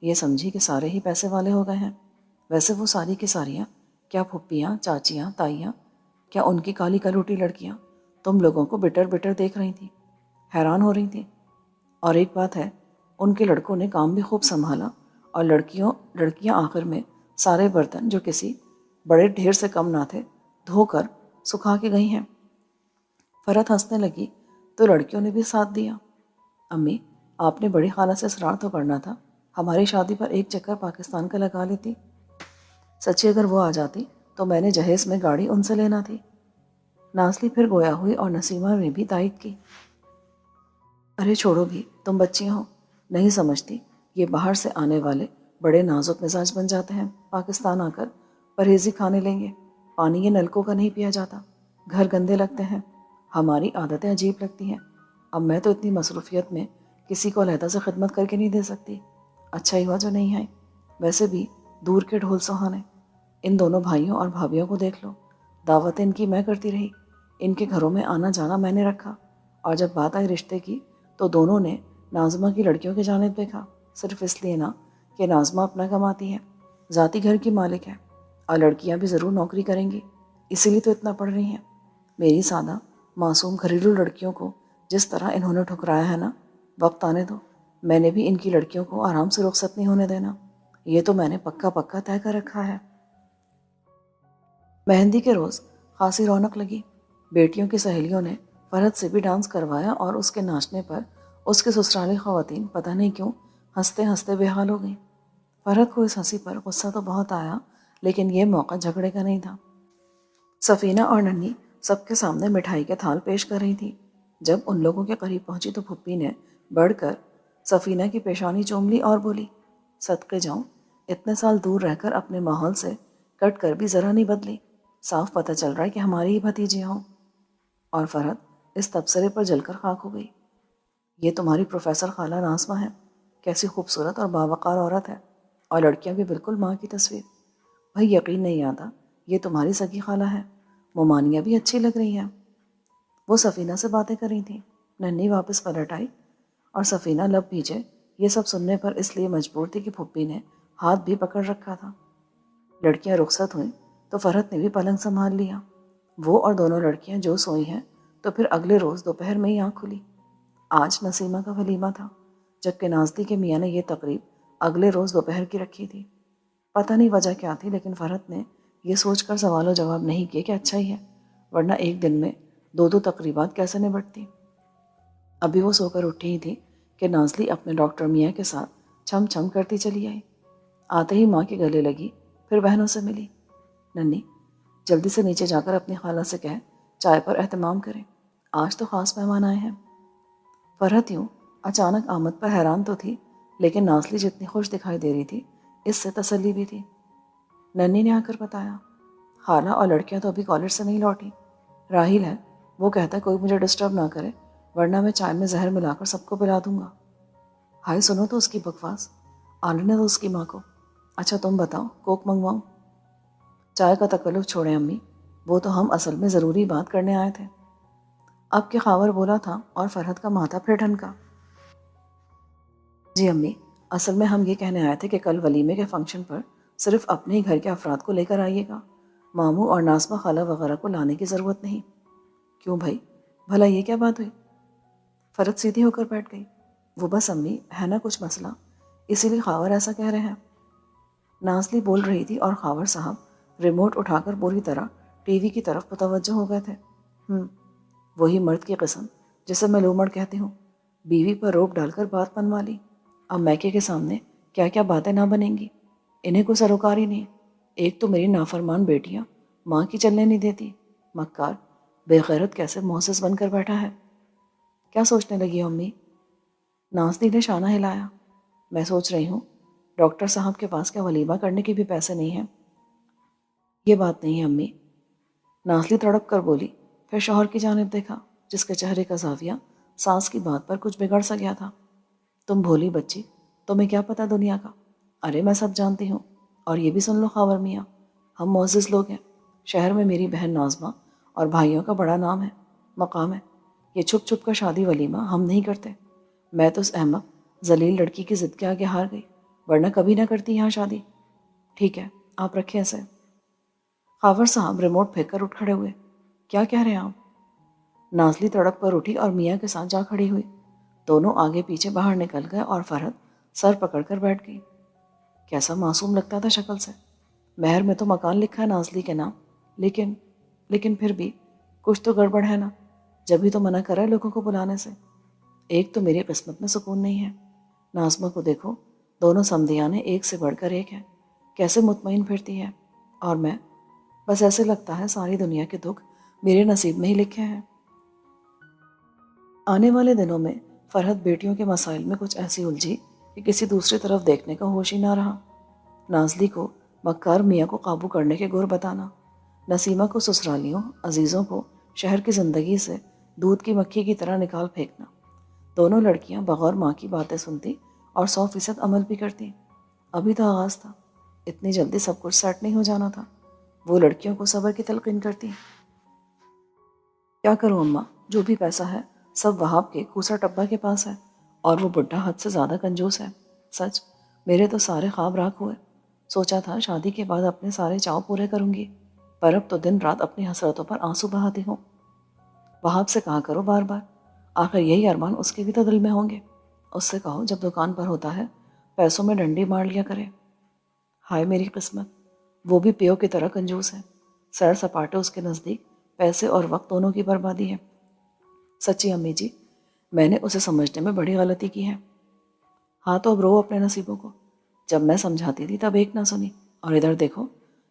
یہ سمجھی کہ سارے ہی پیسے والے ہو گئے ہیں۔ ویسے وہ ساری کی ساریاں، کیا پھپھیاں، چاچیاں، تائیاں، کیا ان کی کالی کلوٹی لڑکیاں تم لوگوں کو بٹر بٹر دیکھ رہی تھیں، حیران ہو رہی تھیں۔ اور ایک بات ہے، ان کے لڑکوں نے کام بھی خوب سنبھالا، اور لڑکیاں آخر میں سارے برتن جو کسی بڑے ڈھیر سے کم نہ تھے دھو کر سکھا کے گئی ہیں۔ فرحت ہنسنے لگی تو لڑکیوں نے بھی ساتھ دیا۔ امی، آپ نے بڑی خالہ سے اصرار تو کرنا تھا، ہماری شادی پر ایک چکر پاکستان کا لگا لیتی۔ سچی اگر وہ آ جاتی تو میں نے جہیز میں گاڑی ان سے لینا تھی۔ نازلی پھر گویا ہوئی اور نسیمہ نے بھی تائید کی۔ ارے چھوڑو بھی، تم بچیاں ہو، نہیں سمجھتی یہ باہر سے آنے والے بڑے نازک مزاج بن جاتے ہیں، پاکستان آ کر پرہیزی کھانے لیں گے، پانی یہ نلکوں کا نہیں پیا جاتا، گھر گندے لگتے ہیں، ہماری عادتیں عجیب لگتی ہیں۔ اب میں تو اتنی مصروفیت میں کسی کو علیحدہ سے خدمت کر کے نہیں دے سکتی۔ اچھا ہی ہوا جو نہیں آئی، ویسے بھی دور کے ڈھول سہانے۔ ان دونوں بھائیوں اور بھابھیوں کو دیکھ لو، دعوتیں ان کی میں کرتی رہی، ان کے گھروں میں آنا جانا میں نے رکھا، اور جب بات آئی رشتے کی تو دونوں نے ناظمہ کی لڑکیوں کی جانب دیکھا، صرف اس لیے نہ کہ ناظمہ اپنا کماتی ہے، ذاتی گھر کی مالک ہے، اور لڑکیاں بھی ضرور نوکری کریں گی، اسی لیے تو اتنا پڑھ رہی ہیں۔ میری سادہ معصوم گھریلو لڑکیوں کو جس طرح انہوں نے ٹھکرایا ہے نا، وقت آنے دو، میں نے بھی ان کی لڑکیوں کو آرام سے رخصت نہیں ہونے دینا، یہ تو میں نے پکا پکا طے کر رکھا ہے۔ مہندی کے روز خاصی رونق لگی، بیٹیوں کی سہیلیوں نے فرحت سے بھی ڈانس کروایا، اور اس کے ناچنے پر اس کے سسرالی خواتین پتہ نہیں کیوں ہنستے ہنستے بے حال ہو گئیں۔ فرحت کو اس ہنسی پر غصہ تو بہت آیا، لیکن یہ موقع جھگڑے کا نہیں تھا۔ سفینہ اور ننھی سب کے سامنے مٹھائی کے تھال پیش کر رہی تھی۔ جب ان لوگوں کے قریب پہنچی تو پھپھی نے بڑھ کر سفینہ کی پیشانی چوم لی اور بولی، صدقے جاؤں، اتنے سال دور رہ کر اپنے ماحول سے کٹ کر بھی ذرا نہیں بدلی، صاف پتہ چل رہا ہے کہ ہماری ہی بھتیجیاں ہوں۔ اور فرحت اس تبصرے پر جل کر خاک ہو گئی۔ یہ تمہاری پروفیسر خالہ ناظمہ ہے، کیسی خوبصورت اور باوقار عورت ہے، اور لڑکیاں بھی بالکل ماں کی تصویر۔ بھائی یقین نہیں آتا یہ تمہاری سگی خالہ ہے، مومانیاں بھی اچھی لگ رہی ہیں۔ وہ سفینہ سے باتیں کر رہی تھیں، ننھی واپس پلٹ آئی، اور سفینہ لب بھیجے یہ سب سننے پر اس لیے مجبور تھی کہ پھپھی نے ہاتھ بھی پکڑ رکھا تھا۔ لڑکیاں رخصت ہوئیں تو فرحت نے بھی پلنگ سنبھال لیا۔ وہ اور دونوں لڑکیاں جو سوئی ہیں تو پھر اگلے روز دوپہر میں ہی آنکھ کھلی۔ آج نسیمہ کا ولیمہ تھا، جبکہ نازلی کے میاں نے یہ تقریب اگلے روز دوپہر کی رکھی تھی۔ پتہ نہیں وجہ کیا تھی، لیکن فرحت نے یہ سوچ کر سوال و جواب نہیں کیے کہ اچھا ہی ہے، ورنہ ایک دن میں دو دو تقریبات کیسے نبٹتی۔ ابھی وہ سو کر اٹھی ہی تھی کہ نازلی اپنے ڈاکٹر میاں کے ساتھ چھم چھم کرتی چلی آئی۔ آتے ہی ماں کے گلے لگی، پھر بہنوں سے ملی۔ ننی، جلدی سے نیچے جا کر اپنی خالہ سے کہہ چائے پر اہتمام کریں، آج تو خاص مہمان آئے ہیں۔ فرحت یوں اچانک آمد پر حیران تو تھی، لیکن نازلی جتنی خوش دکھائی دے رہی تھی اس سے تسلی بھی تھی۔ ننی نے آ کر بتایا، خالہ اور لڑکیاں تو ابھی کالج سے نہیں لوٹی، راحیل ہے، وہ کہتا ہے کوئی مجھے ڈسٹرب نہ کرے ورنہ میں چائے میں زہر ملا کر سب کو پلا دوں گا۔ ہائے سنو تو اس کی بکواس، آنے تو اس کی ماں کو۔ اچھا تم بتاؤ، کوک منگواؤں؟ چائے کا تکلف چھوڑیں امی، وہ تو ہم اصل میں ضروری بات کرنے آئے تھے۔ اب کے خاور بولا تھا اور فرحت کا ماتھا پھر ٹھنکا۔ جی امی، اصل میں ہم یہ کہنے آئے تھے کہ کل ولیمے کے فنکشن پر صرف اپنے ہی گھر کے افراد کو لے کر آئیے گا، ماموں اور ناظمہ خالہ وغیرہ کو لانے کی ضرورت نہیں۔ کیوں بھائی، بھلا یہ کیا بات ہوئی؟ فرحت سیدھی ہو کر بیٹھ گئی۔ وہ بس امی، ہے نا کچھ مسئلہ، اسی لیے خاور ایسا کہہ رہے ہیں۔ نازلی بول رہی تھی اور خاور صاحب ریموٹ اٹھا کر پوری طرح ٹی وی کی طرف متوجہ ہو گئے تھے۔ وہی مرد کی قسم جسے میں لومڑ کہتی ہوں، بیوی پر روپ ڈال کر بات منوا لی۔ اب میکے کے سامنے کیا کیا باتیں نہ بنیں گی، انہیں کوئی سروکار ہی نہیں۔ ایک تو میری نافرمان بیٹیاں ماں کی چلنے نہیں دیتی، مکار بے غیرت کیسے موسس بن کر بیٹھا ہے۔ کیا سوچنے لگی ہو امی؟ نازلی نے شانہ ہلایا۔ میں سوچ رہی ہوں ڈاکٹر صاحب کے پاس کیا ولیمہ کرنے کے بھی پیسے نہیں ہیں؟ یہ بات نہیں ہے امی، نازلی تڑپ کر بولی، پھر شوہر کی جانب دیکھا جس کے چہرے کا زاویہ ساس کی بات پر کچھ بگڑ سا گیا تھا۔ تم بھولی بچی، تمہیں کیا پتا دنیا کا؟ ارے میں سب جانتی ہوں، اور یہ بھی سن لو خاور میاں، ہم معزز لوگ ہیں، شہر میں میری بہن ناظمہ اور بھائیوں کا بڑا نام ہے، مقام ہے۔ یہ چھپ چھپ کا شادی ولیمہ ہم نہیں کرتے۔ میں تو اس احمق ذلیل لڑکی کی ضد کے آگے ہار گئی، ورنہ کبھی نہ کرتی یہاں شادی۔ ٹھیک ہے، آپ رکھیں اسے۔ خاور صاحب ریموٹ پھینک کر اٹھ کھڑے ہوئے۔ کیا کہہ رہے ہیں آپ؟ نازلی تڑپ کر اٹھی اور میاں کے ساتھ جا کھڑی ہوئی۔ دونوں آگے پیچھے باہر نکل گئے اور فرحت سر پکڑ کر بیٹھ گئی۔ کیسا معصوم لگتا تھا شکل سے، مہر میں تو مکان لکھا ہے نازلی کے نام، لیکن پھر بھی کچھ تو گڑبڑ ہے نا، جبھی تو منع کرا ہے لوگوں کو بلانے سے۔ ایک تو میری قسمت میں سکون نہیں ہے، ناظمہ کو دیکھو، دونوں سمدھیانے ایک سے بڑھ کر ایک ہیں، کیسے مطمئن پھرتی ہے، اور میں بس ایسے لگتا ہے ساری دنیا کے دکھ میرے نصیب میں ہی لکھے ہیں۔ آنے والے دنوں میں فرحت بیٹیوں کے مسائل میں کچھ ایسی الجھی کہ کسی دوسری طرف دیکھنے کا ہوش ہی نہ رہا۔ نازلی کو مکار میاں کو قابو کرنے کے گر بتانا، نسیمہ کو سسرالیوں عزیزوں کو شہر کی زندگی سے دودھ کی مکھی کی طرح نکال پھینکنا۔ دونوں لڑکیاں بغور ماں کی باتیں سنتی اور 100% عمل بھی کرتی۔ ابھی تو آغاز تھا، اتنی جلدی سب کچھ سیٹ نہیں ہو جانا تھا۔ وہ لڑکیوں کو صبر کی تلقین کرتی۔ کیا کروں اماں، جو بھی پیسہ ہے سب وہاب کے کوسا ٹبا کے پاس ہے، اور وہ بڈھا حد سے زیادہ کنجوس ہے۔ سچ، میرے تو سارے خواب راکھ ہوئے۔ سوچا تھا شادی کے بعد اپنے سارے چاؤ پورے کروں گی، پر اب تو دن رات اپنی حسرتوں پر آنسو بہاتی ہوں۔ وہاب سے کہا کرو بار بار، آخر یہی ارمان اس کے بھی تو دل میں ہوں گے۔ اس سے کہو جب دکان پر ہوتا ہے پیسوں میں ڈنڈی مار لیا کرے۔ ہائے میری قسمت، وہ بھی پیو کی طرح کنجوس ہے، سیر سپاٹے اس کے نزدیک پیسے اور وقت دونوں کی بربادی ہے۔ سچی امی جی، میں نے اسے سمجھنے میں بڑی غلطی کی ہے۔ ہاں تو اب رو اپنے نصیبوں کو، جب میں سمجھاتی تھی تب ایک نہ سنی، اور ادھر دیکھو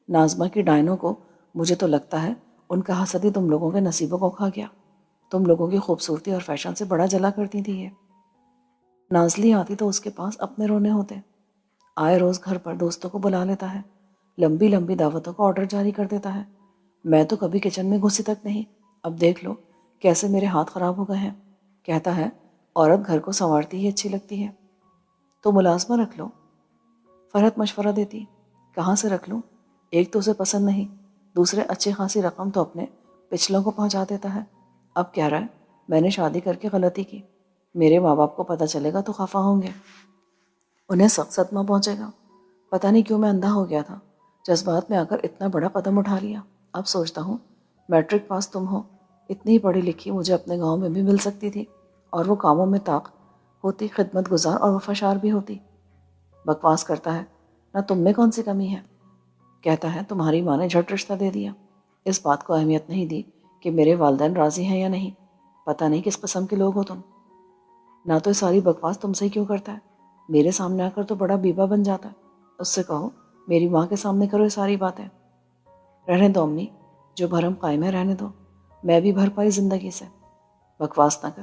ناظمہ کی ڈائنوں کو، مجھے تو لگتا ہے ان کا حسد ہی تم لوگوں کے نصیبوں کو کھا گیا۔ تم لوگوں کی خوبصورتی اور فیشن سے بڑا جلا کرتی تھی یہ۔ نازلی آتی تو اس کے پاس اپنے رونے ہوتے، آئے روز گھر پر دوستوں کو بلا لیتا ہے، لمبی لمبی دعوتوں کا آرڈر جاری کر دیتا ہے۔ میں تو کبھی کچن میں گھسی تک نہیں، اب دیکھ لو کیسے میرے ہاتھ خراب ہو گئے ہیں۔ کہتا ہے عورت گھر کو سنوارتی ہی اچھی لگتی ہے۔ تو ملازمہ رکھ لو۔ فرحت مشورہ دیتی، کہاں سے رکھ لوں؟ ایک تو اسے پسند نہیں، دوسرے اچھی خاصی رقم تو اپنے پچھلوں کو پہنچا دیتا ہے۔ اب کہہ رہا ہے میں نے شادی کر کے غلطی کی، میرے ماں باپ کو پتہ چلے گا تو خفا ہوں گے، انہیں سخت صدمہ پہنچے گا۔ پتہ نہیں کیوں میں اندھا ہو گیا تھا، جذبات میں آ کر اتنا بڑا قدم اٹھا لیا۔ اب سوچتا ہوں میٹرک پاس تم ہو، اتنی پڑھی لکھی مجھے اپنے گاؤں میں بھی مل سکتی تھی، اور وہ کاموں میں طاق ہوتی، خدمت گزار اور وفاشار بھی ہوتی۔ بکواس کرتا ہے، نہ تم میں کون سی کمی ہے۔ کہتا ہے تمہاری ماں نے جھٹ رشتہ دے دیا۔ اس بات کو اہمیت نہیں دی کہ میرے والدین راضی ہیں یا نہیں۔ پتہ نہیں کس قسم کے لوگ ہو تم۔ نہ تو یہ ساری بکواس تم سے ہی کیوں کرتا ہے؟ میرے سامنے آ کر تو بڑا بیبا بن جاتا ہے۔ اس سے کہو میری ماں کے سامنے کرو یہ ساری باتیں۔ رہنے دو امی، جو بھرم قائم ہے رہنے دو، میں بھی بھر پائی زندگی سے۔ بکواس نہ کر،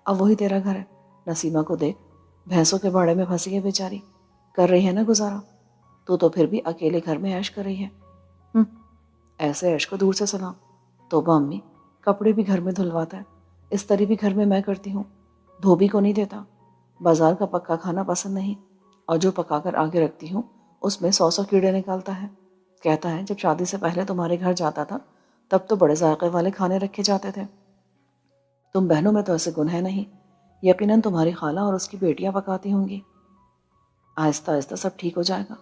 اب وہی تیرا گھر ہے۔ نسیمہ کو دیکھ، بھینسوں کے باڑے میں پھنسی ہے بیچاری، کر رہی ہے نا گزارا۔ تو پھر بھی اکیلے گھر میں عیش کر رہی ہے۔ ایسے عیش کو دور سے سلام۔ توبہ امی، کپڑے بھی گھر میں دھلواتا ہے، استری بھی گھر میں میں کرتی ہوں، دھوبی کو نہیں دیتا۔ بازار کا پکا کھانا پسند نہیں، اور جو پکا کر آگے رکھتی ہوں اس میں 100 کیڑے نکالتا ہے۔ کہتا ہے جب شادی سے پہلے تمہارے گھر جاتا تھا تب تو بڑے ذائقے والے کھانے رکھے جاتے تھے۔ تم بہنوں میں تو ایسے گن ہے نہیں، یقیناً تمہاری خالہ اور اس کی بیٹیاں پکاتی ہوں گی۔ آہستہ آہستہ سب ٹھیک ہو جائے گا،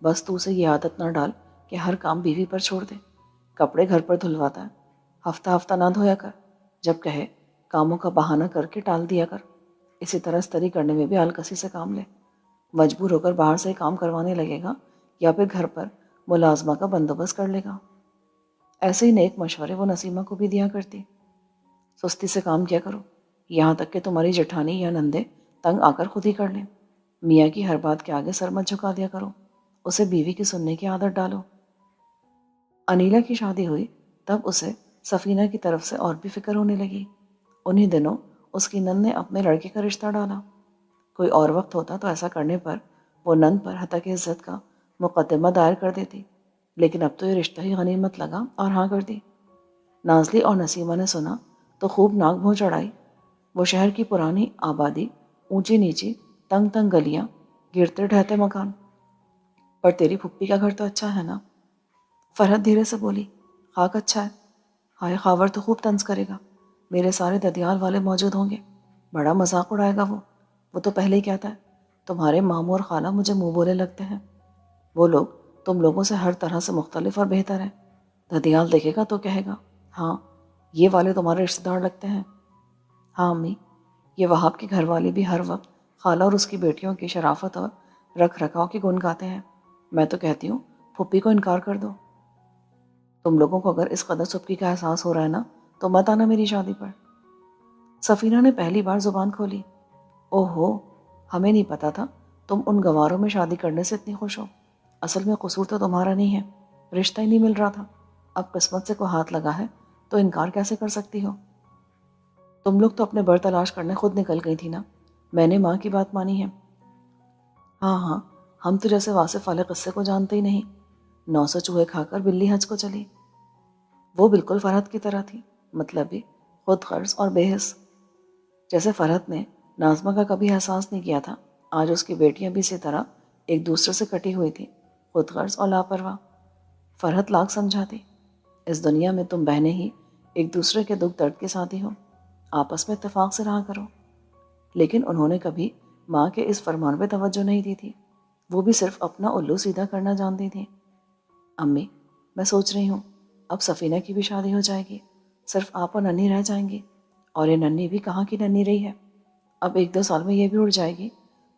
بس تو اسے یہ عادت نہ ڈال کہ ہر کام بیوی پر چھوڑ دے۔ کپڑے گھر پر دھلواتا ہے، ہفتہ ہفتہ نہ دھویا کر، جب کہے کاموں کا بہانہ کر کے ٹال دیا کر۔ اسی طرح استری کرنے میں بھی آلکسی سے کام لے، مجبور ہو کر باہر سے کام کروانے لگے گا یا پھر گھر پر ملازمہ کا بندوبست کر لے گا۔ ایسے ہی نیک مشورے وہ نسیمہ کو بھی دیا کرتی۔ سستی سے کام کیا کرو، یہاں تک کہ تمہاری جٹھانی یا نندے تنگ آ کر خود ہی کر لیں۔ میاں کی ہر بات کے آگے سر مت جھکا دیا کرو، اسے بیوی کی سننے کی عادت ڈالو۔ انیلا کی شادی ہوئی تب اسے سفینہ کی طرف سے اور بھی فکر ہونے لگی۔ انہی دنوں اس کی نند نے اپنے لڑکے کا رشتہ ڈالا۔ کوئی اور وقت ہوتا تو ایسا کرنے پر وہ نند پر ہتک عزت کا مقدمہ دائر کر دیتی، لیکن اب تو یہ رشتہ ہی غنیمت لگا اور ہاں کر دی۔ نازلی اور نسیمہ نے سنا تو خوب ناک بھوں چڑھائی۔ وہ شہر کی پرانی آبادی، اونچی نیچی، تنگ تنگ گلیاں، گرتے ڈھہتے مکان۔ پر تیری پھپھی کا گھر تو اچھا ہے نا؟ فرحت دھیرے سے بولی، خاک اچھا ہے، ہائے خاور تو خوب طنز کرے گا، میرے سارے ددیال والے موجود ہوں گے، بڑا مذاق اڑائے گا وہ تو پہلے ہی کہتا ہے تمہارے ماموں اور خالہ مجھے منہ بولے لگتے ہیں، وہ لوگ تم لوگوں سے ہر طرح سے مختلف اور بہتر ہیں۔ ددیال دیکھے گا تو کہے گا ہاں یہ والے تمہارے رشتہ دار لگتے ہیں۔ ہاں امی، یہ وہاب کے گھر والے بھی ہر وقت خالہ اور اس کی بیٹیوں کی شرافت اور رکھ رکھاؤ کے گن گاتے ہیں۔ میں تو کہتی ہوں پھپھی کو انکار کر دو۔ تم لوگوں کو اگر اس قدر سبکی کا احساس ہو رہا ہے نا تو مت آنا میری شادی پر۔ سفینہ نے پہلی بار زبان کھولی، اوہو، ہمیں نہیں پتا تھا تم ان گواروں میں شادی کرنے سے اتنی خوش ہو۔ اصل میں قصور تو تمہارا نہیں ہے، رشتہ ہی نہیں مل رہا تھا، اب قسمت سے کوئی ہاتھ لگا ہے تو انکار کیسے کر سکتی ہو؟ تم لوگ تو اپنے بر تلاش کرنے خود نکل گئی تھی نا، میں نے ماں کی بات مانی ہے۔ ہاں، ہم تو جیسے واصف والے قصے کو جانتے ہی نہیں، 900 چوہے کھا کر بلی حج کو چلی۔ وہ بالکل فرحت کی طرح تھی، مطلب بھی خود غرض اور بے حس۔ جیسے فرحت نے ناظمہ کا کبھی احساس نہیں کیا تھا، آج اس کی بیٹیاں بھی اسی طرح ایک دوسرے سے کٹی ہوئی تھی، خود غرض اور لاپرواہ۔ فرحت لاکھ سمجھاتی، اس دنیا میں تم بہنیں ہی ایک دوسرے کے دکھ درد کے ساتھی ہو، آپس میں اتفاق سے رہا کرو۔ لیکن انہوں نے کبھی ماں کے اس فرمان پہ توجہ نہیں دی تھی، وہ بھی صرف اپنا الو سیدھا کرنا جانتی تھی۔ امی، میں سوچ رہی ہوں اب سفینہ کی بھی شادی ہو جائے گی، صرف آپ اور ننھی رہ جائیں گی، اور یہ ننھی بھی کہاں کی ننھی رہی ہے، اب 1-2 سال میں یہ بھی اڑ جائے گی،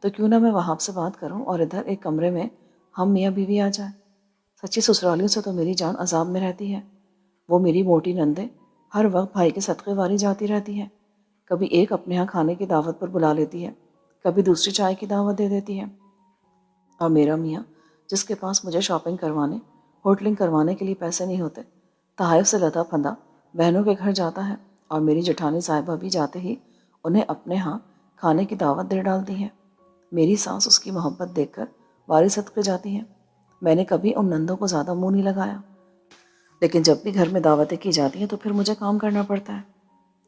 تو کیوں نہ میں وہاں سے بات کروں اور ادھر ایک کمرے میں ہم میاں بیوی آ جائیں۔ سچی سسرالیوں سے تو میری جان عذاب میں رہتی ہے، وہ میری موٹی نندیں ہر وقت بھائی کے صدقے واری جاتی رہتی ہے، کبھی ایک اپنے ہاں کھانے کی دعوت پر بلا لیتی ہے، کبھی دوسری چائے کی دعوت دے دیتی ہے، اور میرا میاں جس کے پاس مجھے شاپنگ کروانے، ہوٹلنگ کروانے کے لیے پیسے نہیں ہوتے، تحائف سے لدا پھندا بہنوں کے گھر جاتا ہے، اور میری جٹھانی صاحبہ بھی جاتے ہی انہیں اپنے ہاں کھانے کی دعوت دے ڈالتی ہے۔ میری ساس اس کی محبت دیکھ کر واری صدقے جاتی ہے۔ میں نے کبھی ان نندوں کو زیادہ منہ نہیں لگایا، لیکن جب بھی گھر میں دعوتیں کی جاتی ہیں تو پھر مجھے کام کرنا پڑتا ہے۔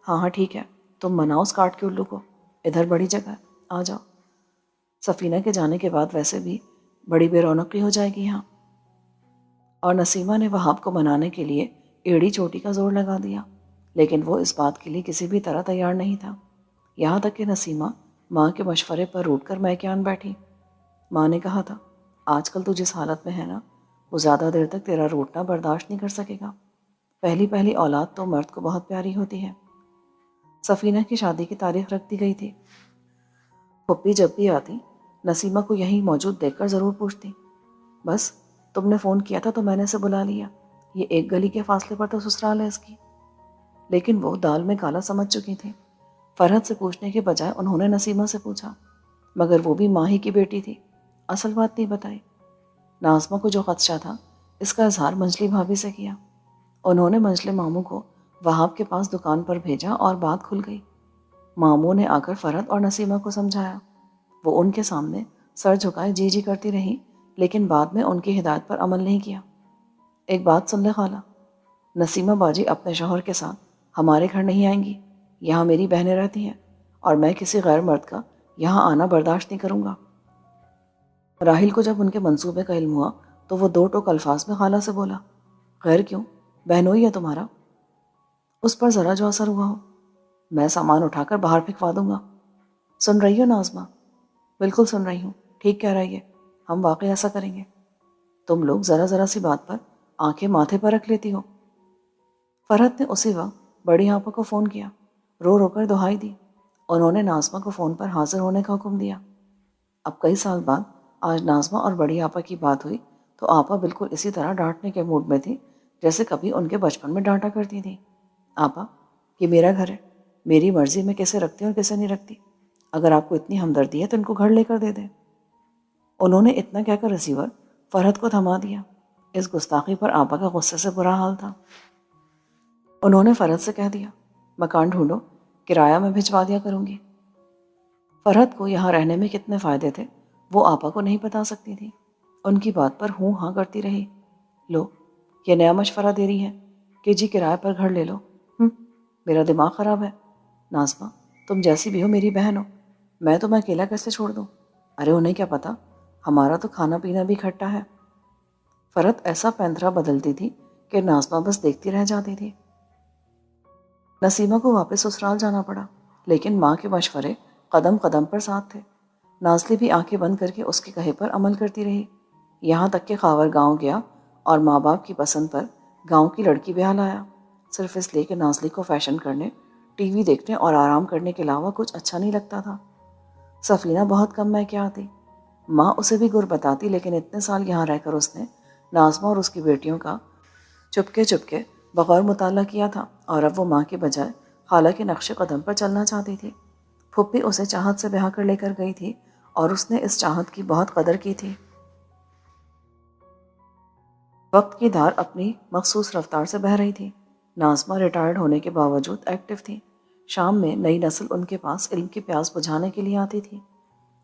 ہاں ٹھیک ہے، تم مناؤ اس کاٹ کے الو کو، ادھر بڑی جگہ ہے، آ جاؤ۔ سفینہ کے جانے کے بعد ویسے بھی بڑی بے رونقی ہو جائے گی یہاں۔ اور نسیمہ نے وہاب کو منانے کے لیے ایڑی چوٹی کا زور لگا دیا، لیکن وہ اس بات کے لیے کسی بھی طرح تیار نہیں تھا، یہاں تک کہ نسیمہ ماں کے مشورے پر روٹ کر میکے آن بیٹھی۔ ماں نے کہا تھا آج کل تو جس حالت میں ہے نا وہ زیادہ دیر تک تیرا روٹنا برداشت نہیں کر سکے گا، پہلی اولاد تو مرد کو بہت پیاری ہوتی ہے۔ سفینہ کی شادی کی تاریخ رکھ دی گئی تھی۔ پھپھی جب بھی آتی نسیمہ کو یہیں موجود دیکھ کر ضرور پوچھتی، بس تم نے فون کیا تھا تو میں نے اسے بلا لیا، یہ ایک گلی کے فاصلے پر تو سسرال ہے اس کی۔ لیکن وہ دال میں کالا سمجھ چکی تھی۔ فرحت سے پوچھنے کے بجائے انہوں نے نسیمہ سے پوچھا، مگر وہ بھی ماں ہی کی بیٹی تھی، اصل بات نہیں بتائی۔ ناظمہ کو جو خدشہ تھا اس کا اظہار منجلی بھابھی سے کیا۔ انہوں نے منجلے ماموں کو وہاب کے پاس دکان پر بھیجا اور بات کھل گئی۔ ماموں نے آ کر فرحت اور نسیمہ کو سمجھایا۔ وہ ان کے سامنے سر جھکائے جی جی کرتی رہی، لیکن بعد میں ان کی ہدایت پر عمل نہیں کیا۔ ایک بات سن لے خالہ، نسیمہ باجی اپنے شوہر کے ساتھ ہمارے گھر نہیں آئیں گی، یہاں میری بہنیں رہتی ہیں اور میں کسی غیر مرد کا یہاں آنا برداشت نہیں کروں گا۔ راحیل کو جب ان کے منصوبے کا علم ہوا تو وہ دو ٹوک الفاظ میں خالہ سے بولا، غیر کیوں، بہنوئی ہے تمہارا، اس پر ذرا جو اثر ہوا ہو، میں سامان اٹھا کر باہر پھینکوا دوں گا۔ سن رہی ہو ناظمہ؟ بالکل سن رہی ہوں، ٹھیک کہہ رہی ہے، ہم واقعی ایسا کریں گے۔ تم لوگ ذرا ذرا سی بات پر آنکھیں ماتھے پر رکھ لیتی ہو۔ فرحت نے اسی وقت بڑی آپا کو فون کیا، رو رو کر دہائی دی۔ انہوں نے ناظمہ کو فون پر حاضر ہونے کا حکم دیا۔ اب کئی سال بعد آج ناظمہ اور بڑی آپا کی بات ہوئی تو آپا بالکل اسی طرح ڈانٹنے کے موڈ میں تھی جیسے کبھی ان کے بچپن میں ڈانٹا کرتی تھی۔ آپا، یہ میرا گھر ہے، میری مرضی میں کیسے رکھتی ہوں اور کیسے نہیں رکھتی، اگر آپ کو اتنی ہمدردی ہے تو ان کو گھر لے کر دے دیں۔ انہوں نے اتنا کہہ کر ریسیور فرحت کو تھما دیا۔ اس گستاخی پر آپا کا غصے سے برا حال تھا۔ انہوں نے فرحت سے کہہ دیا، مکان ڈھونڈو، کرایہ میں بھجوا دیا کروں گی۔ فرحت کو یہاں رہنے میں کتنے فائدے تھے وہ آپا کو نہیں بتا سکتی تھی۔ ان کی بات پر ہوں ہاں کرتی رہی۔ لو، یہ نیا مشورہ دے رہی ہے کہ جی کرایہ پر گھر لے لو۔ میرا دماغ خراب ہے۔ ناظمہ، تم جیسی بھی ہو میری بہن ہو، میں تمہیں اکیلا کیسے چھوڑ دوں؟ ارے انہیں کیا پتا، ہمارا تو کھانا پینا بھی کھٹا ہے۔ فرحت ایسا پینترا بدلتی تھی کہ ناظمہ بس دیکھتی رہ جاتی تھی۔ نسیمہ کو واپس سسرال جانا پڑا، لیکن ماں کے مشورے قدم قدم پر ساتھ تھے۔ نازلی بھی آنکھیں بند کر کے اس کے کہے پر عمل کرتی رہی، یہاں تک کہ خاور گاؤں گیا اور ماں باپ کی پسند پر گاؤں کی لڑکی بیاہ لایا، صرف اس لیے کہ نازلی کو فیشن کرنے، ٹی وی دیکھنے اور آرام کرنے کے علاوہ کچھ اچھا نہیں لگتا تھا۔ سفینہ بہت کم میں کیا آتی، ماں اسے بھی گر بتاتی، لیکن اتنے سال یہاں رہ کر اس نے ناظمہ اور اس کی بیٹیوں کا چپکے چپکے بغور مطالعہ کیا تھا، اور اب وہ ماں کے بجائے خالہ کے نقش قدم پر چلنا چاہتی تھی۔ پھپھی اسے چاہت سے بیاہ کر لے کر گئی تھی اور اس نے اس چاہت کی بہت قدر کی تھی۔ وقت کی دھار اپنی مخصوص رفتار سے بہہ رہی تھی۔ ناظمہ ریٹائرڈ ہونے کے باوجود ایکٹیو تھی۔ شام میں نئی نسل ان کے پاس علم کی پیاس بجھانے کے لیے آتی تھی۔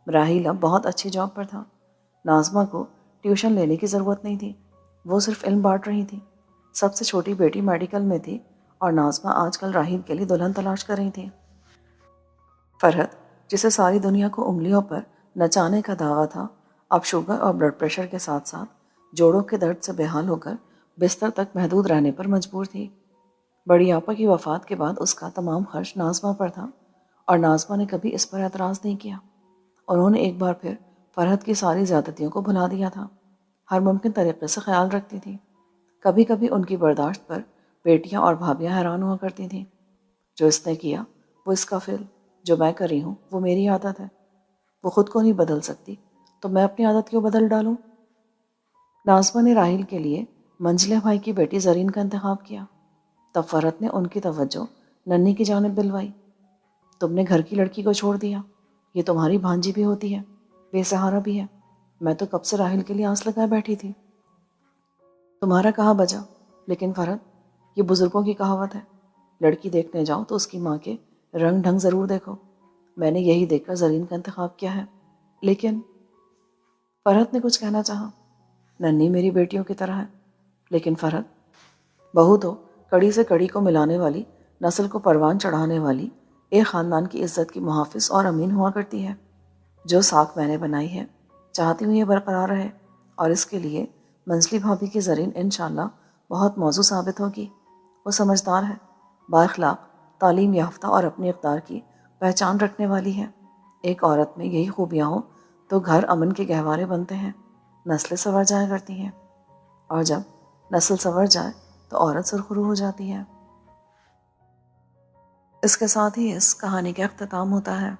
راحیل اب بہت اچھی جاب پر تھا۔ ناظمہ کو ٹیوشن لینے کی ضرورت نہیں تھی، وہ صرف علم بانٹ رہی تھی۔ سب سے چھوٹی بیٹی میڈیکل میں تھی اور ناظمہ آج کل راحیل کے لیے دلہن تلاش کر رہی تھی۔ فرحت، جسے ساری دنیا کو انگلیوں پر نچانے کا دعویٰ تھا، اب شوگر اور بلڈ پریشر کے ساتھ ساتھ جوڑوں کے درد سے بحال ہو کر بستر تک محدود رہنے پر مجبور تھی۔ بڑی آپا کی وفات کے بعد اس کا تمام خرچ ناظمہ پر تھا اور ناظمہ نے کبھی اس پر اعتراض نہیں کیا۔ انہوں نے ایک بار پھر فرحت کی ساری زیادتیوں کو بھلا دیا تھا، ہر ممکن طریقے سے خیال رکھتی تھی۔ کبھی کبھی ان کی برداشت پر بیٹیاں اور بھابیاں حیران ہوا کرتی تھیں، جو اس نے کیا وہ اس کا فعل، جو میں کر رہی ہوں وہ میری عادت ہے، وہ خود کو نہیں بدل سکتی تو میں اپنی عادت کیوں بدل ڈالوں؟ ناظمہ نے راحیل کے لیے منجلے بھائی کی بیٹی زرین کا انتخاب کیا۔ تب فرحت نے ان کی توجہ ننھی کی جانب دلوائی۔ تم نے گھر کی لڑکی کو چھوڑ دیا، یہ تمہاری بھانجی بھی ہوتی ہے، بے سہارا بھی ہے، میں تو کب سے راحیل کے لیے آس لگائے بیٹھی تھی۔ تمہارا کہا بجا، لیکن فرحت، یہ بزرگوں کی کہاوت ہے، لڑکی دیکھنے جاؤ تو اس کی ماں کے رنگ ڈھنگ ضرور دیکھو۔ میں نے یہی دیکھ کر زرین کا انتخاب کیا ہے، لیکن فرحت نے کچھ کہنا چاہا۔ ننھی میری بیٹیوں کی طرح ہے، لیکن فرحت، بہو تو کڑی سے کڑی کو ملانے والی، نسل کو پروان چڑھانے والی، ایک خاندان کی عزت کی محافظ اور امین ہوا کرتی ہے۔ جو ساکھ میں نے بنائی ہے چاہتی ہوں یہ برقرار رہے، اور اس کے لیے منجلی بھابھی کی زرین انشاءاللہ بہت موزوں ثابت ہوگی۔ وہ سمجھدار ہے، با اخلاق، تعلیم یافتہ اور اپنی اقدار کی پہچان رکھنے والی ہے۔ ایک عورت میں یہی خوبیاں ہوں تو گھر امن کے گہوارے بنتے ہیں، نسلیں سنور جایا کرتی ہیں، اور جب نسل سنور جائے تو عورت سرخرو ہو جاتی ہے۔ اس کے ساتھ ہی اس کہانی کا اختتام ہوتا ہے۔